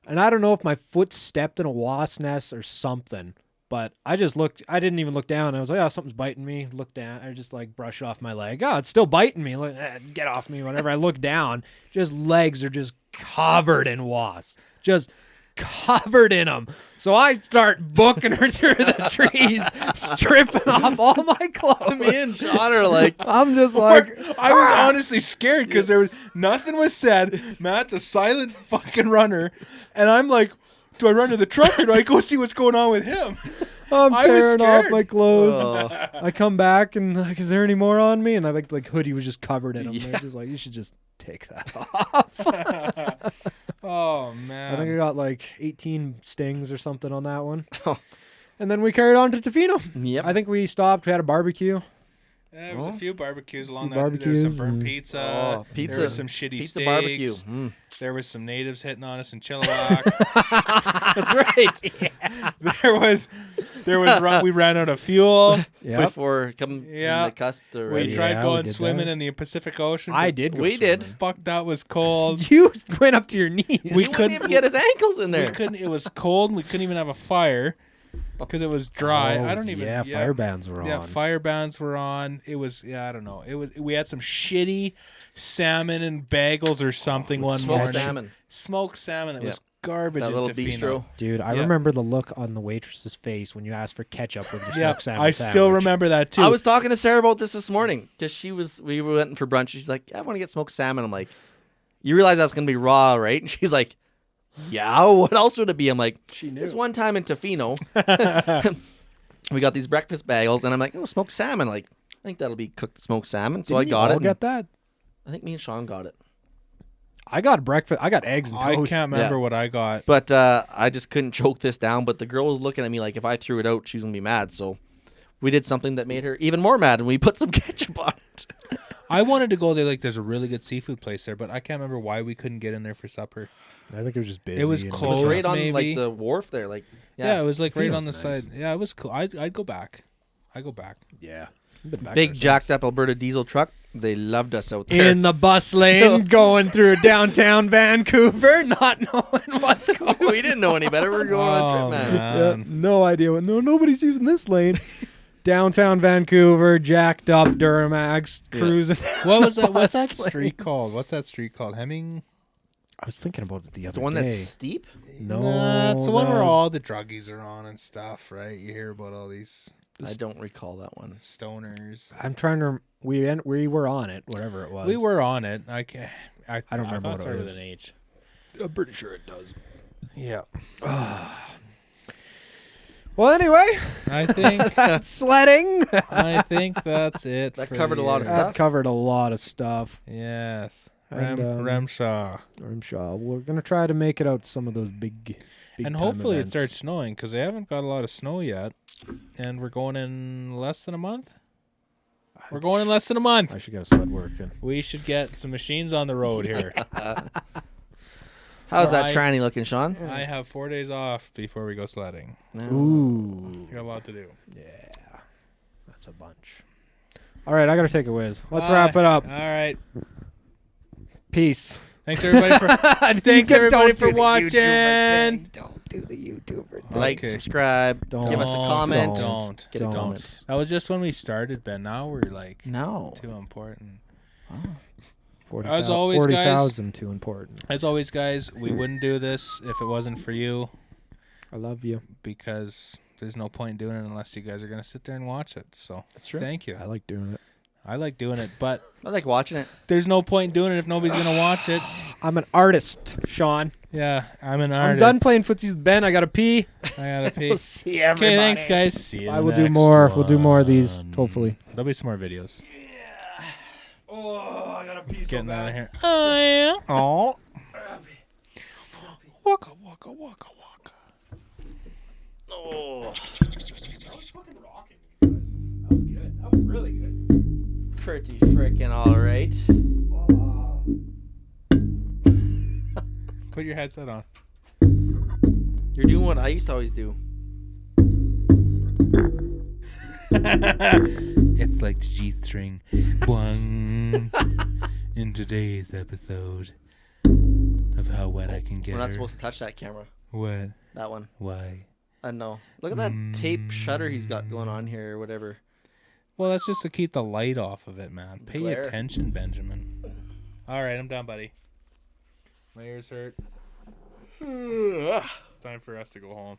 And I don't know if my foot stepped in a wasp nest or something, but I just looked. I didn't even look down. I was like, oh, something's biting me. Look down. I just like brush off my leg. Oh, it's still biting me. Like, get off me. Whenever I look down, just legs are just covered in wasps. Just covered in them. So I start booking her through the trees, stripping off all my clothes. Me and Sean are like, I'm just like, I was honestly scared because there was nothing was said. Matt's a silent fucking runner, and I'm like, do I run to the truck or do I go see what's going on with him? I'm I was tearing off scared. my clothes. oh. I come back and like, is there any more on me? And I think like hoodie was just covered in them. Yeah. They're just like, you should just take that off. Oh man! I think I got like 18 stings or something on that one. Oh. And then we carried on to Tofino. Yep. I think we stopped. We had a barbecue. There was a few barbecues along few that. There was some barbecues burnt and- pizza. Oh, pizza. There was some shitty Pizza steaks. barbecue. Mm. There was some natives hitting on us in Chilliwack. That's right. We ran out of fuel. Yeah. Before coming Yeah. in the cusp to We ready. tried Yeah, we going did swimming that. in the Pacific Ocean. I but did. Go We did. swimming. Fuck, that was cold. You went up to your knees. We He couldn't couldn't even get his ankles in We there. couldn't. It was cold. And we couldn't even have a fire because it was dry. Oh, I don't even. Yeah, fire bands were Yeah, on. fire bands were on. It was. Yeah, I don't know. It was. We had some shitty salmon and bagels or something one Smoked morning. salmon. Smoked salmon that Yeah. was garbage. That in little Tofino. bistro. Dude, I Yeah. remember the look on the waitress's face when you asked for ketchup with your Yeah, smoked salmon I sandwich. still remember that too. I was talking to Sarah about this morning because we went for brunch. She's like, I want to get smoked salmon. I'm like, you realize that's gonna be raw, right? And she's like, yeah. What else would it be? I'm like, She knew. this one time in Tofino, we got these breakfast bagels, and I'm like, oh, smoked salmon. Like, I think that'll be cooked smoked salmon. So I Didn't you got all it. and get that? I think me and Sean got it. I got breakfast. I got eggs and I toast. can't remember what I got. But I just couldn't choke this down. But the girl was looking at me like if I threw it out, she was gonna be mad. So we did something that made her even more mad, and we put some ketchup on it. I wanted to go there. Like, there's a really good seafood place there, but I can't remember why we couldn't get in there for supper. I think it was just busy. It was and- It was closed. right on maybe. like the wharf there. Like Yeah, it was like right on the Tofino's nice. side. Yeah, it was cool. I'd go back. I go back. Yeah. I've been back big there jacked up Alberta diesel truck. They loved us out there. in the bus lane going through downtown Vancouver, not knowing what's going on. We didn't know any better. We were going on a trip, man. Yeah, no idea what. No, nobody's using this lane. Downtown Vancouver, jacked up Duramax, cruising. What was that? What's bus that lane. street called? What's that street called? Hemming? I was thinking about it the other The one day. that's steep? No, Nah, it's the one where all the druggies are on and stuff, right? You hear about all these I don't recall that one. stoners. I'm trying to. We were on it, whatever it was. We were on it. I don't remember I what thought it it started was. with an H. I'm pretty sure it does. Yeah. Well, anyway, I think that's sledding. I think that's it. That for covered the a lot of year. stuff. That covered a lot of stuff. Yes. And, Remshaw. Grimshaw. We're gonna try to make it out to some of those big And time hopefully events. it starts snowing because they haven't got a lot of snow yet. And we're going in less than a month? We're going in less than a month. I should get a sled working. We should get some machines on the road here. How's that Right. tranny looking, Sean? I have 4 days off before we go sledding. Ooh, We got a lot to do. yeah, that's a bunch. All right, I gotta take a whiz. Let's wrap it up. All right. Peace. Thanks everybody for thanks everybody for watching. Don't do the YouTuber. Like, Okay. subscribe, Don't. give us a comment. Don't. Get a Don't. comment. That was just when we started, Ben. Now we're like No. too important. 40, As always, 40,000 too important. As always, guys, we wouldn't do this if it wasn't for you I love you. because there's no point in doing it unless you guys are going to sit there and watch it. So true. thank you. I like doing it. I like doing it, but I like watching it. there's no point in doing it if nobody's going to watch it. I'm an artist, Sean. Yeah, I'm an I'm artist. done playing footsies with Ben. I gotta pee. I got to pee. We'll see everybody. Okay, thanks, guys. See you. I will do more. We'll do more of these, hopefully. There'll be some more videos. Oh, I gotta pee Getting out of here. Oh, yeah. Oh. Waka, waka, waka, waka. Oh, fucking rocking, you guys. That was good. That was really good. pretty freaking all right. Put your headset on. You're doing what I used to always do. It's like the G-string. Boing. In today's episode of How Wet I Can Get We're not Her. supposed to touch that camera. What? That one. Why? I know. Look at that tape shutter he's got going on here or whatever. Well, that's just to keep the light off of it, man. Pay glare. attention, Benjamin. All right, I'm done, buddy. My ears hurt. Time for us to go home.